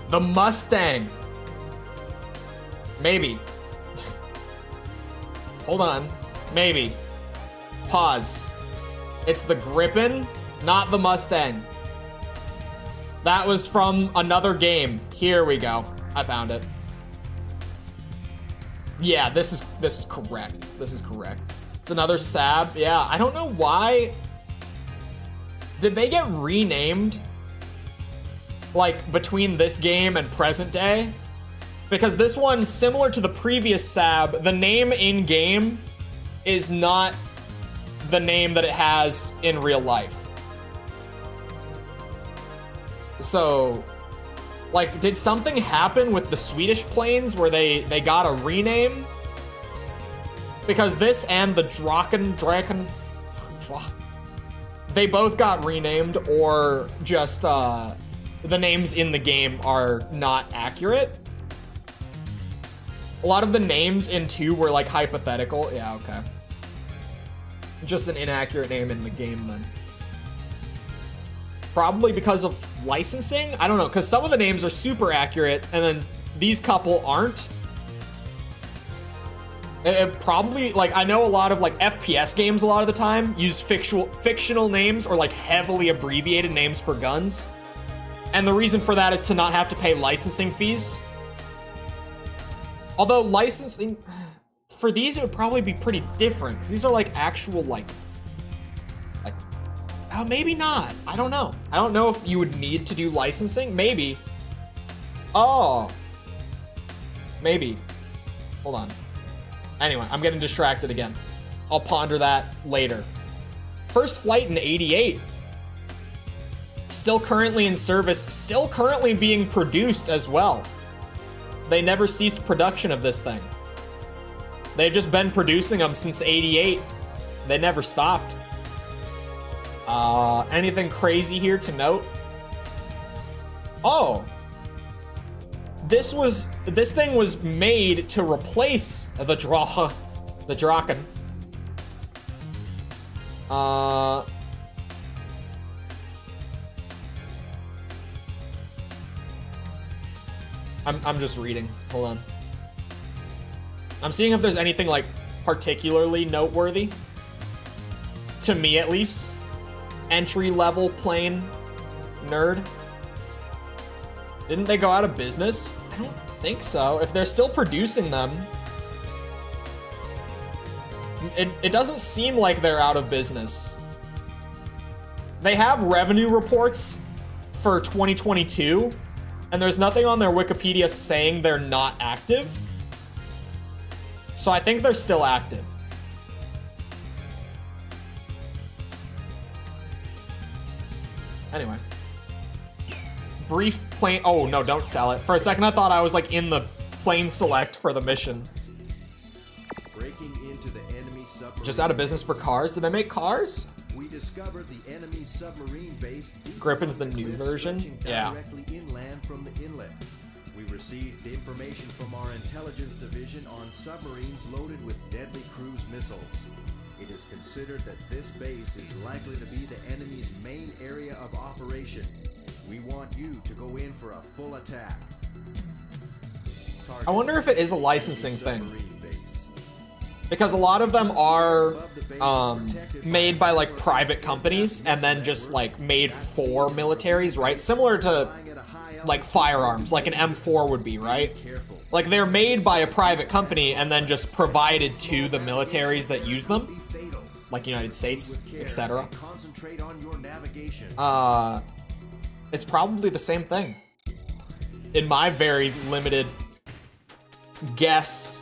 Speaker 1: The Mustang. Maybe. Hold on. Maybe. Pause. It's the Gripen, not the Mustang. That was from another game. Here we go. I found it. Yeah, this is correct. This is correct. It's another Sab. Yeah, I don't know why. Did they get renamed? Like, between this game and present day? Because this one, similar to the previous Sab, the name in-game is not the name that it has in real life. So, like, did something happen with the Swedish planes where they got a rename? Because this and the Draken, they both got renamed, or just the names in the game are not accurate. A lot of the names in 2 were like hypothetical. Yeah, okay. Just an inaccurate name in the game then. Probably because of licensing? I don't know, because some of the names are super accurate, and then these couple aren't. It probably, like, I know a lot of, like, FPS games a lot of the time use fictional names or, like, heavily abbreviated names for guns. And the reason for that is to not have to pay licensing fees. Although licensing, for these, it would probably be pretty different, because these are, like, actual, like, oh, maybe not. I don't know. I don't know if you would need to do licensing. Maybe. Oh. Maybe. Hold on. Anyway, I'm getting distracted again. I'll ponder that later. First flight in 88. Still currently in service, still currently being produced as well. They never ceased production of this thing. They've just been producing them since 88. They never stopped. Anything crazy here to note? Oh. This thing was made to replace the Draken. I'm just reading. Hold on. I'm seeing if there's anything like particularly noteworthy. To me, at least. Entry-level plane nerd. Didn't they go out of business? I don't think so. If they're still producing them, it doesn't seem like they're out of business. They have revenue reports for 2022, and there's nothing on their Wikipedia saying they're not active. So I think they're still active. Anyway. Brief plane. Oh, no, don't sell it. For a second, I thought I was, like, in the plane select for the mission.
Speaker 2: Breaking into the enemy submarine.
Speaker 1: Just out of business for cars? Did they make cars?
Speaker 2: We discovered the enemy submarine base.
Speaker 1: Grippen's the new version? Yeah.
Speaker 2: Directly inland from the inlet. We received information from our intelligence division on submarines loaded with deadly cruise missiles. It is considered that this base is likely to be the enemy's main area of operation. We want you to go in for a full attack.
Speaker 1: I wonder if it is a licensing thing. Because a lot of them are made by like private companies and then just like made for militaries, right? Similar to like firearms, like an M4 would be, right? Like they're made by a private company and then just provided to the militaries that use them, like United States, etc. It's probably the same thing. In my very limited guess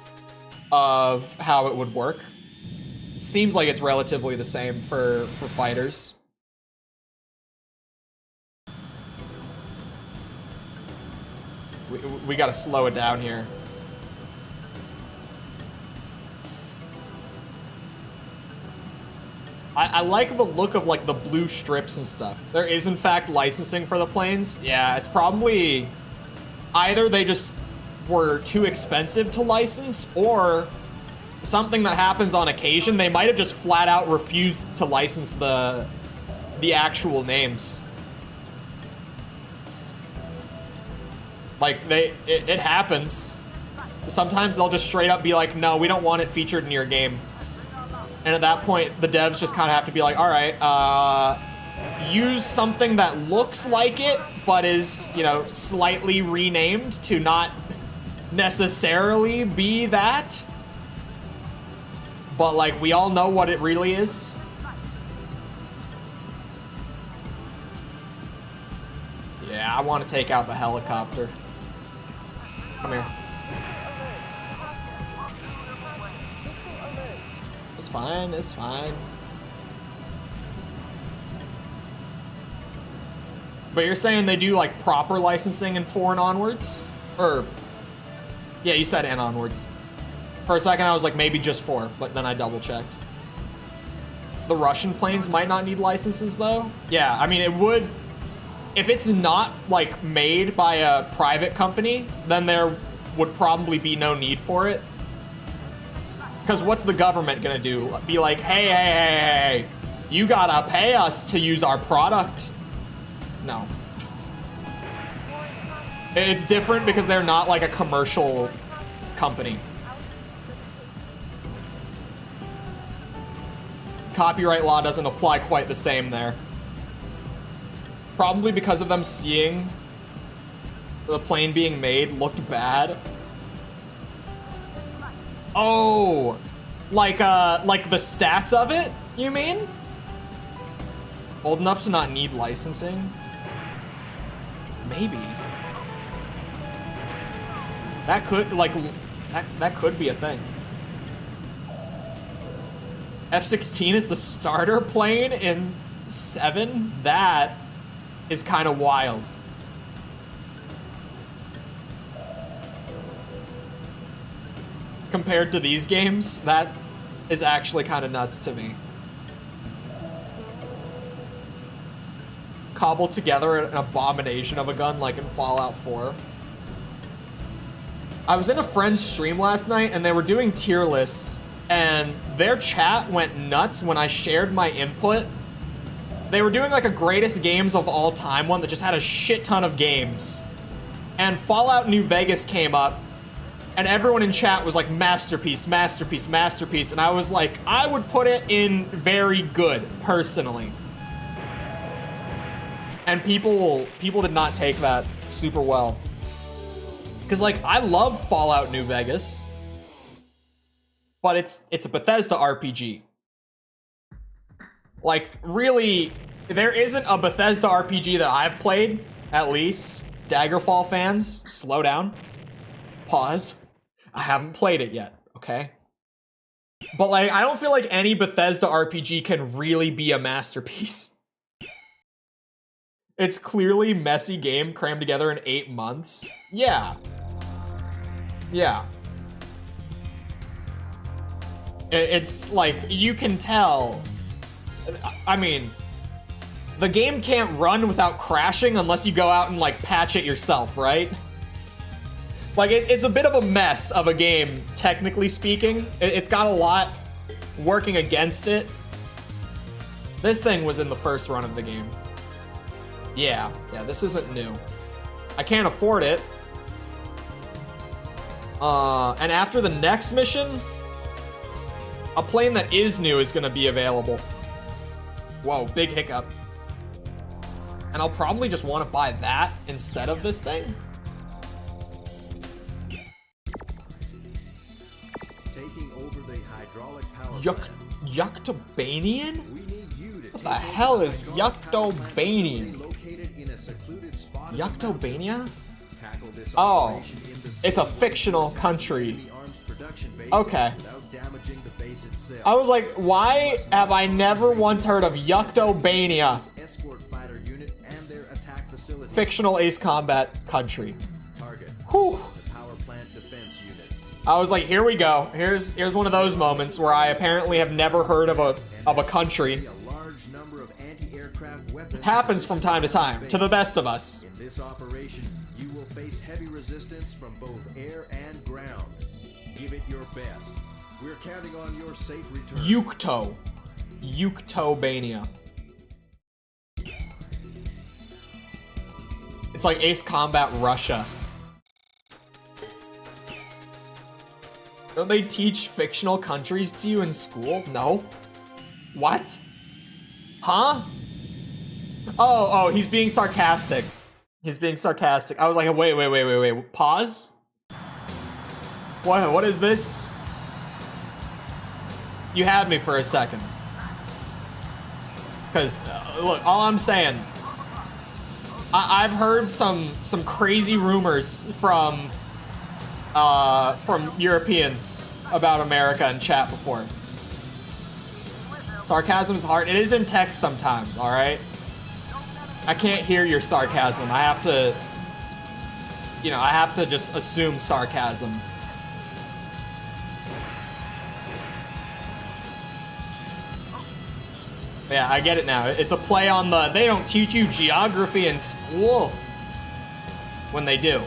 Speaker 1: of how it would work. It seems like it's relatively the same for fighters. We gotta slow it down here. I like the look of like the blue strips and stuff. There is in fact licensing for the planes. Yeah, it's probably either they just were too expensive to license or something that happens on occasion. They might have just flat out refused to license the actual names. Like it happens. Sometimes they'll just straight up be like, no, we don't want it featured in your game. And at that point, the devs just kind of have to be like, all right, use something that looks like it, but is, you know, slightly renamed to not necessarily be that. But, like, we all know what it really is. Yeah, I want to take out the helicopter. Come here. It's fine, it's fine. But you're saying they do like proper licensing in 4 and onwards? Or, yeah, you said and onwards. For a second I was like maybe just 4, but then I double checked. The Russian planes might not need licenses though? Yeah, I mean it would, if it's not like made by a private company, then there would probably be no need for it. Because what's the government gonna do? Be like, hey, you gotta pay us to use our product. No. It's different because they're not like a commercial company. Copyright law doesn't apply quite the same there. Probably because of them seeing the plane being made looked bad. Oh, like the stats of it, you mean? Old enough to not need licensing? Maybe. That could, like, that could be a thing. F-16 is the starter plane in 7? That is kind of wild. Compared to these games, that is actually kind of nuts to me. Cobble together an abomination of a gun like in Fallout 4. I was in a friend's stream last night and they were doing tier lists and their chat went nuts when I shared my input. They were doing like a greatest games of all time one that just had a shit ton of games. And Fallout New Vegas came up and everyone in chat was like, masterpiece, masterpiece, masterpiece. And I was like, I would put it in very good, personally. And people did not take that super well. Cause like, I love Fallout New Vegas, but it's a Bethesda RPG. Like, really, there isn't a Bethesda RPG that I've played, at least. Daggerfall fans, slow down. Pause. I haven't played it yet, okay? But like, I don't feel like any Bethesda RPG can really be a masterpiece. It's clearly messy game crammed together in 8 months. Yeah. Yeah. It's like, you can tell. I mean, the game can't run without crashing unless you go out and like patch it yourself, right? Like, it's a bit of a mess of a game, technically speaking. It's got a lot working against it. This thing was in the first run of the game. Yeah, this isn't new. I can't afford it. And after the next mission, a plane that is new is gonna be available. Whoa, big hiccup. And I'll probably just want to buy that instead of this thing.
Speaker 2: Taking over the hydraulic power
Speaker 1: Yuktobanian? What the hell is Yuktobanian? Yuktobania? Oh, it's a fictional country. Okay. I was like, why have I never once heard of Yuktobania? Fictional Ace Combat country. Whew. I was like, here we go. Here's one of those moments where I apparently have never heard of a country. It happens from time to time, to the best of us.
Speaker 2: In this operation, you will face heavy resistance from both air and ground. Give it your best. We're counting on your safe return.
Speaker 1: Yuktobania. It's like Ace Combat Russia. Don't they teach fictional countries to you in school? No. What? Huh? Oh, he's being sarcastic. He's being sarcastic. I was like, wait. Pause? What is this? You had me for a second. Because, look, all I'm saying, I've heard some crazy rumors from Europeans about America in chat before. Sarcasm is hard. It is in text sometimes, all right? I can't hear your sarcasm. I have to just assume sarcasm. Yeah, I get it now. It's a play on the, they don't teach you geography in school. When they do.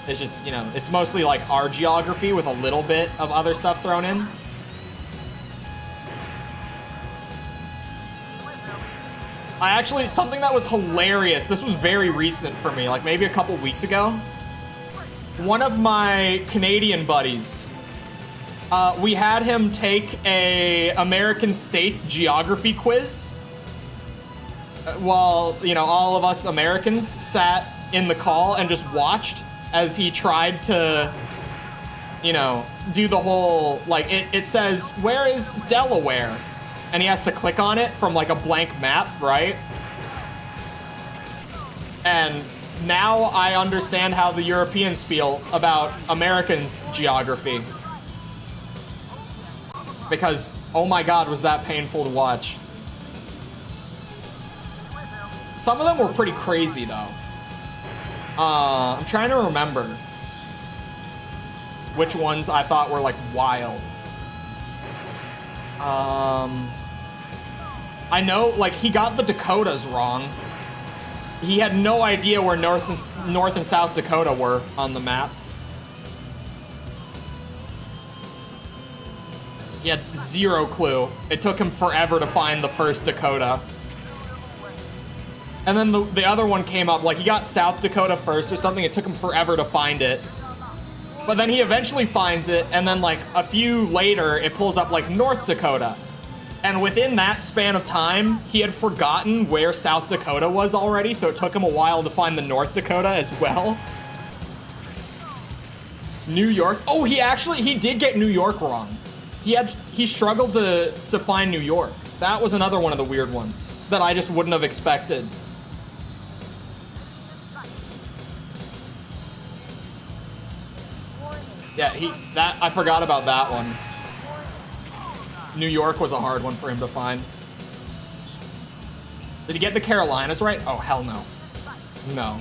Speaker 1: It's just, it's mostly like our geography with a little bit of other stuff thrown in. something that was hilarious, this was very recent for me, like maybe a couple weeks ago. One of my Canadian buddies, we had him take a American states geography quiz while, you know, all of us Americans sat in the call and just watched as he tried to, you know, do the whole, like, it says, where is Delaware? And he has to click on it from like a blank map, right? And now I understand how the Europeans feel about Americans' geography. Because, oh my god, was that painful to watch. Some of them were pretty crazy, though. I'm trying to remember which ones I thought were, like, wild. I know, like, he got the Dakotas wrong. He had no idea where North and South Dakota were on the map. He had zero clue. It took him forever to find the first Dakota. And then the other one came up, like he got South Dakota first or something. It took him forever to find it. But then he eventually finds it, and then like a few later, it pulls up like North Dakota. And within that span of time, he had forgotten where South Dakota was already, so it took him a while to find the North Dakota as well. New York. Oh, he did get New York wrong. He struggled to find New York. That was another one of the weird ones that I just wouldn't have expected. Yeah, I forgot about that one. New York was a hard one for him to find. Did he get the Carolinas right? Oh, hell no. No.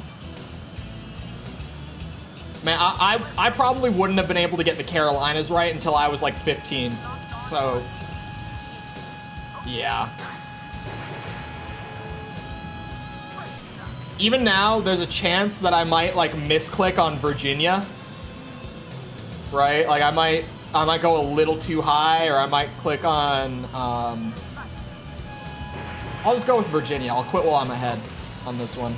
Speaker 1: Man, I probably wouldn't have been able to get the Carolinas right until I was like 15. So, yeah. Even now, there's a chance that I might like misclick on Virginia. Right? Like I might go a little too high, or I might click on, I'll just go with Virginia. I'll quit while I'm ahead on this one.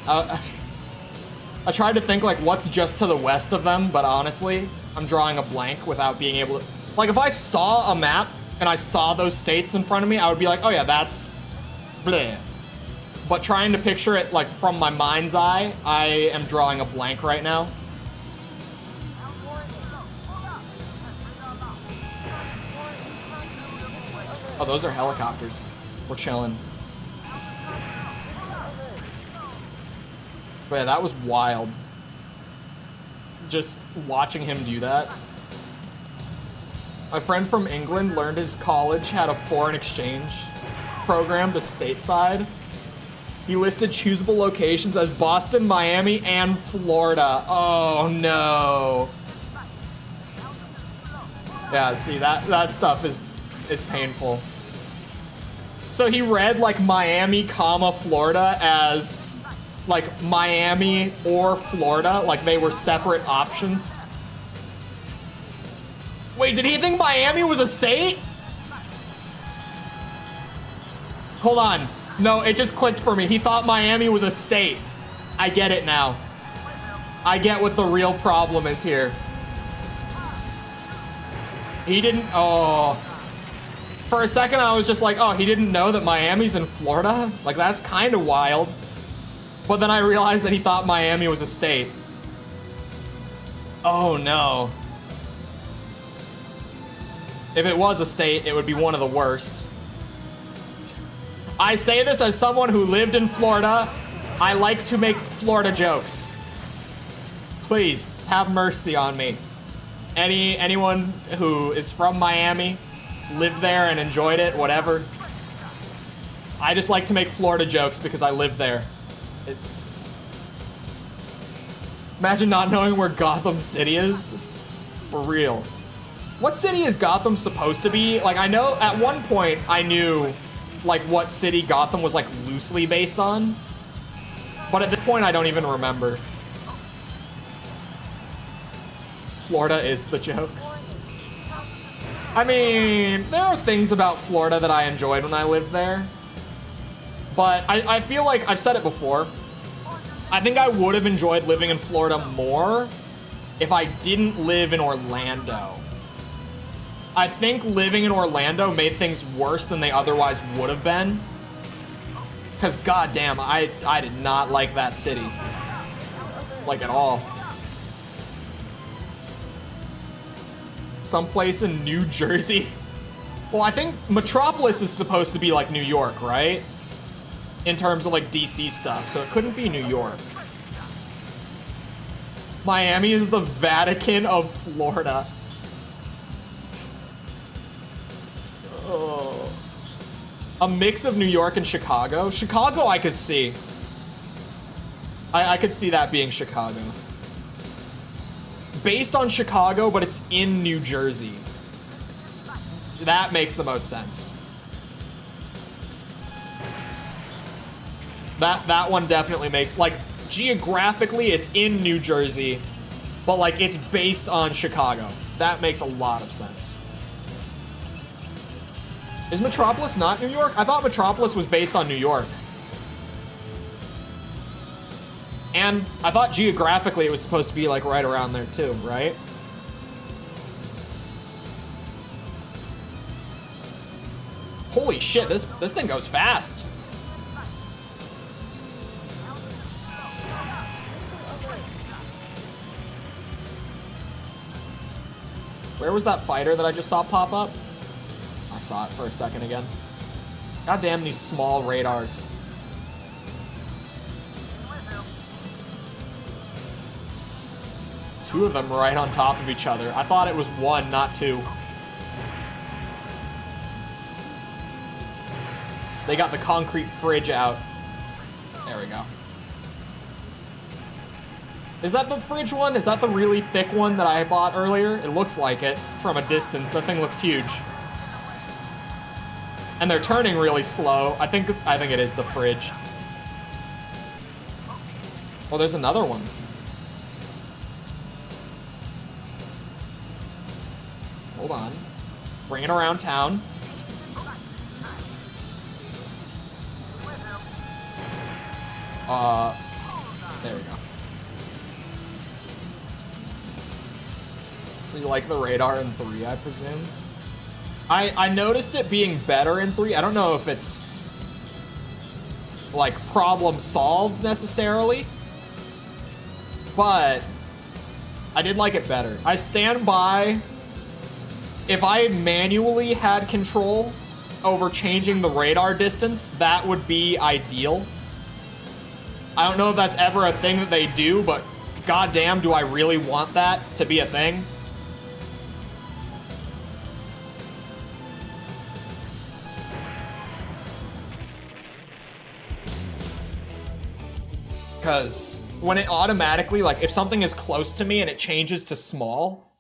Speaker 1: I tried to think like what's just to the west of them, but honestly, I'm drawing a blank without being able to, like if I saw a map and I saw those states in front of me, I would be like, oh yeah, that's bleh. But trying to picture it like from my mind's eye, I am drawing a blank right now. Oh, those are helicopters. We're chilling. But yeah, that was wild. Just watching him do that. My friend from England learned his college had a foreign exchange program to stateside. He listed choosable locations as Boston, Miami, and Florida. Oh no. Yeah, see, that stuff is painful. So he read like Miami, Florida as like Miami or Florida, like they were separate options. Wait, did he think Miami was a state? Hold on. No, it just clicked for me. He thought Miami was a state. I get it now. I get what the real problem is here. He didn't, oh. For a second, I was just like, oh, he didn't know that Miami's in Florida? Like, that's kind of wild. But then I realized that he thought Miami was a state. Oh, no. If it was a state, it would be one of the worst. I say this as someone who lived in Florida. I like to make Florida jokes. Please, have mercy on me. Anyone who is from Miami, lived there and enjoyed it, whatever. I just like to make Florida jokes because I lived there. Imagine not knowing where Gotham City is. For real. What city is Gotham supposed to be? Like, I know at one point I knew like what city Gotham was like loosely based on. But at this point I don't even remember. Florida is the joke. I mean, there are things about Florida that I enjoyed when I lived there. But I feel like I've said it before. I think I would have enjoyed living in Florida more if I didn't live in Orlando. I think living in Orlando made things worse than they otherwise would have been. Because goddamn, I did not like that city. Like at all. Someplace in New Jersey. Well, I think Metropolis is supposed to be like New York, right? In terms of like DC stuff, so it couldn't be New York. Miami is the Vatican of Florida. Oh. A mix of New York and Chicago. Chicago I could see. I could see that being Chicago. Based on Chicago, but it's in New Jersey. That makes the most sense. That one definitely makes, like, geographically it's in New Jersey, but like it's based on Chicago. That makes a lot of sense. Is Metropolis not New York? I thought Metropolis was based on New York. And I thought geographically it was supposed to be like right around there too, right? Holy shit, this thing goes fast. Where was that fighter that I just saw pop up? I saw it for a second again. God damn these small radars. Two of them right on top of each other. I thought it was one, not two. They got the concrete fridge out. There we go. Is that the fridge one? Is that the really thick one that I bought earlier? It looks like it from a distance. That thing looks huge. And they're turning really slow. I think it is the fridge. Oh, there's another one. Hold on. Bring it around town. There we go. So you like the radar in 3, I presume? I noticed it being better in 3. I don't know if it's like problem solved necessarily, but I did like it better. I stand by, if I manually had control over changing the radar distance, that would be ideal. I don't know if that's ever a thing that they do, but goddamn, do I really want that to be a thing? Because when it automatically, like, if something is close to me and it changes to small,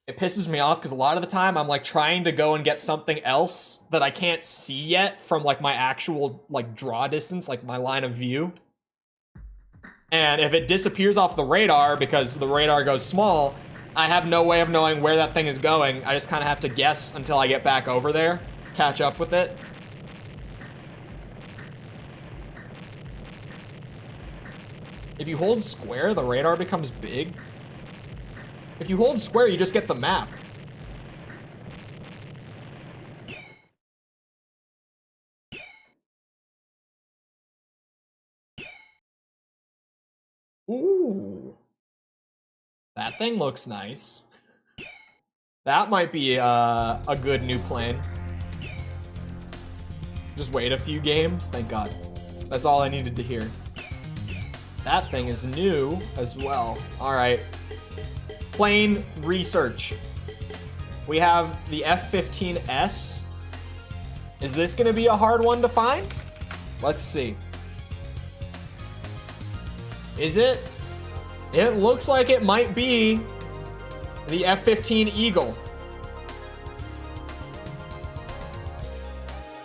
Speaker 1: it pisses me off because a lot of the time I'm, like, trying to go and get something else that I can't see yet from, like, my actual, like, draw distance, like, my line of view. And if it disappears off the radar because the radar goes small, I have no way of knowing where that thing is going. I just kind of have to guess until I get back over there, catch up with it. If you hold square, the radar becomes big. If you hold square, you just get the map. Ooh. That thing looks nice. That might be a good new plane. Just wait a few games, thank God. That's all I needed to hear. That thing is new as well. All right. Plane research. We have the F-15S. Is this gonna be a hard one to find? Let's see. Is it? It looks like it might be the F-15 Eagle.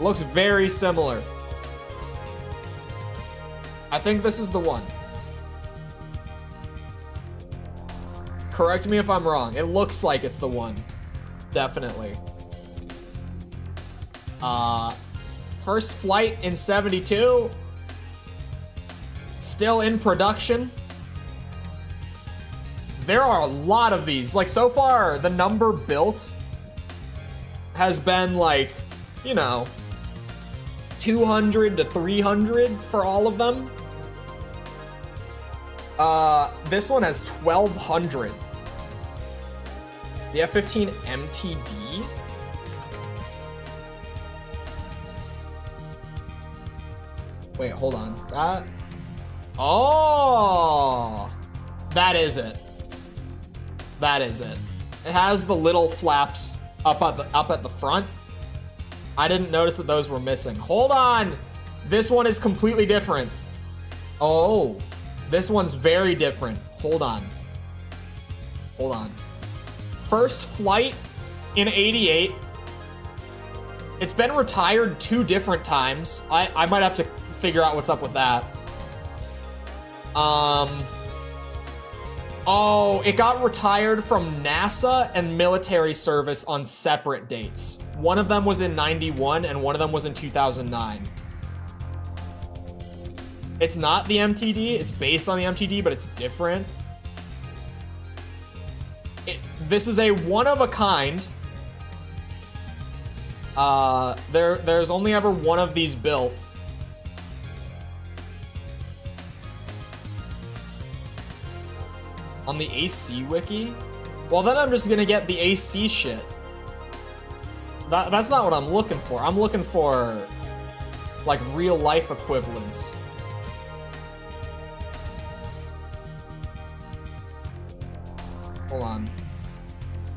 Speaker 1: Looks very similar. I think this is the one. Correct me if I'm wrong. It looks like it's the one. Definitely. First flight in 72. Still in production. There are a lot of these. Like, so far, the number built has been like, you know, 200 to 300 for all of them. This one has 1,200. The F-15 MTD? Wait, hold on. That... Oh! That is it. That is it. It has the little flaps up at the front. I didn't notice that those were missing. Hold on! This one is completely different. Oh. This one's very different. Hold on. Hold on. First flight in 88. It's been retired 2 different times. I might have to figure out what's up with that. Oh, it got retired from NASA and military service on separate dates. One of them was in 91 and one of them was in 2009. It's not the MTD, it's based on the MTD, but it's different. This is a one of a kind. There's only ever one of these built. On the AC wiki? Well, then I'm just gonna get the AC shit. That's not what I'm looking for. I'm looking for, like, real life equivalents. Hold on.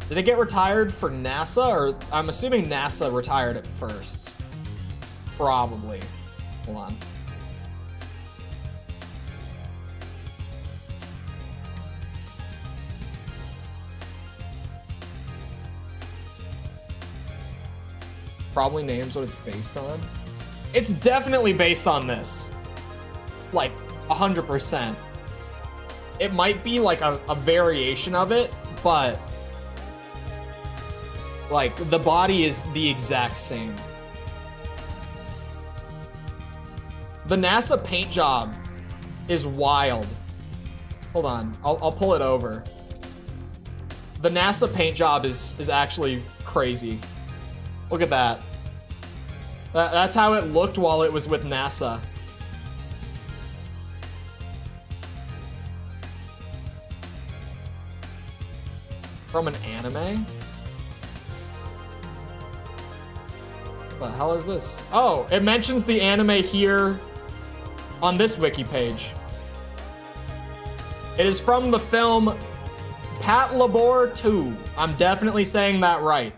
Speaker 1: Did it get retired for NASA, or I'm assuming NASA retired it first? Probably. Hold on. Probably names what it's based on. It's definitely based on this. Like, 100%. It might be like a variation of it, but like the body is the exact same. The NASA paint job is wild. Hold on, I'll pull it over. The NASA paint job is actually crazy. Look at that. That's how it looked while it was with NASA. From an anime? What the hell is this? Oh, it mentions the anime here on this wiki page. It is from the film Pat Labor 2. I'm definitely saying that right.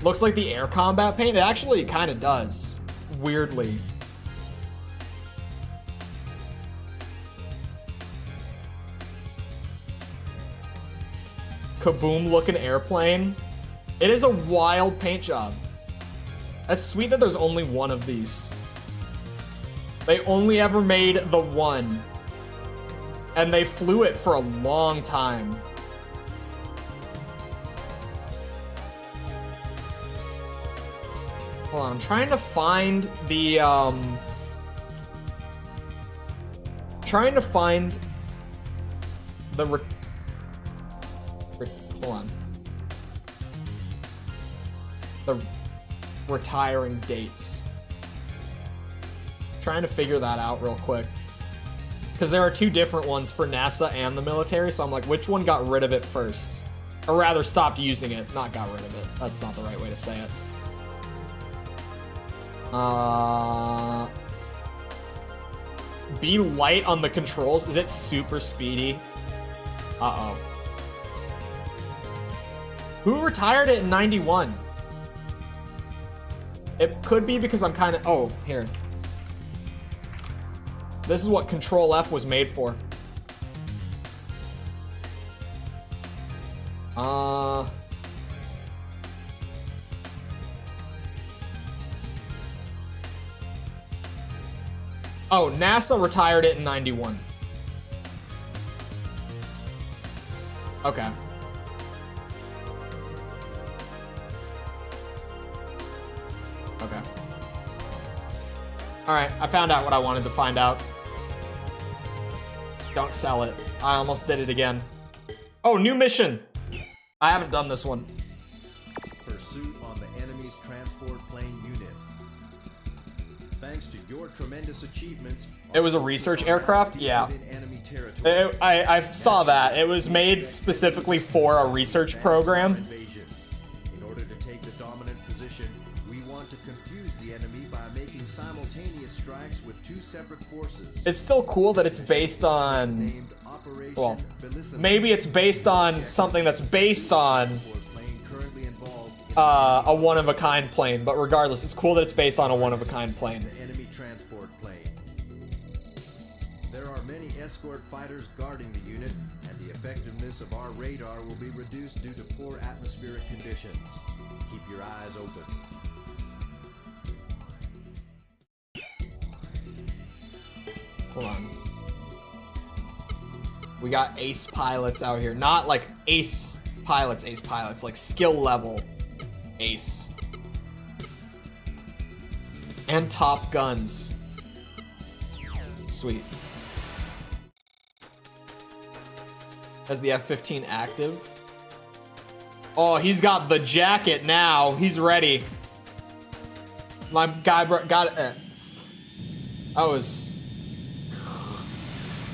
Speaker 1: Looks like the air combat paint. It actually kind of does. Weirdly. Kaboom looking airplane. It is a wild paint job. That's sweet that there's only one of these. They only ever made the one. And they flew it for a long time. Hold on, I'm trying to find the, hold on. The retiring dates. Trying to figure that out real quick. Because there are 2 different ones for NASA and the military, so I'm like, which one got rid of it first? Or rather, stopped using it, not got rid of it. That's not the right way to say it. Be light on the controls. Is it super speedy? Uh-oh. Who retired it in 91? It could be because I'm kind of... Oh, here. This is what Control F was made for. Oh, NASA retired it in 91. Okay. Okay. Alright, I found out what I wanted to find out. Don't sell it. I almost did it again. Oh, new mission! I haven't done this one.
Speaker 2: Pursuit on the enemy's transport plane unit. Thanks to your tremendous achievements...
Speaker 1: It was a research aircraft? Yeah. I saw that. It was made specifically for a research program.
Speaker 2: In order to take the dominant position, we want to confuse the enemy by making simultaneous strikes with two separate forces.
Speaker 1: It's still cool that it's based on... Well, maybe it's based on something that's based on a one-of-a-kind plane, but regardless, it's cool that it's based on a one-of-a-kind plane.
Speaker 2: Enemy transport plane. There are many escort fighters guarding the unit, and the effectiveness of our radar will be reduced due to poor atmospheric conditions. Keep your eyes open.
Speaker 1: Hold on. We got ace pilots out here. Not like ace pilots, like skill level ace. And top guns. Sweet. Has the F-15 active? Oh, he's got the jacket now. He's ready. My guy got it. I was...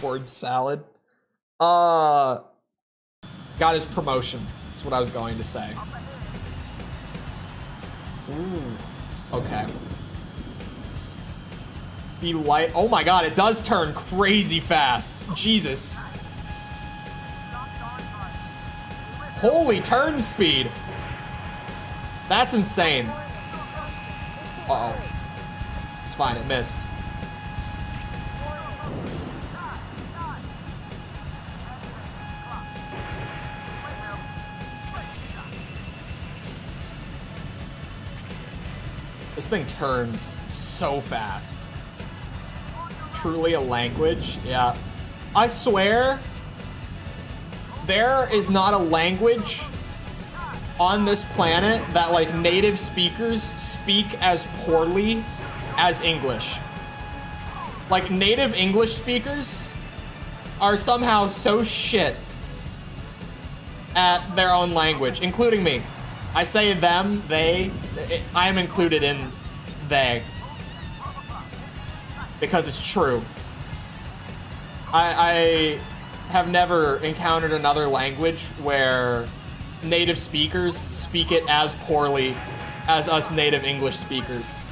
Speaker 1: Word salad. Got his promotion. That's what I was going to say. Ooh. Okay. Be light. Oh my god, it does turn crazy fast. Jesus. Holy turn speed. That's insane. Uh-oh. It's fine, it missed. This thing turns so fast. Truly a language? Yeah. I swear, there is not a language on this planet that, like, native speakers speak as poorly as English. Like, native English speakers are somehow so shit at their own language, including me. I say them, they, I am included in they. Because it's true. I have never encountered another language where native speakers speak it as poorly as us native English speakers.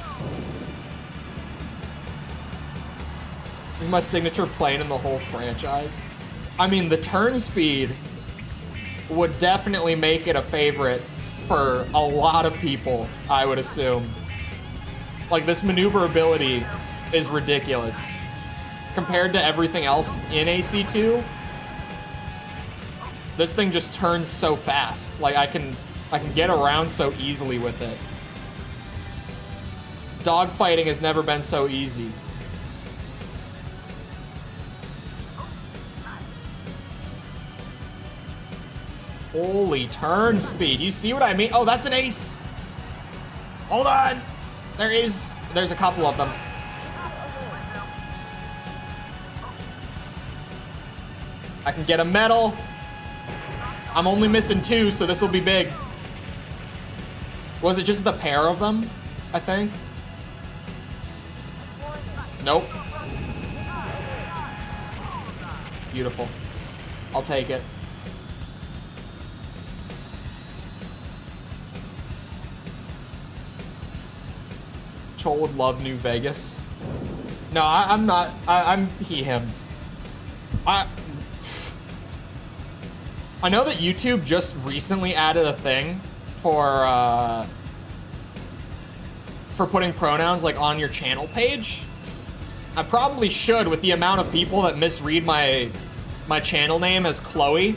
Speaker 1: This is my signature plane in the whole franchise. I mean, the turn speed would definitely make it a favorite for a lot of people, I would assume. Like, this maneuverability is ridiculous. Compared to everything else in AC2, this thing just turns so fast. Like, I can get around so easily with it. Dogfighting has never been so easy. Holy turn speed. You see what I mean? Oh, that's an ace. Hold on. There's a couple of them. I can get a medal. I'm only missing 2, so this will be big. Was it just the pair of them, I think? Nope. Beautiful. I'll take it. Chole would love New Vegas. No, I'm not. I'm he, him. I know that YouTube just recently added a thing for putting pronouns like on your channel page. I probably should, with the amount of people that misread my channel name as Chloe.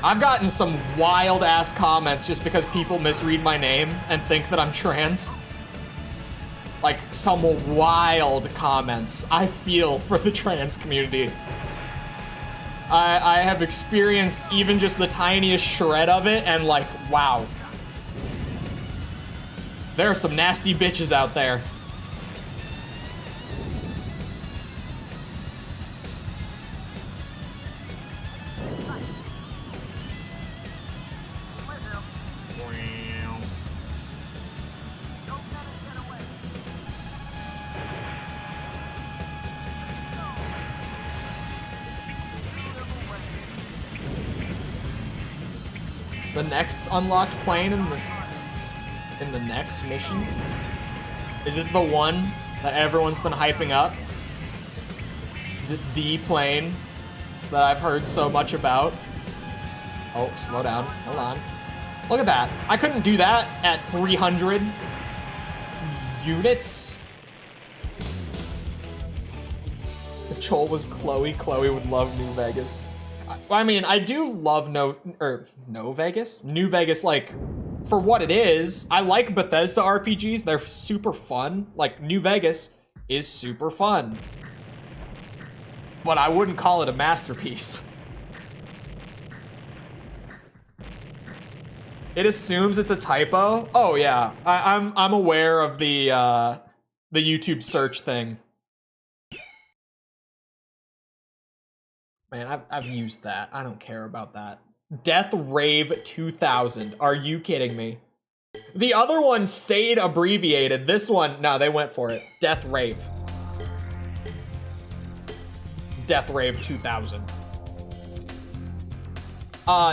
Speaker 1: I've gotten some wild ass comments just because people misread my name and think that I'm trans. Like, some wild comments. I feel for the trans community. I have experienced even just the tiniest shred of it, and like, wow. There are some nasty bitches out there. The next unlocked plane in the next mission? Is it the one that everyone's been hyping up? Is it the plane that I've heard so much about? Oh, slow down. Hold on. Look at that. I couldn't do that at 300 units. If Chole was Chloe, Chloe would love New Vegas. I mean, I do love New Vegas, like, for what it is. I like Bethesda RPGs. They're super fun. Like, New Vegas is super fun. But I wouldn't call it a masterpiece. It assumes it's a typo. Oh yeah, I'm aware of the YouTube search thing. Man, I've used that. I don't care about that. Death Rave 2000. Are you kidding me? The other one stayed abbreviated. This one, no, they went for it. Death Rave. Death Rave 2000.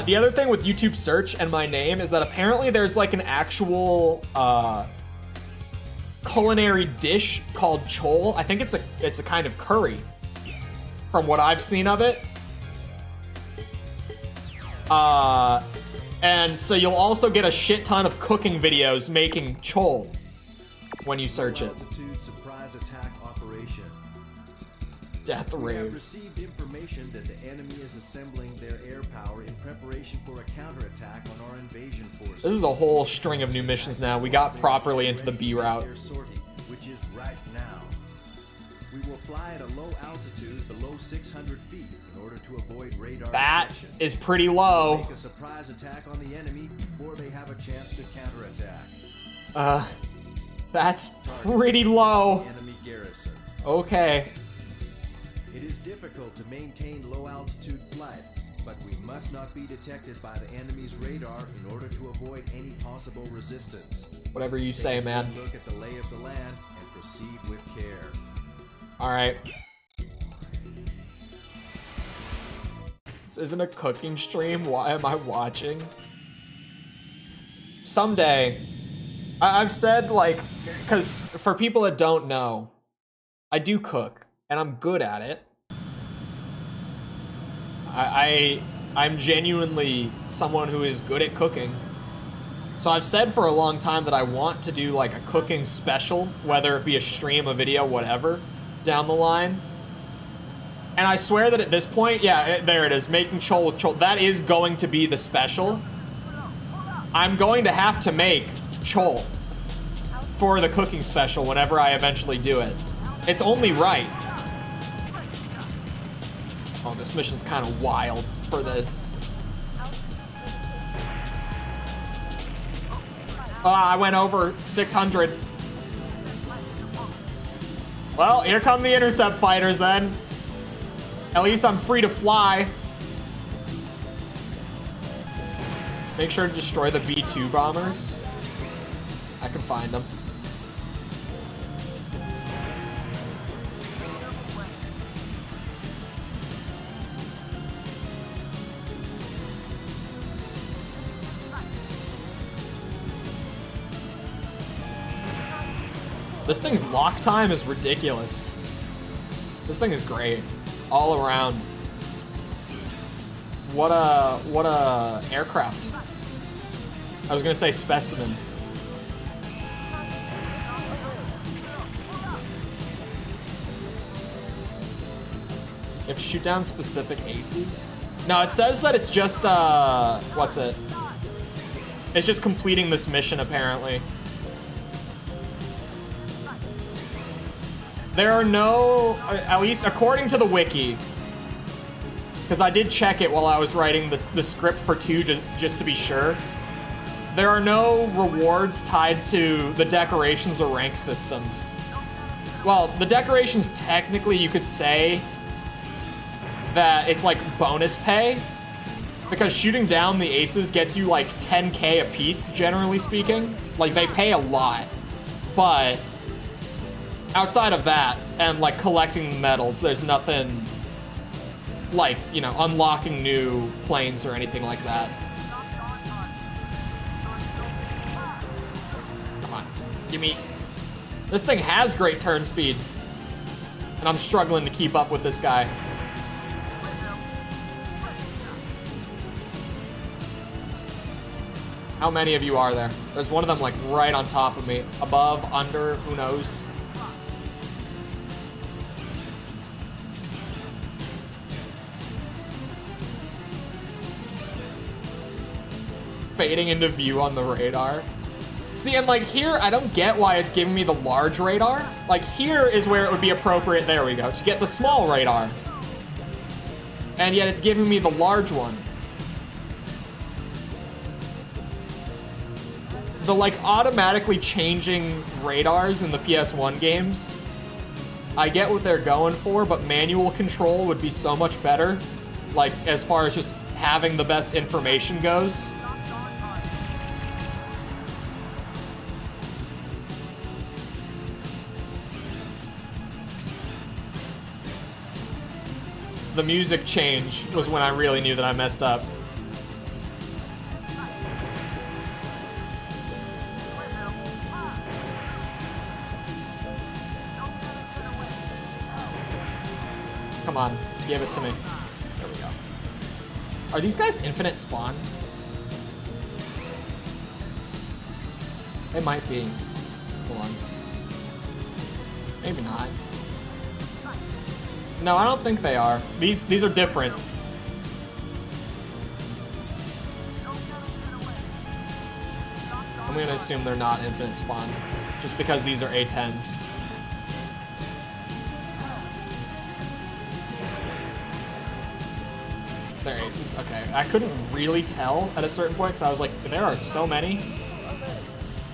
Speaker 1: The other thing with YouTube search and my name is that apparently there's like an actual culinary dish called Chole. I think it's a kind of curry, from what I've seen of it. And so you'll also get a shit ton of cooking videos making Chole when you search it.
Speaker 2: Surprise attack operation.
Speaker 1: Death Rave.
Speaker 2: We have received information that the enemy is assembling their air power in preparation for a counterattack on our invasion forces.
Speaker 1: This is a whole string of new missions now. We got properly into the B route.
Speaker 2: Which is right now. We will fly at a low altitude below 600 feet in order to avoid radar detection.
Speaker 1: Is pretty low.
Speaker 2: Make a surprise attack on the enemy before they have a chance to counterattack.
Speaker 1: That's pretty low.
Speaker 2: Enemy garrison.
Speaker 1: Okay.
Speaker 2: It is difficult to maintain low altitude flight, but we must not be detected by the enemy's radar in order to avoid any possible resistance.
Speaker 1: Whatever you say, man.
Speaker 2: Look at the lay of the land and proceed with care.
Speaker 1: All right. This isn't a cooking stream. Why am I watching? Someday, I've said, like, because for people that don't know, I do cook and I'm good at it. I'm genuinely someone who is good at cooking. So I've said for a long time that I want to do like a cooking special, whether it be a stream, a video, whatever, down the line. And I swear that at this point, yeah, there it is, making Chole with Chole. That is going to be the special. I'm going to have to make Chole for the cooking special whenever I eventually do it. It's only right. Oh, this mission's kind of wild for this. I went over 600. Well, here come the intercept fighters then. At least I'm free to fly. Make sure to destroy the B-2 bombers. I can find them. This thing's lock time is ridiculous. This thing is great, all around. What a aircraft. I was gonna say specimen. You have to shoot down specific aces? No, it says that it's just, what's it? It's just completing this mission, apparently. There are no, at least according to the wiki, because I did check it while I was writing the script for 2 just to be sure. There are no rewards tied to the decorations or rank systems. Well, the decorations, technically you could say that it's like bonus pay, because shooting down the aces gets you like 10k a piece, generally speaking. Like, they pay a lot, but outside of that and like collecting medals, there's nothing like, you know, unlocking new planes or anything like that. Come on, give me. This thing has great turn speed, and I'm struggling to keep up with this guy. How many of you are there? There's one of them like right on top of me. Above, under, who knows? Fading into view on the radar. See, and like here, I don't get why it's giving me the large radar. Like here is where it would be appropriate, there we go, to get the small radar. And yet it's giving me the large one. The like automatically changing radars in the PS1 games, I get what they're going for, but manual control would be so much better. Like as far as just having the best information goes. The music change was when I really knew that I messed up. Come on, give it to me. There we go. Are these guys infinite spawn? They might be. Hold on. Maybe not. No, I don't think they are. These are different. I'm gonna assume they're not infinite spawn, just because these are A10s. They're aces, okay. I couldn't really tell at a certain point, because I was like, there are so many.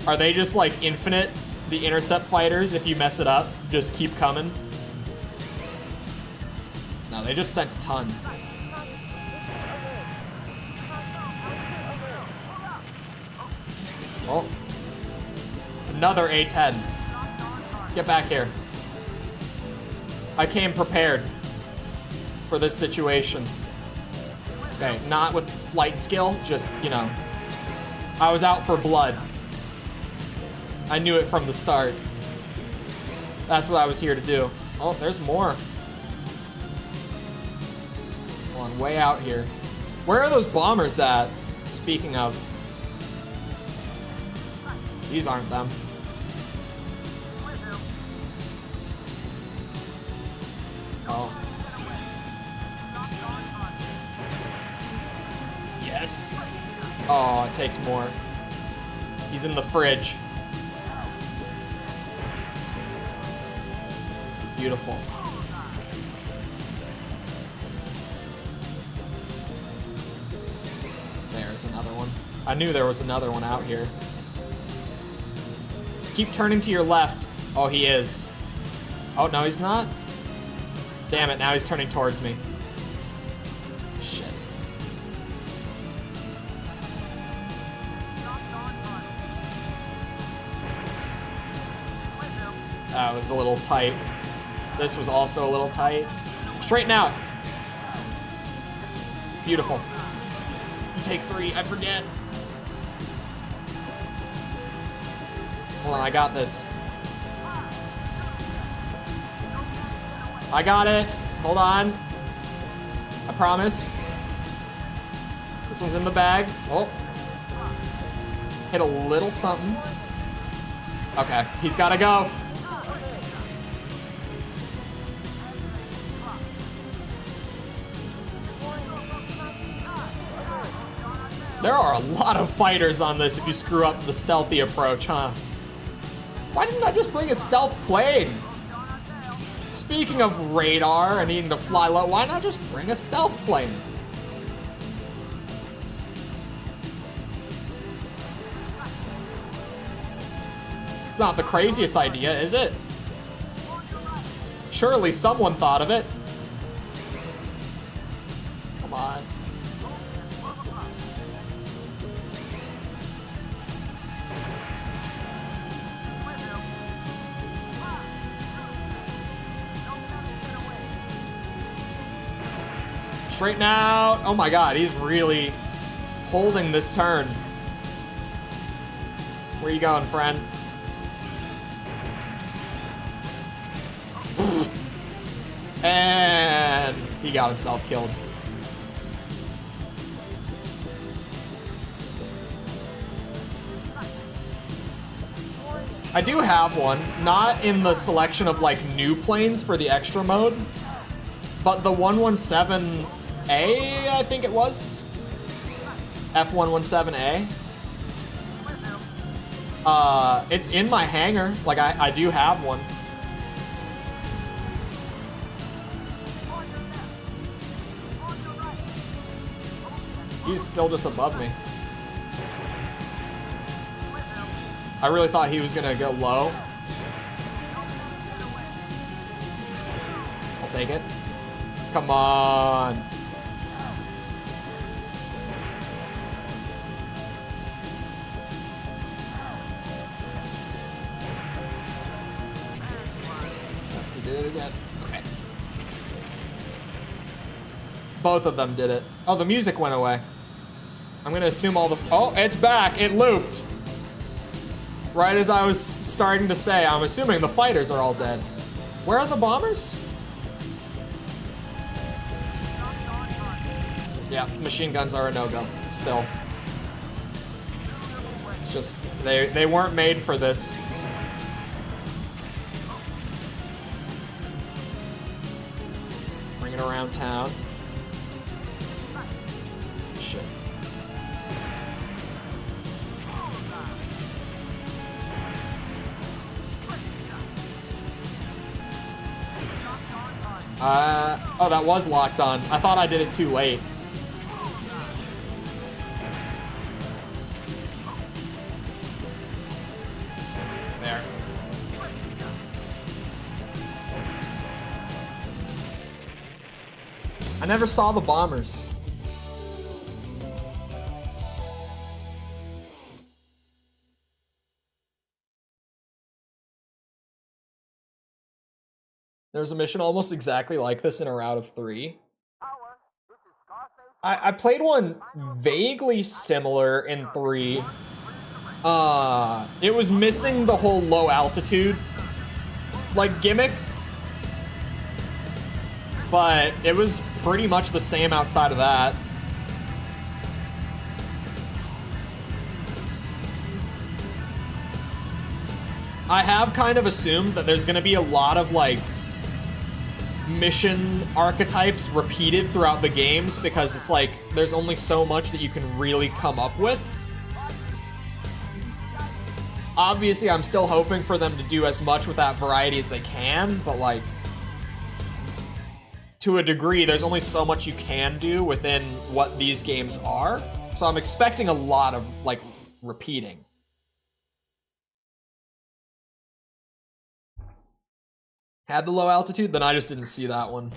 Speaker 1: Are they just like infinite, the intercept fighters, if you mess it up, just keep coming? No, they just sent a ton. Oh. Another A10. Get back here. I came prepared for this situation. Okay, not with flight skill, just, you know. I was out for blood. I knew it from the start. That's what I was here to do. Oh, there's more. Way out here. Where are those bombers at? Speaking of. These aren't them. Oh. Yes. Oh, it takes more. He's in the fridge. Beautiful. There's another one. I knew there was another one out here. Keep turning to your left. Oh, he is. Oh, no, he's not. Damn it, now he's turning towards me. Shit. That was a little tight. This was also a little tight. Straighten out. Beautiful. You take 3, I forget. Hold on, I got this. I got it. Hold on. I promise. This one's in the bag. Oh. Hit a little something. Okay, he's gotta go. There are a lot of fighters on this if you screw up the stealthy approach, huh? Why didn't I just bring a stealth plane? Speaking of radar and needing to fly low, why not just bring a stealth plane? It's not the craziest idea, is it? Surely someone thought of it. Come on. Straighten out. Oh my god, he's really holding this turn. Where you going, friend? And he got himself killed. I do have one, not in the selection of like new planes for the extra mode, but the 117A, I think it was. F117A. It's in my hangar. Like I do have one. He's still just above me. I really thought he was gonna go low. I'll take it. Come on. He did it again. Okay. Both of them did it. Oh, the music went away. I'm gonna assume all the... Oh, it's back. It looped. Right as I was starting to say, I'm assuming the fighters are all dead. Where are the bombers? Yeah, machine guns are a no-go, still. It's just, they weren't made for this. Bring it around town. Shit. Oh, that was locked on. I thought I did it too late. There. I never saw the bombers. There's a mission almost exactly like this in a route of 3. I played one vaguely similar in 3. It was missing the whole low altitude, like, gimmick. But it was pretty much the same outside of that. I have kind of assumed that there's gonna be a lot of, like, mission archetypes repeated throughout the games because it's like there's only so much that you can really come up with. Obviously, I'm still hoping for them to do as much with that variety as they can, but like to a degree, there's only so much you can do within what these games are. So I'm expecting a lot of like repeating. Had the low altitude, then I just didn't see that one.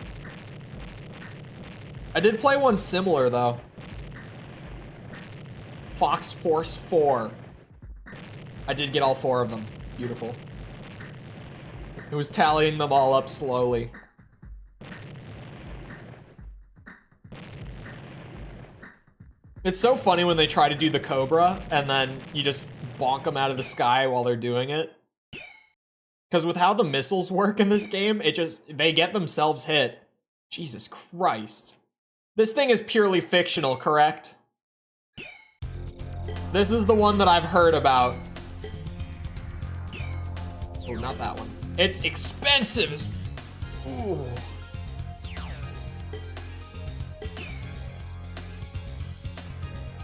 Speaker 1: I did play one similar, though. Fox Force 4. I did get all 4 of them. Beautiful. It was tallying them all up slowly. It's so funny when they try to do the Cobra, and then you just bonk them out of the sky while they're doing it. Because with how the missiles work in this game, they get themselves hit. Jesus Christ. This thing is purely fictional, correct? This is the one that I've heard about. Oh, not that one. It's expensive. Ooh.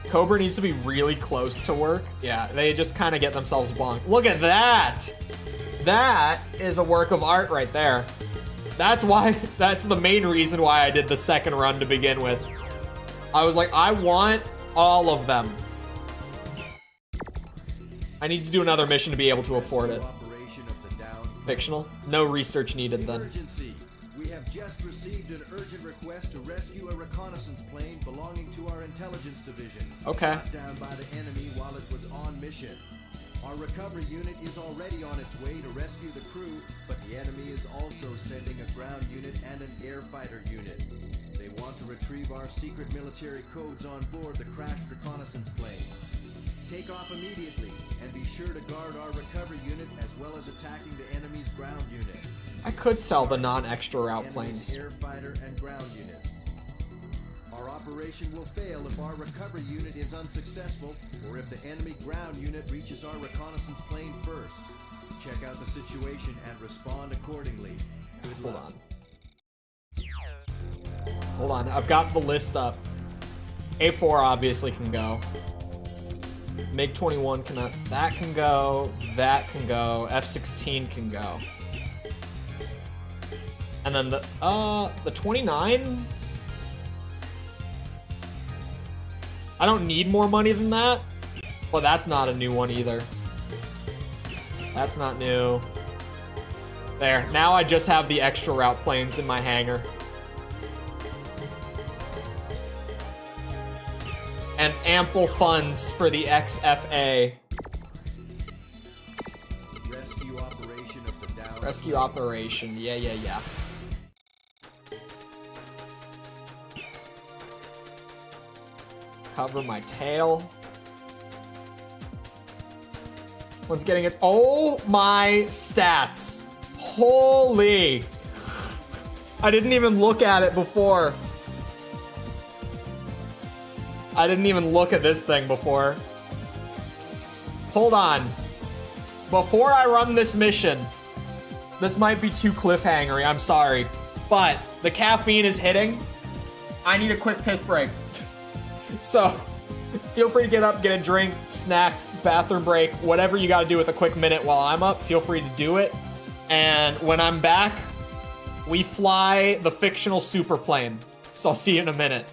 Speaker 1: Cobra needs to be really close to work. Yeah, they just kind of get themselves bonked. Look at that! That is a work of art right there. That's the main reason why I did the second run to begin with. I was like, I want all of them. I need to do another mission to be able to afford it. Fictional? No research needed then.
Speaker 2: We have just received an urgent request to rescue a reconnaissance plane belonging to our intelligence division.
Speaker 1: Okay.
Speaker 2: Shot down by the enemy while it was on mission. Our recovery unit is already on its way to rescue the crew, but the enemy is also sending a ground unit and an air fighter unit. They want to retrieve our secret military codes on board the crashed reconnaissance plane. Take off immediately and be sure to guard our recovery unit as well as attacking the enemy's ground unit.
Speaker 1: I could sell the non-extra route planes.
Speaker 2: Air fighter and ground units. Our operation will fail if our recovery unit is unsuccessful or if the enemy ground unit reaches our reconnaissance plane first. Check out the situation and respond accordingly. Good luck.
Speaker 1: Hold on, I've got the list up. A4 obviously can go. MiG-21 cannot. That can go. That can go. F-16 can go. And then the 29? I don't need more money than that. Well, that's not a new one either. That's not new. There, now I just have the extra route planes in my hangar. And ample funds for the XFA.
Speaker 2: Rescue operation of the down.
Speaker 1: Rescue operation, yeah. Cover my tail. One's getting it. Oh my stats. Holy. I didn't even look at it before. I didn't even look at this thing before. Hold on. Before I run this mission, this might be too cliffhangery, I'm sorry. But the caffeine is hitting. I need a quick piss break. So, feel free to get up, get a drink, snack, bathroom break, whatever you gotta do with a quick minute while I'm up, feel free to do it. And when I'm back, we fly the fictional super plane. So I'll see you in a minute.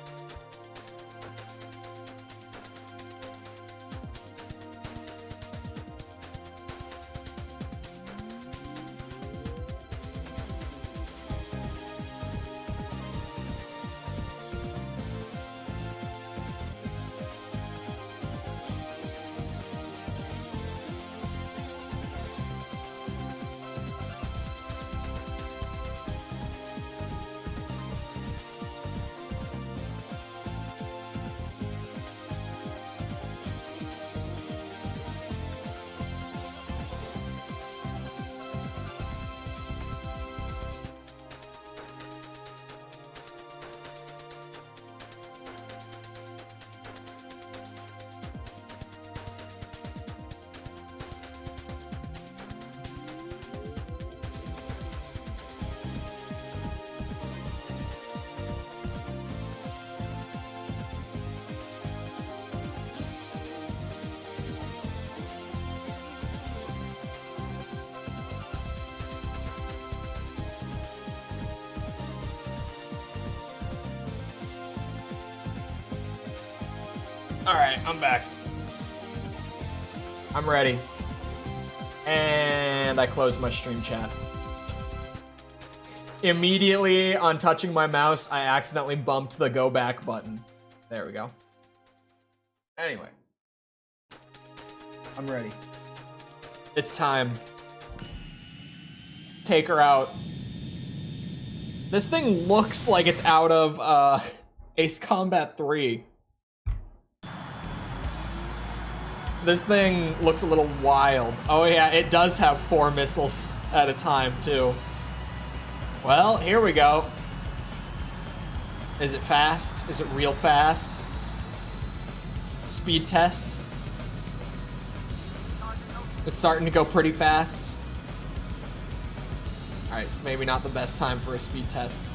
Speaker 1: Alright, I'm back. I'm ready. And I closed my stream chat. Immediately on touching my mouse, I accidentally bumped the go back button. There we go. Anyway. I'm ready. It's time. Take her out. This thing looks like it's out of Ace Combat 3. This thing looks a little wild. Oh yeah, it does have 4 missiles at a time too. Well, here we go. Is it fast? Is it real fast? Speed test. It's starting to go pretty fast. Alright, maybe not the best time for a speed test.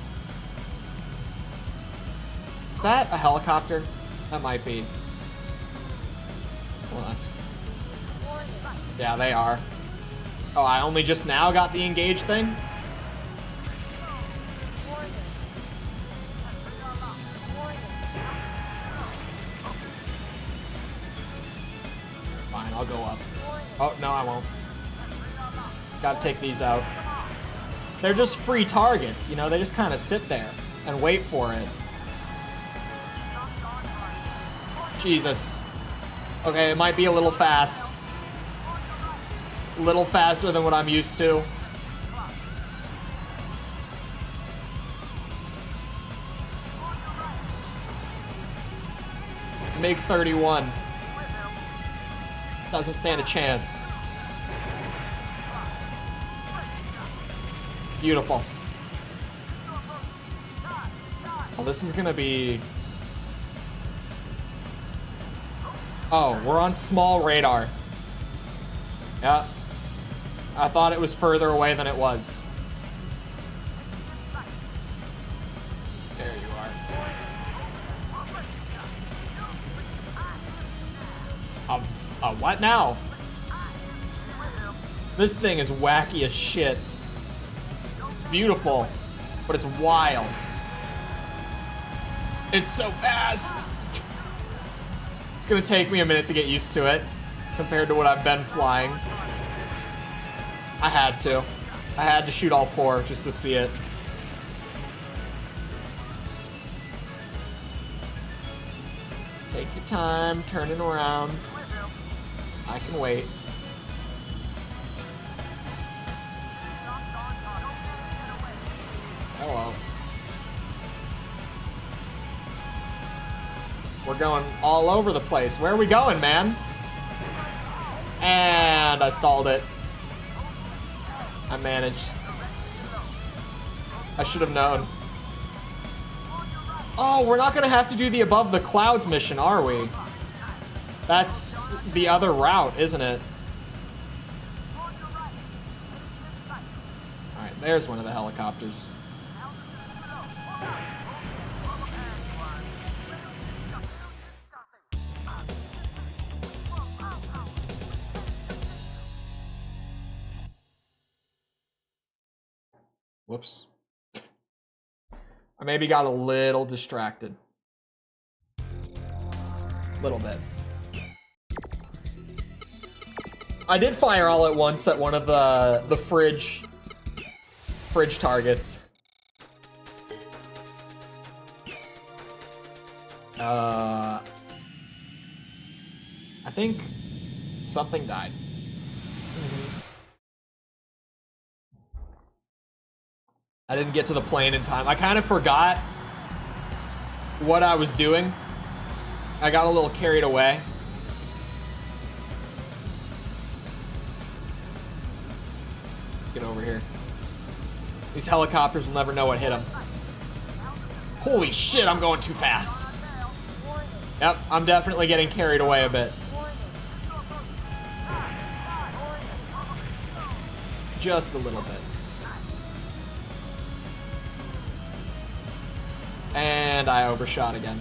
Speaker 1: Is that a helicopter? That might be. What? Yeah, they are. Oh, I only just now got the engage thing? Fine, I'll go up. Oh, no, I won't. Gotta take these out. They're just free targets, you know? They just kind of sit there and wait for it. Jesus. Okay, it might be a little fast. A little faster than what I'm used to. MiG 31. Doesn't stand a chance. Beautiful. Oh, this is gonna be... Oh, we're on small radar. Yeah. I thought it was further away than it was. There you are. What now? This thing is wacky as shit. It's beautiful, but it's wild. It's so fast. It's gonna take me a minute to get used to it compared to what I've been flying. I had to shoot all four just to see it. Take your time, turning around. I can wait. Hello. We're going all over the place. Where are we going, man? And I stalled it. I managed. I should have known. Oh, we're not gonna have to do the above the clouds mission, are we? That's the other route, isn't it? Alright, there's one of the helicopters. Whoops. I maybe got a little distracted. A little bit. I did fire all at once at one of the fridge targets. I think something died. I didn't get to the plane in time. I kind of forgot what I was doing. I got a little carried away. Get over here. These helicopters will never know what hit them. Holy shit, I'm going too fast. Yep, I'm definitely getting carried away a bit. Just a little bit. And I overshot again.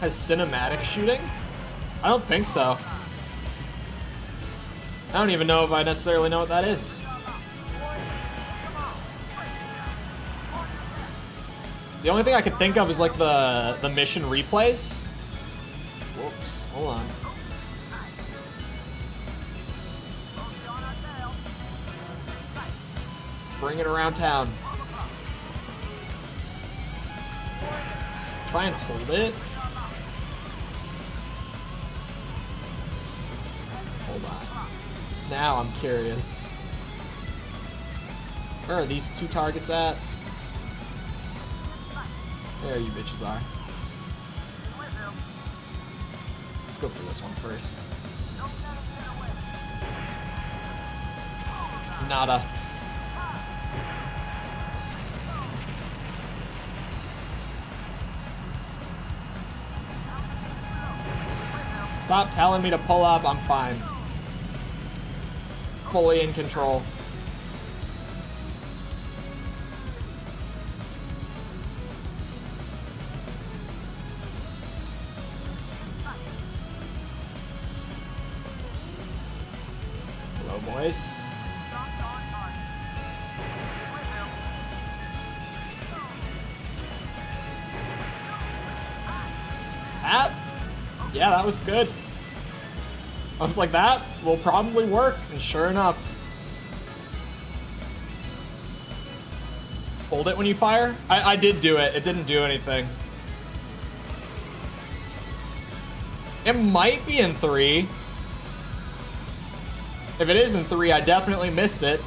Speaker 1: Has cinematic shooting? I don't think so. I don't even know if I necessarily know what that is. The only thing I could think of is like the mission replays. Whoops, hold on. Bring it around town. Try and hold it. Hold on. Now I'm curious. Where are these two targets at? There you bitches are. Let's go for this one first. Nada. Stop telling me to pull up, I'm fine. Fully in control. Hello, boys. that? Yeah, that was good. I was like, that will probably work, and sure enough. Hold it when you fire? I did do it. It didn't do anything. It might be in 3. If it is in 3, I definitely missed it.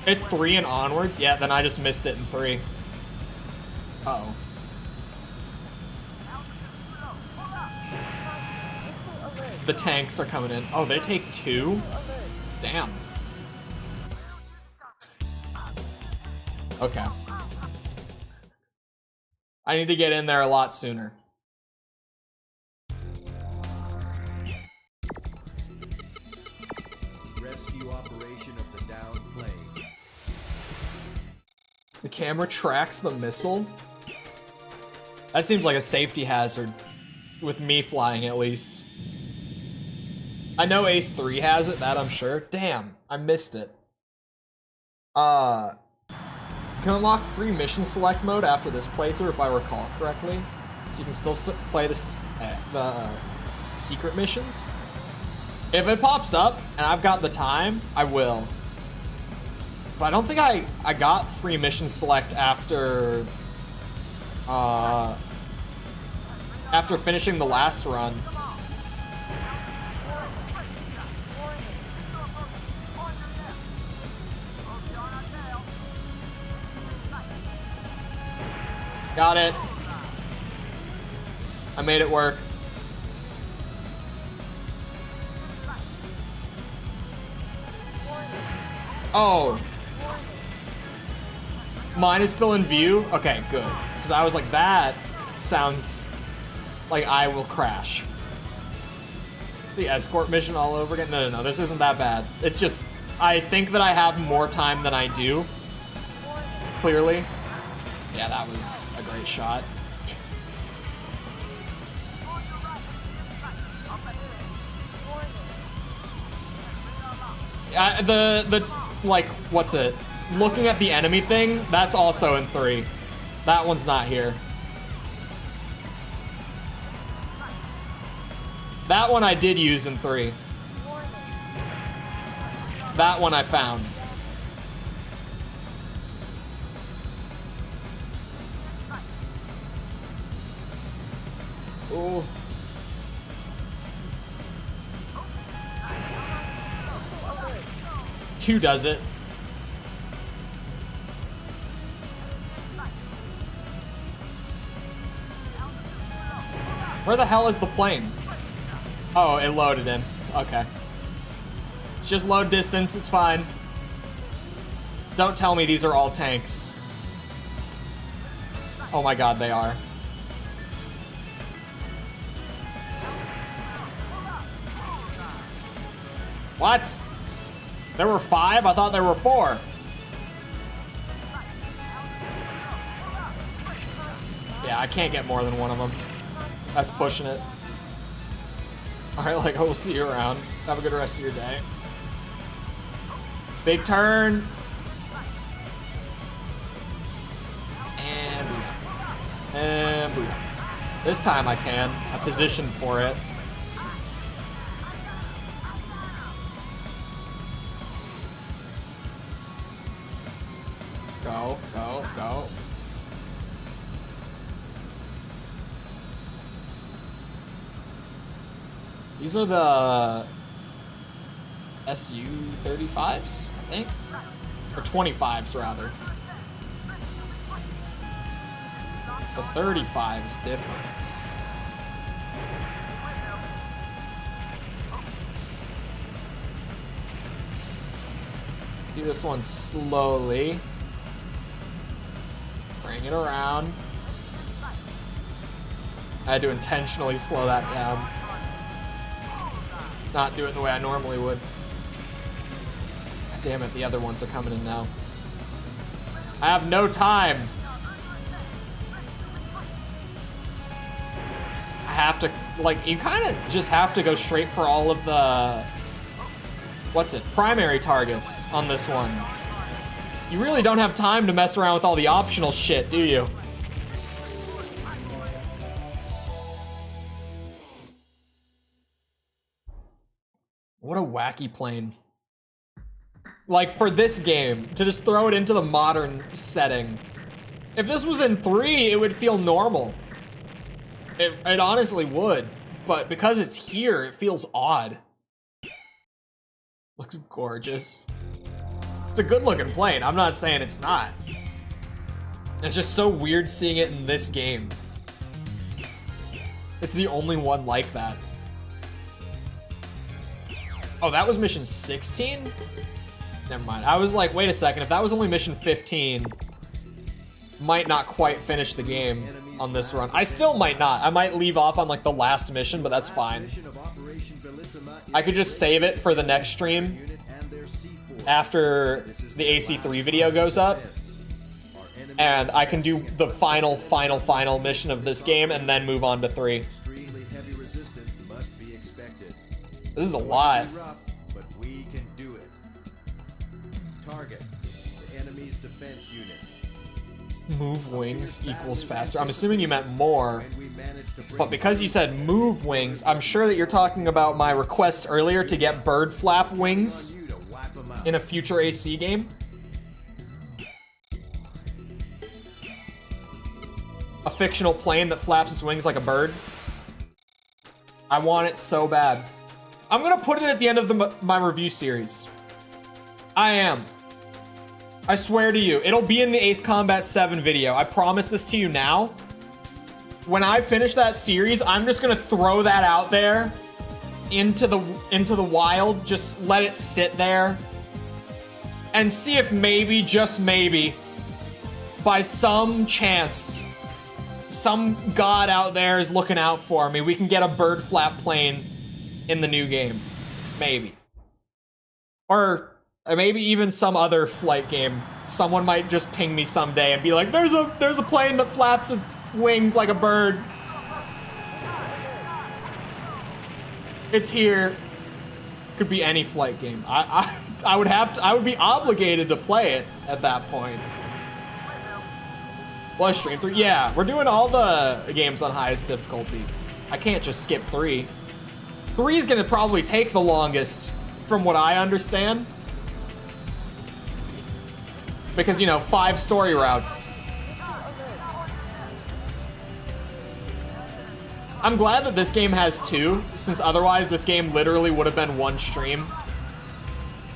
Speaker 1: It's 3 and onwards? Yeah, then I just missed it in 3. Uh-oh. The tanks are coming in. Oh, they take 2? Damn. Okay. I need to get in there a lot sooner.
Speaker 2: Rescue operation of the downed plane.
Speaker 1: The camera tracks the missile? That seems like a safety hazard. With me flying, at least. I know Ace 3 has it, that I'm sure. Damn, I missed it. You can unlock free mission select mode after this playthrough, if I recall correctly. So you can still play this, the secret missions. If it pops up and I've got the time, I will. But I don't think I got free mission select after after finishing the last run. Got it. I made it work. Oh. Mine is still in view? Okay, good. Because I was like, that sounds like I will crash. It's the escort mission all over again? No, this isn't that bad. It's just, I think that I have more time than I do. Clearly. Yeah, that was a great shot. The like, what's it? Looking at the enemy thing, that's also in 3. That one's not here. That one I did use in 3. That one I found. Ooh. Two does it. Where the hell is the plane? Oh, it loaded in. Okay. It's just load distance, it's fine. Don't tell me these are all tanks. Oh my god, they are. What? There were 5? I thought there were 4. Yeah, I can't get more than one of them. That's pushing it. Alright, like, we'll see you around. Have a good rest of your day. Big turn. And booyah. And booyah. This time I can. I positioned for it. Go, go, go. These are the SU-35s, I think? Or 25s, rather. The 35 is different. Do this one slowly. Bring it around. I had to intentionally slow that down. Not do it the way I normally would. God damn it, the other ones are coming in now. I have no time. I have to, like, you kind of just have to go straight for all of the, primary targets on this one. You really don't have time to mess around with all the optional shit, do you? What a wacky plane. Like, for this game, to just throw it into the modern setting. If this was in 3, it would feel normal. It honestly would. But because it's here, it feels odd. Looks gorgeous. It's a good looking plane, I'm not saying it's not. It's just so weird seeing it in this game. It's the only one like that. Oh, that was mission 16? Never mind. I was like, wait a second, if that was only mission 15, might not quite finish the game on this run. I still might not. I might leave off on like the last mission, but that's fine. I could just save it for the next stream after the AC3 video goes up. And I can do the final mission of this game and then move on to 3. This is a lot.
Speaker 2: But we can do it. Target the enemy's defense unit.
Speaker 1: Move wings equals faster. I'm assuming you meant more. But because you said move wings, I'm sure that you're talking about my request earlier to get bird flap wings in a future AC game. A fictional plane that flaps its wings like a bird. I want it so bad. I'm gonna put it at the end of my review series. I am. I swear to you, it'll be in the Ace Combat 7 video. I promise this to you now. When I finish that series, I'm just gonna throw that out there into the wild. Just let it sit there and see if maybe, just maybe, by some chance, some god out there is looking out for me. We can get a bird flap plane in the new game. Maybe. Or maybe even some other flight game. Someone might just ping me someday and be like, there's a plane that flaps its wings like a bird. It's here. Could be any flight game. I would be obligated to play it at that point. Well, stream 3. Yeah, we're doing all the games on highest difficulty. I can't just skip 3. 3 is gonna probably take the longest, from what I understand. Because, you know, 5 story routes. I'm glad that this game has 2, since otherwise this game literally would have been 1 stream.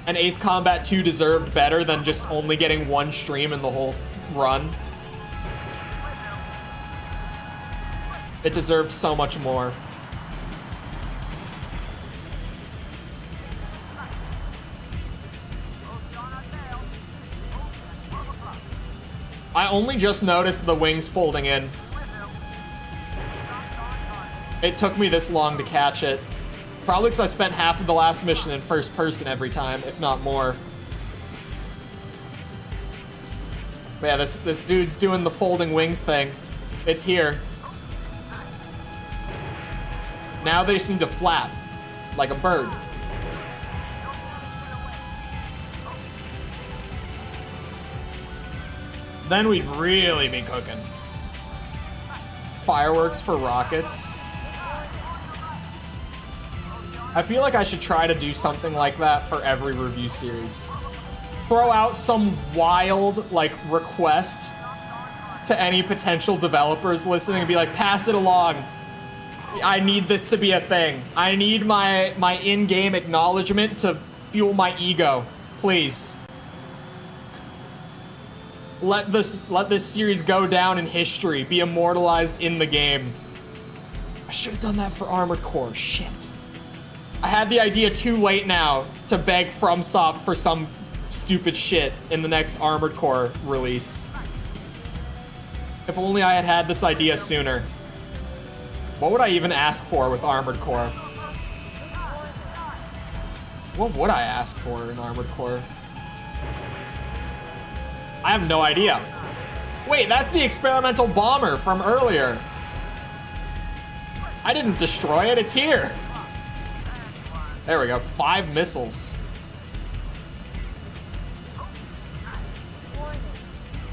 Speaker 1: And Ace Combat 2 deserved better than just only getting 1 stream in the whole run. It deserved so much more. I only just noticed the wings folding in. It took me this long to catch it. Probably because I spent half of the last mission in first person every time, if not more. But yeah, this dude's doing the folding wings thing. It's here. Now they just need to flap, like a bird. Then we'd really be cooking. Fireworks for rockets. I feel like I should try to do something like that for every review series. Throw out some wild, like, request to any potential developers listening and be like, pass it along. I need this to be a thing. I need my in-game acknowledgement to fuel my ego. Please. Let this series go down in history, be immortalized in the game. I should have done that for Armored Core, shit. I had the idea too late now to beg FromSoft for some stupid shit in the next Armored Core release. If only I had had this idea sooner. What would I even ask for with Armored Core? What would I ask for in Armored Core? I have no idea. Wait, that's the experimental bomber from earlier. I didn't destroy it, it's here. There we go, 5 missiles.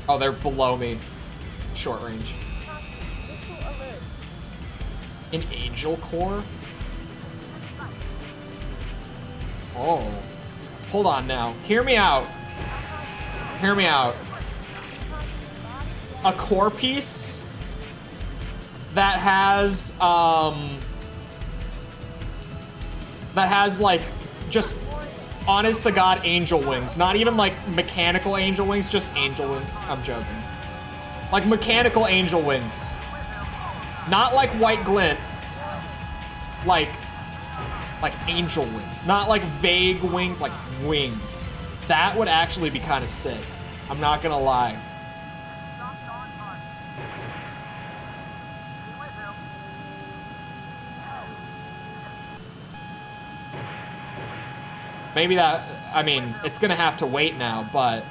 Speaker 1: Oh, they're below me. Short range. An angel core? Oh. Hold on now. Hear me out. Hear me out. A core piece that has like just honest to God angel wings. Not even like mechanical angel wings, just angel wings. I'm joking. Like mechanical angel wings. Not like white glint. Like angel wings. Not like vague wings, like wings. That would actually be kind of sick. I'm not gonna lie. Maybe that, I mean, it's gonna have to wait now, but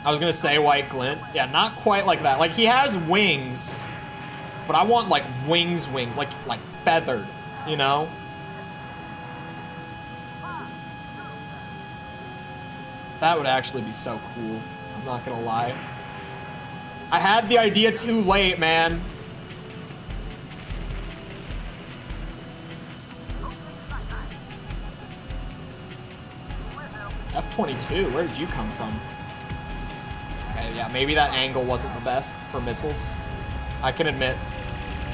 Speaker 1: I was gonna say white glint. Yeah, not quite like that. Like he has wings, but I want like wings, like feathered, you know? That would actually be so cool. I'm not gonna lie. I had the idea too late, man. F-22, where did you come from? Okay, yeah, maybe that angle wasn't the best for missiles. I can admit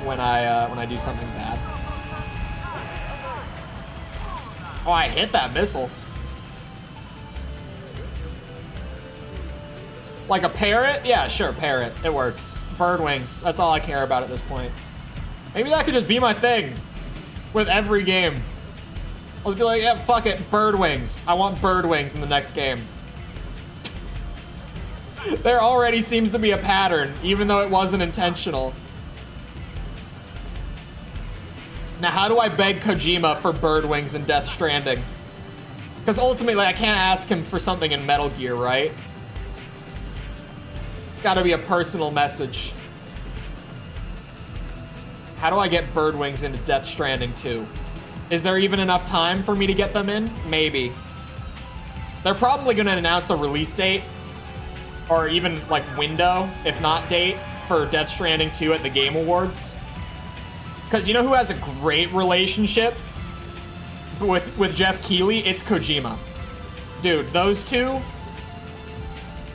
Speaker 1: when I do something bad. Oh, I hit that missile. Like a parrot? Yeah, sure, parrot. It works. Bird wings. That's all I care about at this point. Maybe that could just be my thing with every game. I'll just be like, yeah, fuck it, bird wings. I want bird wings in the next game. There already seems to be a pattern, even though it wasn't intentional. Now, how do I beg Kojima for bird wings in Death Stranding? Because ultimately, I can't ask him for something in Metal Gear, right? It's gotta be a personal message. How do I get bird wings into Death Stranding 2? Is there even enough time for me to get them in? Maybe. They're probably gonna announce a release date, or even like window, if not date, for Death Stranding 2 at the Game Awards. Because you know who has a great relationship with Jeff Keighley? It's Kojima. Dude, those two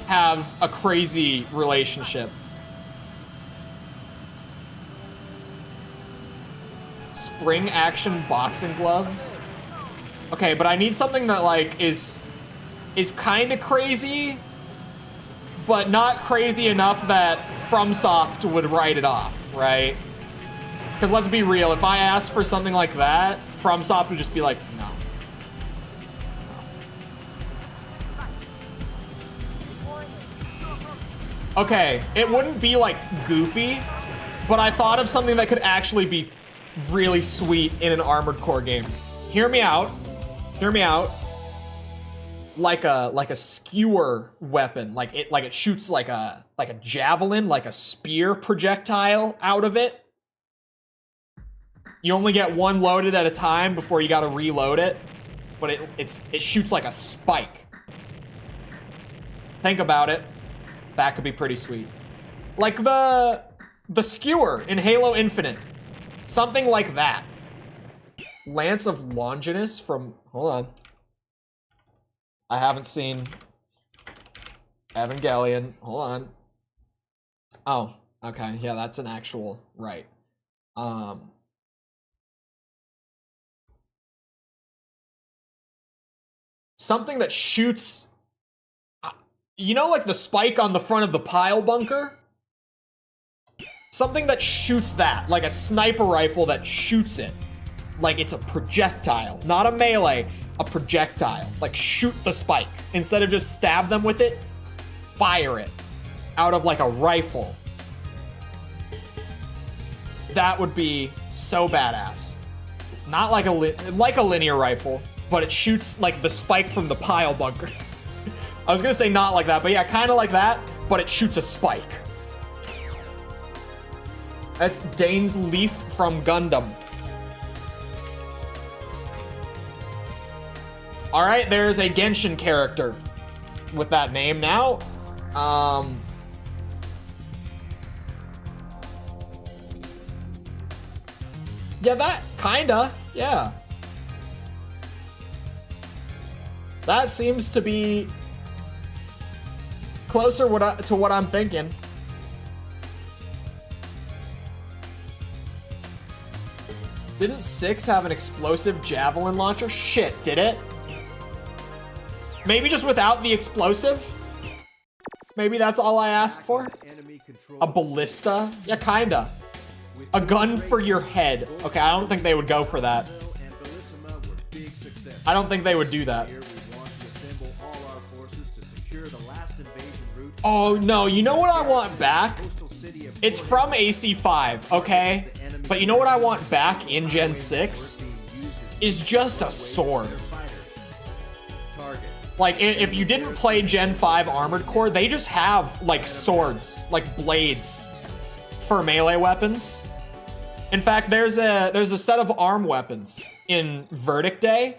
Speaker 1: have a crazy relationship. Spring action boxing gloves. Okay, but I need something that like is kind of crazy, but not crazy enough that FromSoft would write it off, right? Because let's be real, if I asked for something like that, FromSoft would just be like, no. Okay, it wouldn't be like goofy, but I thought of something that could actually be really sweet in an Armored Core game. Hear me out. Hear me out. Like a skewer weapon. Like it shoots like a javelin, like a spear projectile out of it. You only get one loaded at a time before you gotta reload it. But it shoots like a spike. Think about it. That could be pretty sweet. Like the skewer in Halo Infinite. Something like that. Lance of Longinus from... Hold on. I haven't seen Evangelion. Hold on. Oh, okay. Yeah, that's an actual... Right. Something that shoots... You know, like the spike on the front of the pile bunker? Something that shoots that, like a sniper rifle that shoots it. Like it's a projectile, not a melee, a projectile. Like shoot the spike. Instead of just stab them with it, fire it out of like a rifle. That would be so badass. Not like a linear rifle, but it shoots like the spike from the pile bunker. I was gonna say not like that, but yeah, kind of like that, but it shoots a spike. That's Dane's Leaf from Gundam. All right, there's a Genshin character with that name now. Yeah, that kinda, yeah. That seems to be closer to what I'm thinking. Didn't 6 have an explosive javelin launcher? Shit, did it? Maybe just without the explosive? Maybe that's all I asked for? A ballista? Yeah, kinda. A gun for your head. Okay, I don't think they would go for that. I don't think they would do that. Oh no, you know what I want back? It's from AC5, okay? But you know what I want back in Gen 6? Is just a sword. Like, if you didn't play Gen 5 Armored Core, they just have, like, swords, like blades for melee weapons. In fact, there's a set of arm weapons in Verdict Day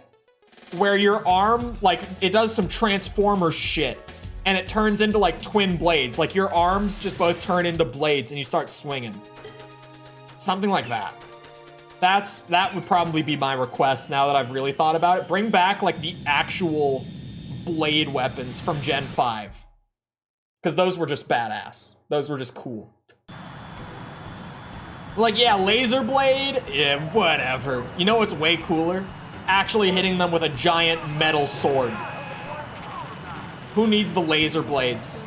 Speaker 1: where your arm, like, it does some Transformers shit and it turns into, like, twin blades. Like, your arms just both turn into blades and you start swinging. Something like that. That would probably be my request now that I've really thought about it. Bring back, like, the actual blade weapons from Gen 5. Because those were just badass. Those were just cool. Like, yeah, laser blade? Yeah, whatever. You know what's way cooler? Actually hitting them with a giant metal sword. Who needs the laser blades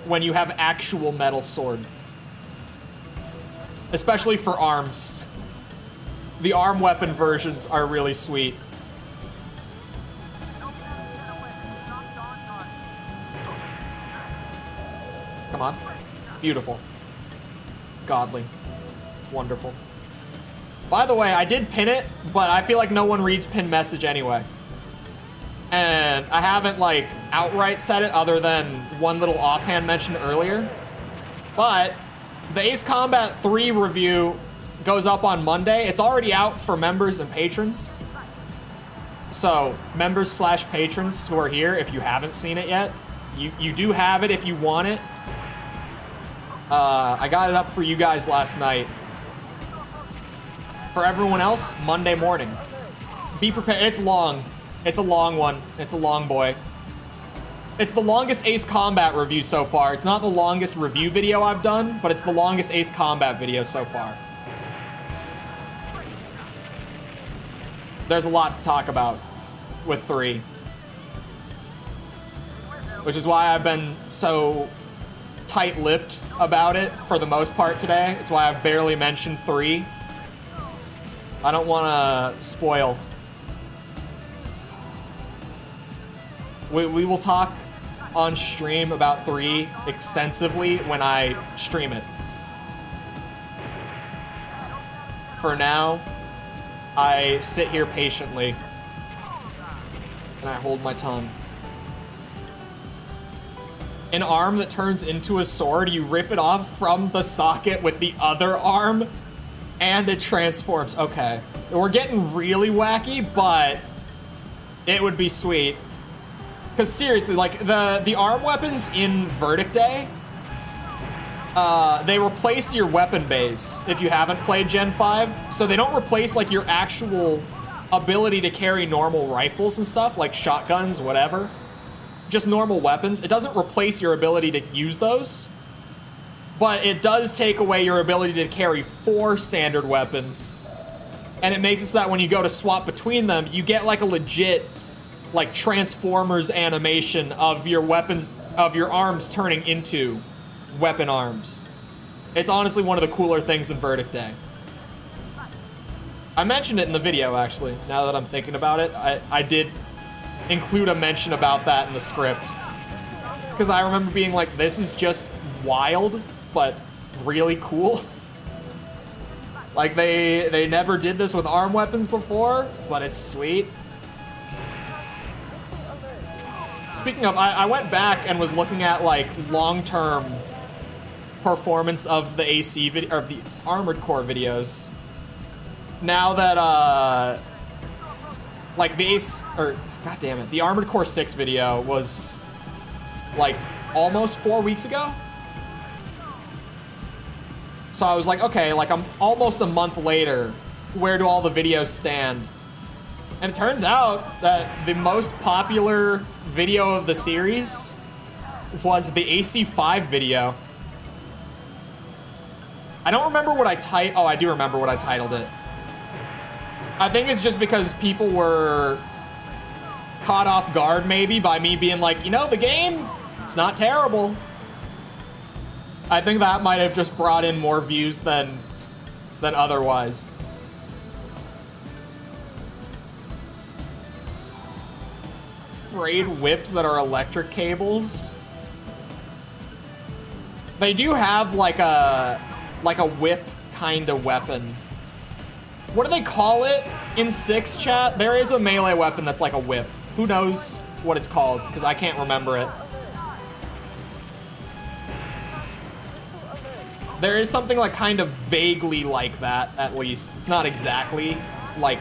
Speaker 1: when you have actual metal sword? Especially for arms. The arm weapon versions are really sweet. Come on. Beautiful. Godly. Wonderful. By the way, I did pin it, but I feel like no one reads pin message anyway. And I haven't, like, outright said it other than one little offhand mention earlier. But the Ace Combat 3 review goes up on Monday. It's already out for members and patrons. So, members/patrons who are here, if you haven't seen it yet, you do have it if you want it. I got it up for you guys last night. For everyone else, Monday morning. Be prepared. It's long. It's a long one. It's a long boy. It's the longest Ace Combat review so far. It's not the longest review video I've done, but it's the longest Ace Combat video so far. There's a lot to talk about with 3. Which is why I've been so tight-lipped about it for the most part today. It's why I've barely mentioned 3. I don't want to spoil. We will talk on stream about 3 extensively when I stream it. For now, I sit here patiently and I hold my tongue. An arm that turns into a sword, you rip it off from the socket with the other arm and it transforms. Okay, we're getting really wacky, but it would be sweet. Because seriously, like, the arm weapons in Verdict Day, they replace your weapon base if you haven't played Gen 5. So they don't replace, like, your actual ability to carry normal rifles and stuff, like shotguns, whatever. Just normal weapons. It doesn't replace your ability to use those. But it does take away your ability to carry 4 standard weapons. And it makes it so that when you go to swap between them, you get, like, a legit, like, Transformers animation of your weapons, of your arms turning into weapon arms. It's honestly one of the cooler things in Verdict Day. I mentioned it in the video, actually, now that I'm thinking about it. I did include a mention about that in the script. Because I remember being like, this is just wild, but really cool. Like, they never did this with arm weapons before, but it's sweet. Speaking of, I went back and was looking at, like, long-term performance of the AC video, or the Armored Core videos. Now that, like the god damn it, the Armored Core 6 video was like almost 4 weeks ago. So I was like, okay, like I'm almost a month later, where do all the videos stand? And it turns out that the most popular video of the series was the AC5 video. I don't remember what oh, I do remember what I titled it. I think it's just because people were caught off guard maybe by me being like, you know, the game, it's not terrible. I think that might have just brought in more views than otherwise. Frayed whips that are electric cables. They do have like a whip kind of weapon. What do they call it in 6, chat? There is a melee weapon that's like a whip. Who knows what it's called? Because I can't remember it. There is something like kind of vaguely like that, at least. It's not exactly like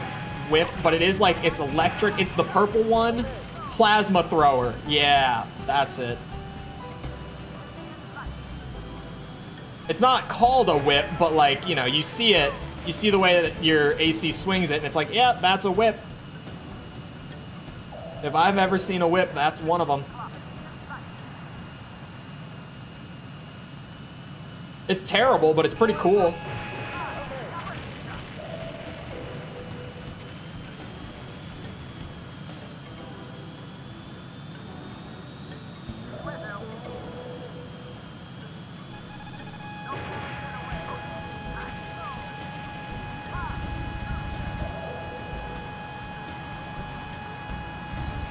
Speaker 1: whip, but it is like, it's electric. It's the purple one. Plasma thrower. Yeah, that's it. It's not called a whip, but like, you know, you see it. You see the way that your AC swings it, and it's like, yeah, that's a whip. If I've ever seen a whip, that's one of them. It's terrible, but it's pretty cool.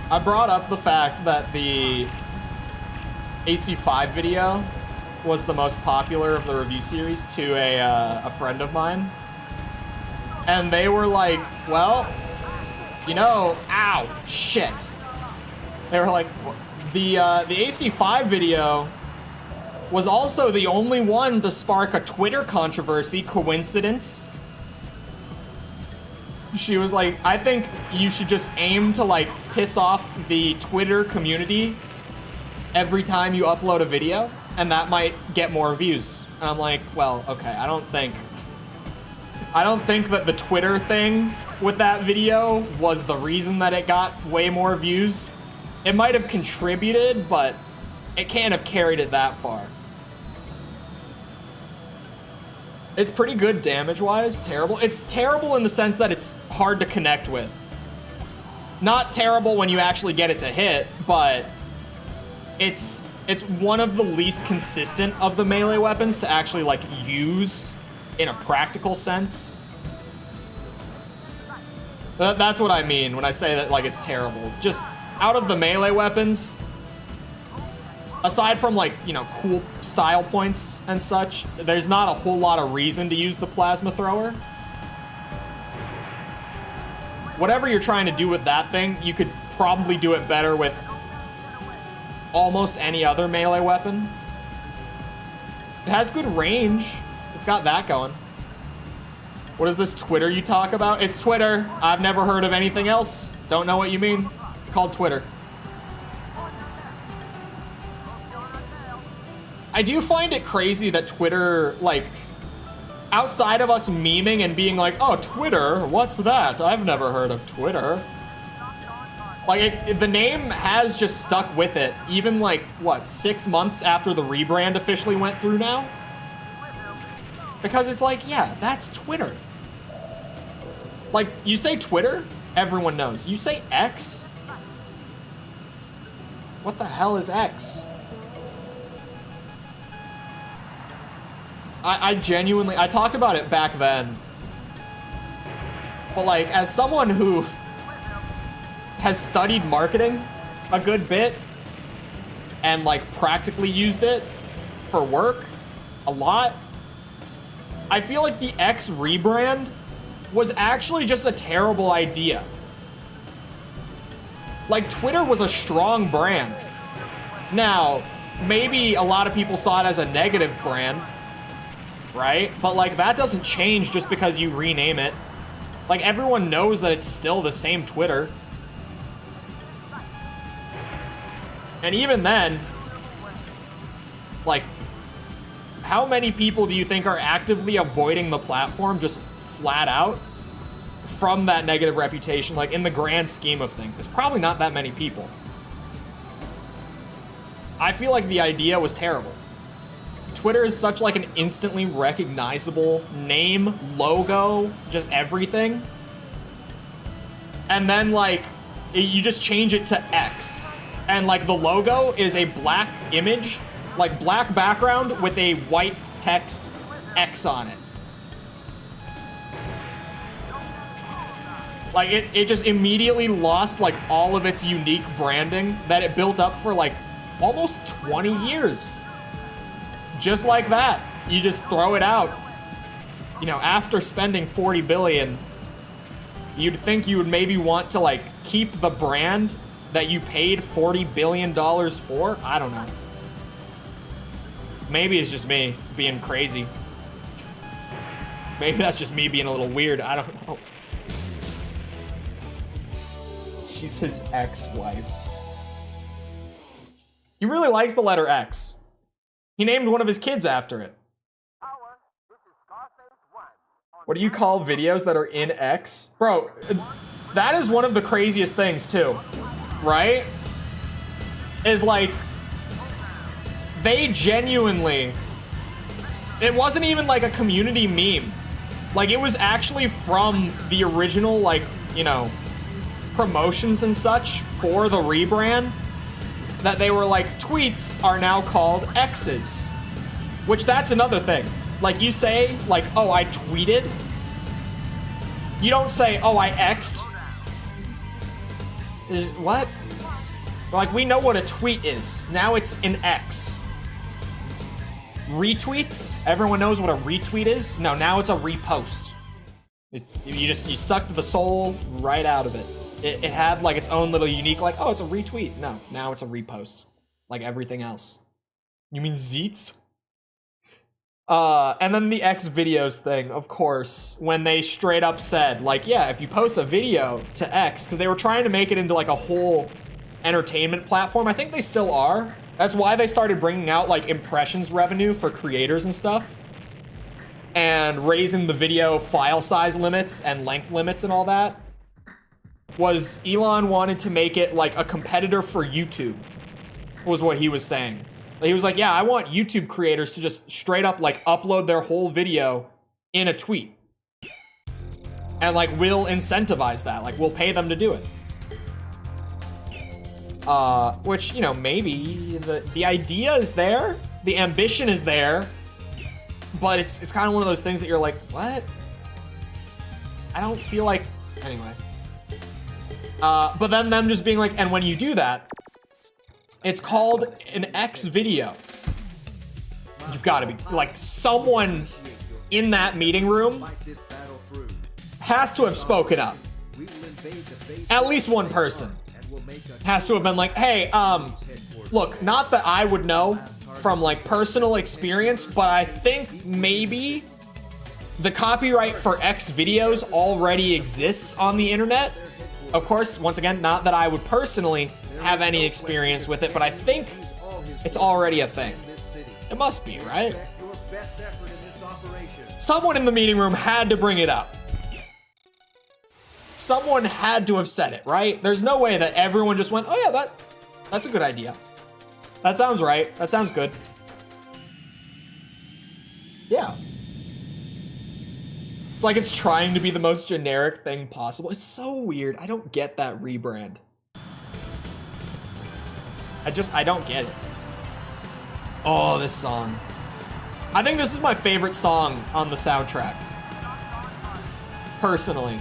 Speaker 1: I brought up the fact that the AC5 video was the most popular of the review series to a friend of mine. And they were like, well, you know, ow, shit. They were like, the AC5 video was also the only one to spark a Twitter controversy. Coincidence? She was like, I think you should just aim to like piss off the Twitter community every time you upload a video, and that might get more views. And I'm like, well, okay, I don't think that the Twitter thing with that video was the reason that it got way more views. It might have contributed, but it can't have carried it that far. It's pretty good damage-wise. Terrible. It's terrible in the sense that it's hard to connect with. Not terrible when you actually get it to hit, but it's one of the least consistent of the melee weapons to actually like use in a practical sense. That's what I mean when I say that like it's terrible. Just out of the melee weapons, aside from like, you know, cool style points and such, there's not a whole lot of reason to use the plasma thrower. Whatever you're trying to do with that thing, you could probably do it better with almost any other melee weapon. It has good range. It's got that going. What is this Twitter you talk about? It's Twitter. I've never heard of anything else. Don't know what you mean. It's called Twitter. I do find it crazy that Twitter, like, outside of us memeing and being like, oh, Twitter, what's that? I've never heard of Twitter. Like, the name has just stuck with it, even like, what, 6 months after the rebrand officially went through now? Because it's like, yeah, that's Twitter. Like, you say Twitter, everyone knows. You say X? What the hell is X? I genuinely, I talked about it back then. But like, as someone who has studied marketing a good bit and like practically used it for work a lot, I feel like the X rebrand was actually just a terrible idea. Like, Twitter was a strong brand. Now, maybe a lot of people saw it as a negative brand, right? But like that doesn't change just because you rename it. Like everyone knows that it's still the same Twitter. And even then, like, how many people do you think are actively avoiding the platform just flat out from that negative reputation? Like in the grand scheme of things, it's probably not that many people. I feel like the idea was terrible. Twitter is such like an instantly recognizable name, logo, just everything. And then like, you just change it to X. And like the logo is a black image, like black background with a white text X on it. Like it just immediately lost like all of its unique branding that it built up for like almost 20 years. Just like that, you just throw it out. You know, after spending 40 billion, you'd think you would maybe want to like keep the brand that you paid $40 billion for? I don't know. Maybe it's just me being crazy. Maybe that's just me being a little weird. I don't know. She's his ex-wife. He really likes the letter X. He named one of his kids after it. What do you call videos that are in X? Bro, that is one of the craziest things too. Right? Is like, they genuinely, it wasn't even like a community meme. Like it was actually from the original, like, you know, promotions and such for the rebrand, that they were like, tweets are now called X's. Which that's another thing. Like you say, like, oh, I tweeted. You don't say, oh, I X'd. What? Like, we know what a tweet is. Now it's an X. Retweets? Everyone knows what a retweet is? No, now it's a repost. You sucked the soul right out of it. It had, like, its own little unique, like, oh, it's a retweet. No, now it's a repost. Like everything else. You mean Zeets? And then the X videos thing, of course, when they straight up said, like, yeah, if you post a video to X, because they were trying to make it into like a whole entertainment platform. I think they still are. That's why they started bringing out like impressions revenue for creators and stuff, and raising the video file size limits and length limits and all that. Was Elon wanted to make it like a competitor for YouTube, was what he was saying. He was like, yeah, I want YouTube creators to just straight up like upload their whole video in a tweet. And like, we'll incentivize that. Like, we'll pay them to do it. Which, you know, maybe the idea is there. The ambition is there. But it's kind of one of those things that you're like, what? I don't feel like, anyway. But then them just being like, and when you do that, it's called an X video. You've got to be, like, someone in that meeting room has to have spoken up. At least one person has to have been like, hey, look, not that I would know from, like, personal experience, but I think maybe the copyright for X videos already exists on the internet. Of course, once again, not that I would personally have any experience with it, but I think it's already a thing. It must be, right? Someone in the meeting room had to bring it up. Someone had to have said it, right? There's no way that everyone just went, oh yeah, that's a good idea. That sounds right. That sounds good. Yeah. It's like it's trying to be the most generic thing possible. It's so weird. I don't get that rebrand. I don't get it. Oh, this song. I think this is my favorite song on the soundtrack. Personally.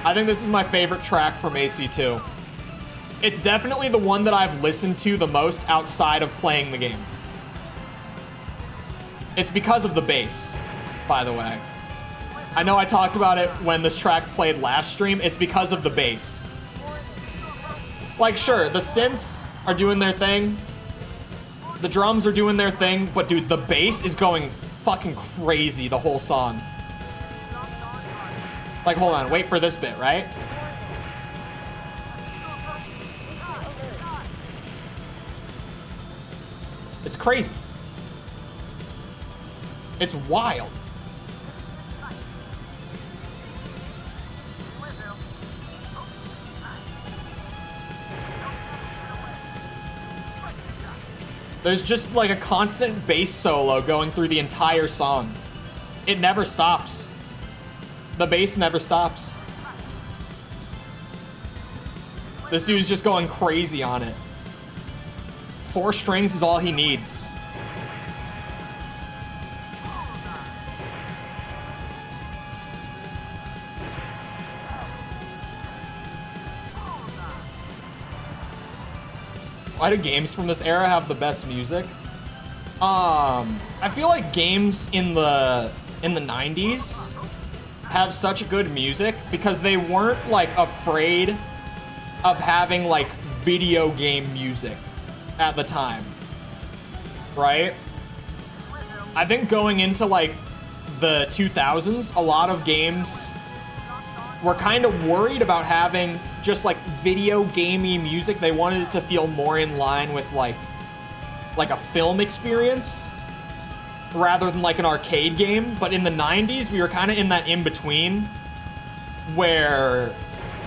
Speaker 1: I think this is my favorite track from AC2. It's definitely the one that I've listened to the most outside of playing the game. It's because of the bass, by the way. I know I talked about it when this track played last stream. It's because of the bass. Like, sure, the synths are doing their thing, The drums are doing their thing, but dude, the bass is going fucking crazy the whole song. Like, hold on, wait for this bit, right? It's crazy. It's wild. There's just like a constant bass solo going through the entire song. It never stops. The bass never stops. This dude's just going crazy on it. 4 strings is all he needs. Why do games from this era have the best music? I feel like games in the 90s have such good music because they weren't like afraid of having like video game music at the time, right? I think going into like the 2000s, a lot of games were kind of worried about having just like video gamey music. They wanted it to feel more in line with like a film experience rather than like an arcade game. But in the 90s, we were kind of in that in-between where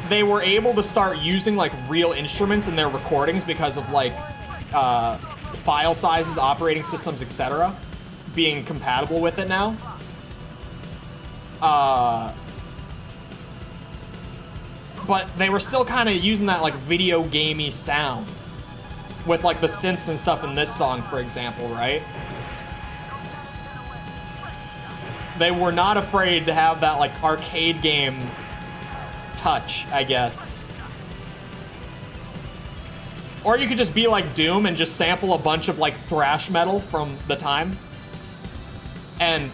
Speaker 1: they were able to start using like real instruments in their recordings because of like file sizes, operating systems, etc. being compatible with it now. But they were still kind of using that like video gamey sound with like the synths and stuff in this song, for example, right? They were not afraid to have that like arcade game touch, I guess. Or you could just be like Doom and just sample a bunch of like thrash metal from the time and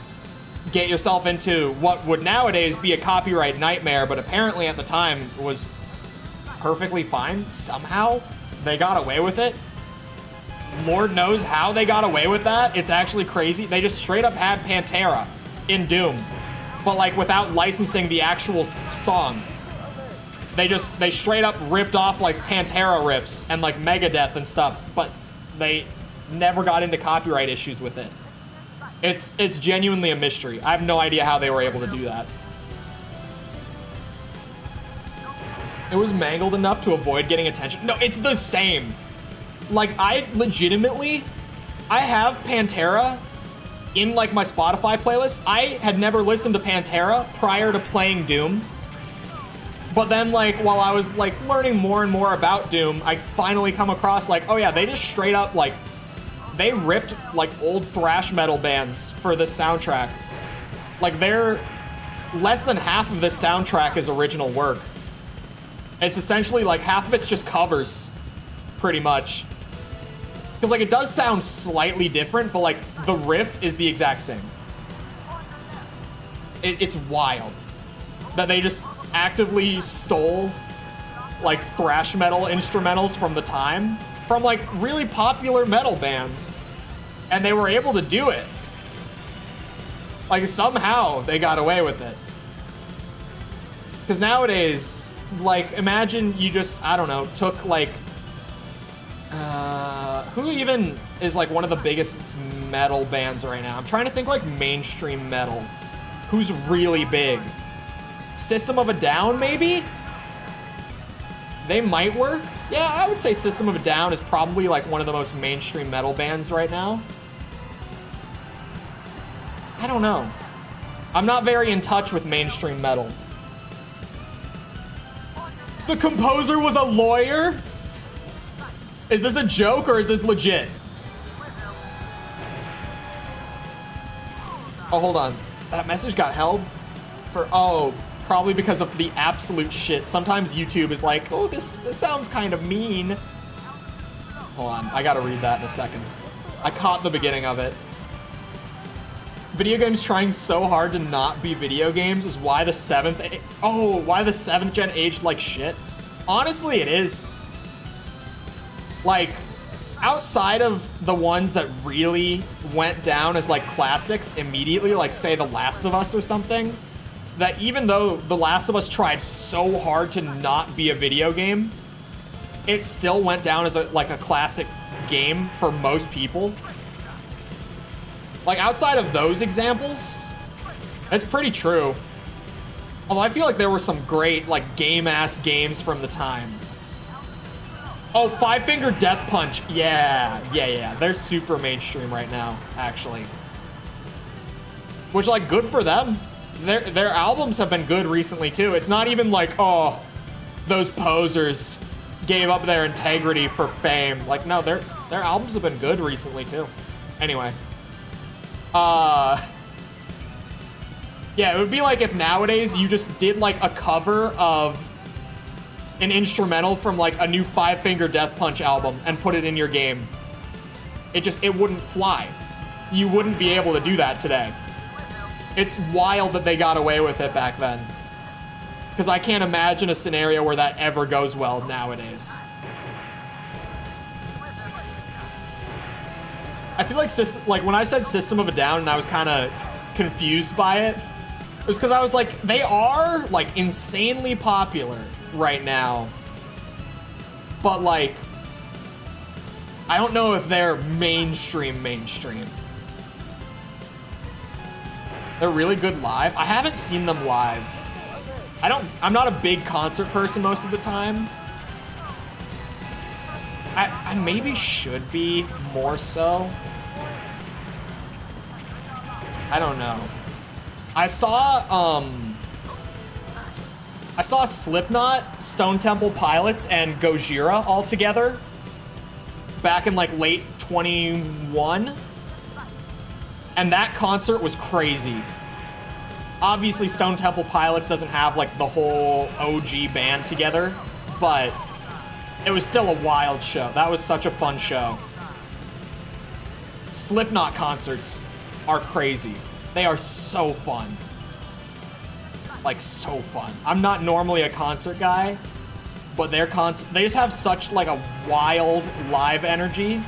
Speaker 1: get yourself into what would nowadays be a copyright nightmare, but apparently at the time was perfectly fine. Somehow they got away with it. Lord knows how they got away with that. It's actually crazy. They just straight up had Pantera in Doom, but like without licensing the actual song. They straight up ripped off like Pantera riffs and like Megadeth and stuff, but they never got into copyright issues with it. It's genuinely a mystery. I have no idea how they were able to do that. It was mangled enough to avoid getting attention. No, it's the same. Like, I have Pantera in like my Spotify playlist. I had never listened to Pantera prior to playing Doom. But then like while I was like learning more and more about Doom, I finally come across like, oh yeah, they just straight up like they ripped like old thrash metal bands for this soundtrack. Like they're less than half of this soundtrack is original work. It's essentially like half of it's just covers, pretty much. Because like it does sound slightly different, but like the riff is the exact same. It's wild that they just actively stole like thrash metal instrumentals from the time, from like really popular metal bands, and they were able to do it. Like somehow they got away with it. Because nowadays, like imagine you just, I don't know, took like, who even is like one of the biggest metal bands right now? I'm trying to think like mainstream metal. Who's really big? System of a Down, maybe? They might work. Yeah, I would say System of a Down is probably like one of the most mainstream metal bands right now. I don't know. I'm not very in touch with mainstream metal. The composer was a lawyer? Is this a joke or is this legit? Oh, hold on. That message got held for, oh, probably because of the absolute shit. Sometimes YouTube is like, oh, this sounds kind of mean. Hold on, I gotta read that in a second. I caught the beginning of it. Video games trying so hard to not be video games is why the 7th gen aged like shit. Honestly, it is. Like, outside of the ones that really went down as like classics immediately, like say The Last of Us or something, that even though The Last of Us tried so hard to not be a video game, it still went down as like a classic game for most people. Like outside of those examples, it's pretty true. Although I feel like there were some great like game-ass games from the time. Oh, Five Finger Death Punch. Yeah. They're super mainstream right now, actually. Which, like, good for them. Their albums have been good recently, too. It's not even like, oh, those posers gave up their integrity for fame. Like, no, their albums have been good recently, too. Anyway. Yeah, it would be like if nowadays you just did, like, a cover of an instrumental from like a new Five Finger Death Punch album and put it in your game. It wouldn't fly. You wouldn't be able to do that today. It's wild that they got away with it back then. Because I can't imagine a scenario where that ever goes well nowadays. I feel like when I said System of a Down and I was kind of confused by it, it was because I was like, they are like insanely popular right now, but like I don't know if they're mainstream. They're really good live. I haven't seen them live. I'm not a big concert person most of the time. I maybe should be more so. I don't know. I saw Slipknot, Stone Temple Pilots, and Gojira all together back in like late 21. And that concert was crazy. Obviously, Stone Temple Pilots doesn't have like the whole OG band together, but it was still a wild show. That was such a fun show. Slipknot concerts are crazy. They are so fun. Like, so fun. I'm not normally a concert guy, but they just have such like a wild live energy.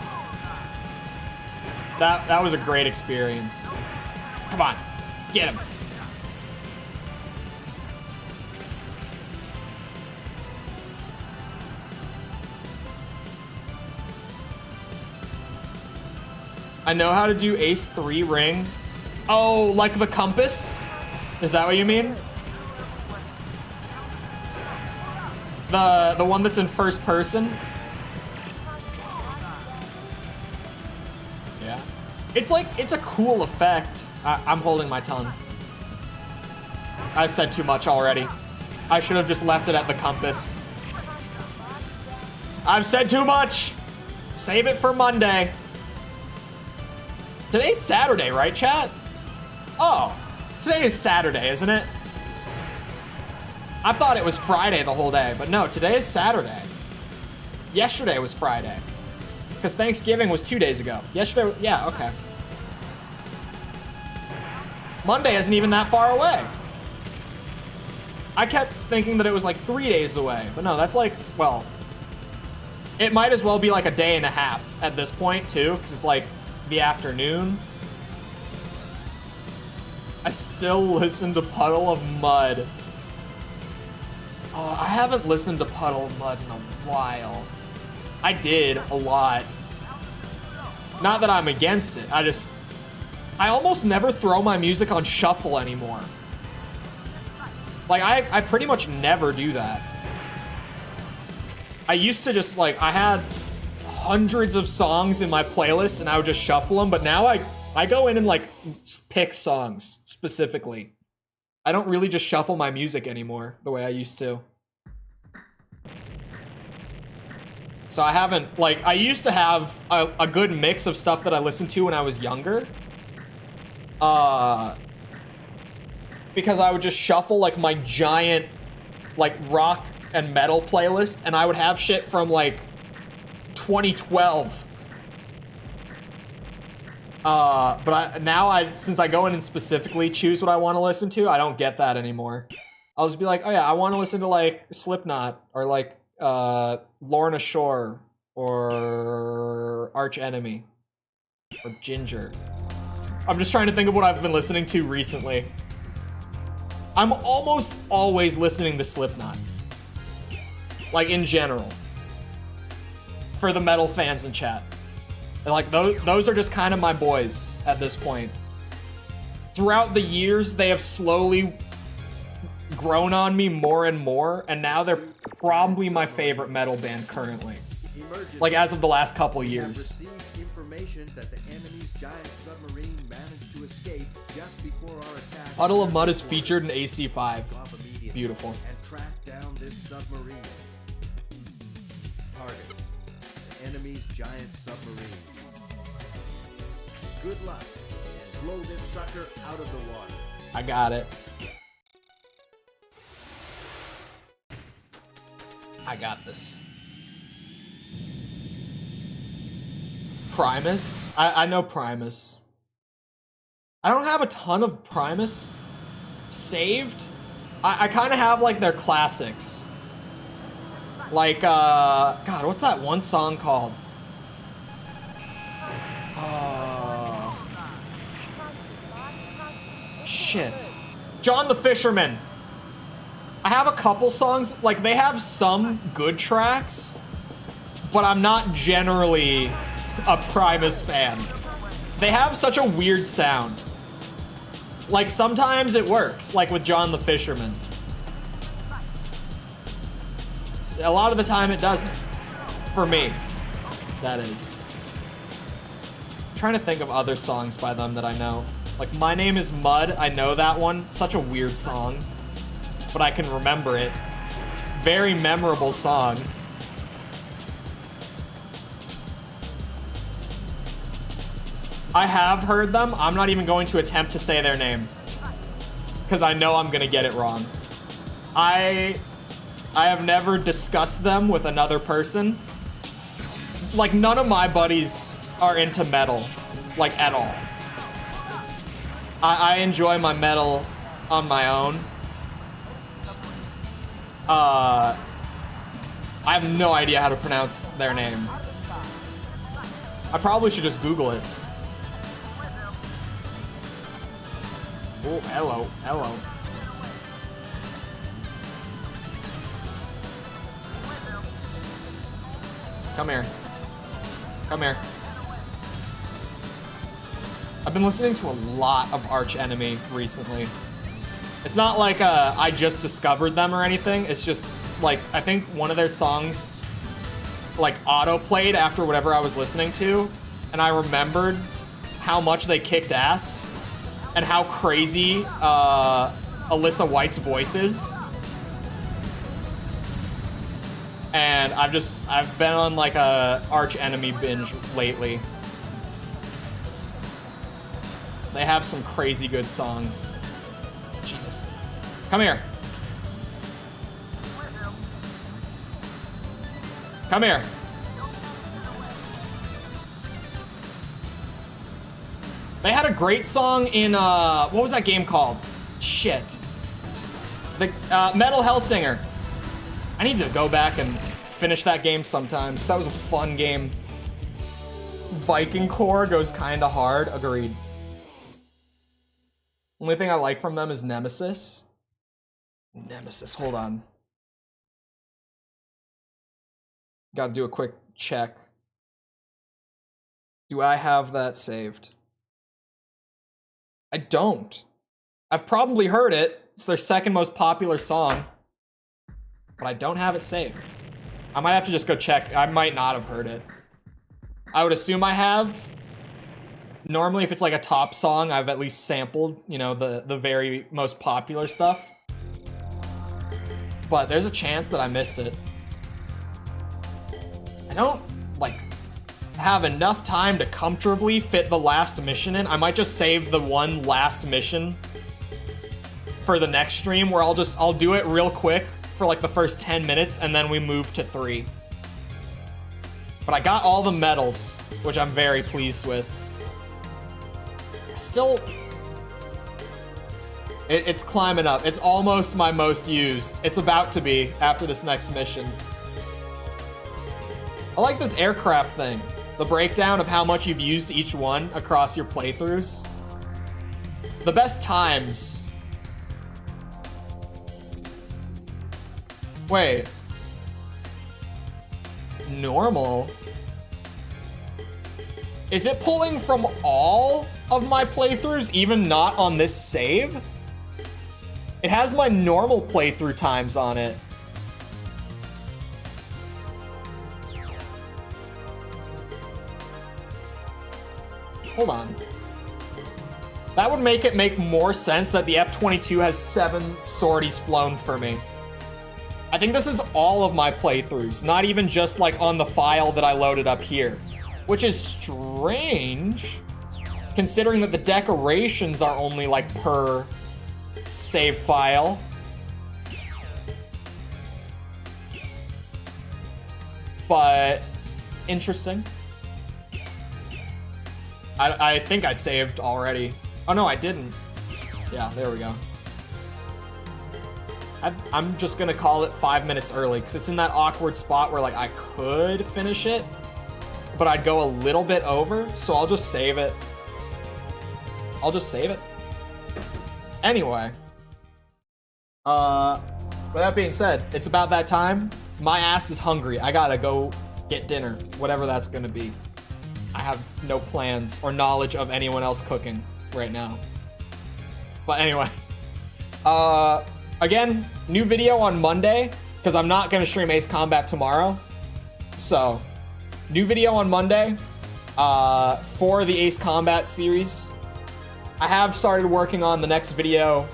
Speaker 1: That was a great experience. Come on, get him. I know how to do Ace 3 ring. Oh, like the compass? Is that what you mean? The one that's in first person? Yeah. It's a cool effect. I'm holding my tongue. I said too much already. I should have just left it at the compass. I've said too much. Save it for Monday. Today's Saturday, right, chat? Oh, today is Saturday, isn't it? I thought it was Friday the whole day, but no, today is Saturday. Yesterday was Friday. Because Thanksgiving was 2 days ago. Yesterday, yeah, okay. Monday isn't even that far away. I kept thinking that it was like 3 days away, but no, that's like, well, it might as well be like a day and a half at this point too, because it's like the afternoon. I still listen to Puddle of Mud. Oh, I haven't listened to Puddle of Mud in a while. I did a lot. Not that I'm against it, I almost never throw my music on shuffle anymore. Like, I pretty much never do that. I used to just, like, I had hundreds of songs in my playlist and I would just shuffle them, but now I go in and, like, pick songs specifically. I don't really just shuffle my music anymore the way I used to. So I haven't, like, I used to have a good mix of stuff that I listened to when I was younger. Because I would just shuffle, like, my giant, like, rock and metal playlist, and I would have shit from, like, 2012. But now since I go in and specifically choose what I want to listen to, I don't get that anymore. I'll just be like, oh yeah, I want to listen to, like, Slipknot, or, like, Lorna Shore, or Arch Enemy or Ginger. I'm just trying to think of what I've been listening to recently. I'm almost always listening to Slipknot. Like, in general. For the metal fans in chat. Like, those are just kind of my boys at this point. Throughout the years, they have slowly grown on me more and more, and now they're probably my favorite metal band currently. Like, as of the last couple years.
Speaker 2: Information that the enemy's giant submarine managed to escape just before our attack.
Speaker 1: Puddle of Mud is featured in AC5. Beautiful.
Speaker 2: And track down this submarine. Target: the enemy's giant submarine. Good luck, and blow this sucker out of the water.
Speaker 1: I got it. I got this. Primus? I know Primus. I don't have a ton of Primus saved. I kind of have, like, their classics. Like, God, what's that one song called? Shit. John the Fisherman. I have a couple songs, like, they have some good tracks, but I'm not generally a Primus fan. They have such a weird sound. Like, sometimes it works, like with John the Fisherman. A lot of the time it doesn't. For me, that is. I'm trying to think of other songs by them that I know. Like, My Name is Mud, I know that one. Such a weird song, but I can remember it. Very memorable song. I have heard them. I'm not even going to attempt to say their name, because I know I'm gonna get it wrong. I have never discussed them with another person. Like, none of my buddies are into metal, like, at all. I enjoy my metal on my own. I have no idea how to pronounce their name. I probably should just Google it. Oh, hello, hello. Come here. Come here. I've been listening to a lot of Arch Enemy recently. It's not like I just discovered them or anything. It's just, like, I think one of their songs, like, auto-played after whatever I was listening to, and I remembered how much they kicked ass and how crazy Alyssa White's voice is. And I've been on, like, a Arch Enemy binge lately. They have some crazy good songs. Jesus. Come here. Come here. They had a great song in, what was that game called? Shit. The, Metal Hellsinger. I need to go back and finish that game sometime, because that was a fun game. Viking Core goes kinda hard, agreed. Only thing I like from them is Nemesis. Nemesis, hold on. Gotta do a quick check. Do I have that saved? I don't. I've probably heard it. It's their second most popular song. But I don't have it saved. I might have to just go check. I might not have heard it. I would assume I have. Normally, if it's like a top song, I've at least sampled, you know, the very most popular stuff. But there's a chance that I missed it. I don't, like, have enough time to comfortably fit the last mission in. I might just save the one last mission for the next stream, where I'll do it real quick for like the first 10 minutes, and then we move to 3. But I got all the medals, which I'm very pleased with. Still, it's climbing up. It's almost my most used. It's about to be after this next mission. I like this aircraft thing. The breakdown of how much you've used each one across your playthroughs. The best times. Wait. Normal? Is it pulling from all of my playthroughs, even not on this save? It has my normal playthrough times on it. Hold on. That would make it make more sense that the F-22 has 7 sorties flown for me. I think this is all of my playthroughs, not even just like on the file that I loaded up here, which is strange considering that the decorations are only like per save file. But interesting. I think I saved already. Oh no, I didn't. Yeah, there we go. I'm just gonna call it 5 minutes early because it's in that awkward spot where like I could finish it, but I'd go a little bit over, so I'll just save it. I'll just save it. Anyway. With that being said, it's about that time. My ass is hungry. I gotta go get dinner, whatever that's gonna be. I have no plans or knowledge of anyone else cooking right now. But anyway, again, new video on Monday, because I'm not gonna stream Ace Combat tomorrow. So, new video on Monday for the Ace Combat series. I have started working on the next video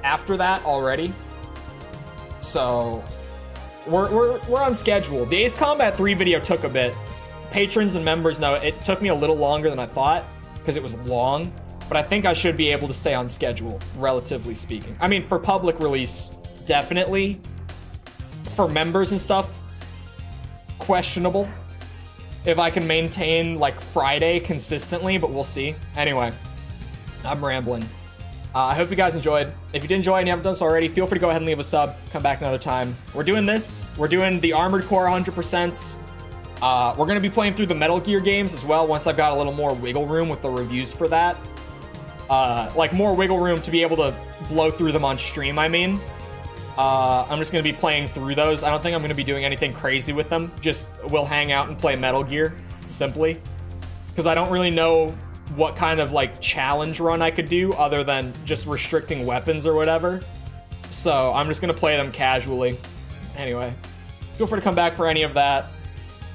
Speaker 1: after that already. So, we're on schedule. The Ace Combat 3 video took a bit. Patrons and members know it took me a little longer than I thought because it was long, but I think I should be able to stay on schedule, relatively speaking. I mean, for public release, definitely. For members and stuff, questionable. If I can maintain like Friday consistently, but we'll see. Anyway, I'm rambling. I hope you guys enjoyed. If you did enjoy and you haven't done so already, feel free to go ahead and leave a sub. Come back another time. We're doing this. We're doing the Armored Core 100%. We're going to be playing through the Metal Gear games as well once I've got a little more wiggle room with the reviews for that. Like more wiggle room to be able to blow through them on stream, I mean. I'm just going to be playing through those. I don't think I'm going to be doing anything crazy with them. Just we'll hang out and play Metal Gear, simply. Because I don't really know what kind of like challenge run I could do other than just restricting weapons or whatever. So I'm just going to play them casually. Anyway, feel free to come back for any of that.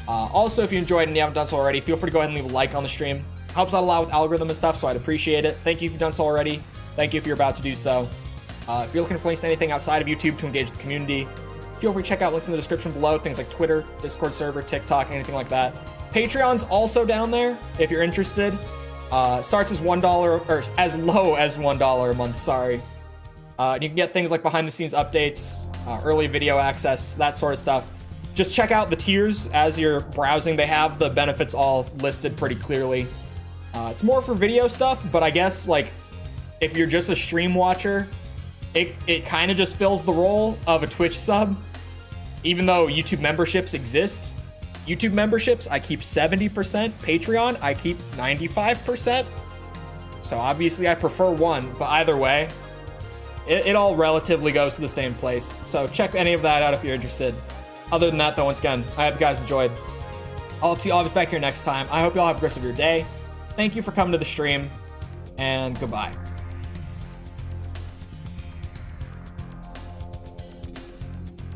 Speaker 1: Also, if you enjoyed and you haven't done so already, feel free to go ahead and leave a like on the stream. Helps out a lot with algorithm and stuff, so I'd appreciate it. Thank you if you've done so already. Thank you if you're about to do so. If you're looking for links to anything outside of YouTube to engage with the community, feel free to check out links in the description below. Things like Twitter, Discord server, TikTok, anything like that. Patreon's also down there if you're interested. Starts as $1 or as low as $1 a month. Sorry. You can get things like behind the scenes updates, early video access, that sort of stuff. Just check out the tiers as you're browsing. They have the benefits all listed pretty clearly. It's more for video stuff, but I guess like if you're just a stream watcher, it kind of just fills the role of a Twitch sub. Even though YouTube memberships exist, YouTube memberships I keep 70%, Patreon I keep 95%. So obviously I prefer one, but either way, it all relatively goes to the same place. So check any of that out if you're interested. Other than that, though, once again, I hope you guys enjoyed. I'll see all of us back here next time. I hope you all have the rest of your day. Thank you for coming to the stream, and goodbye.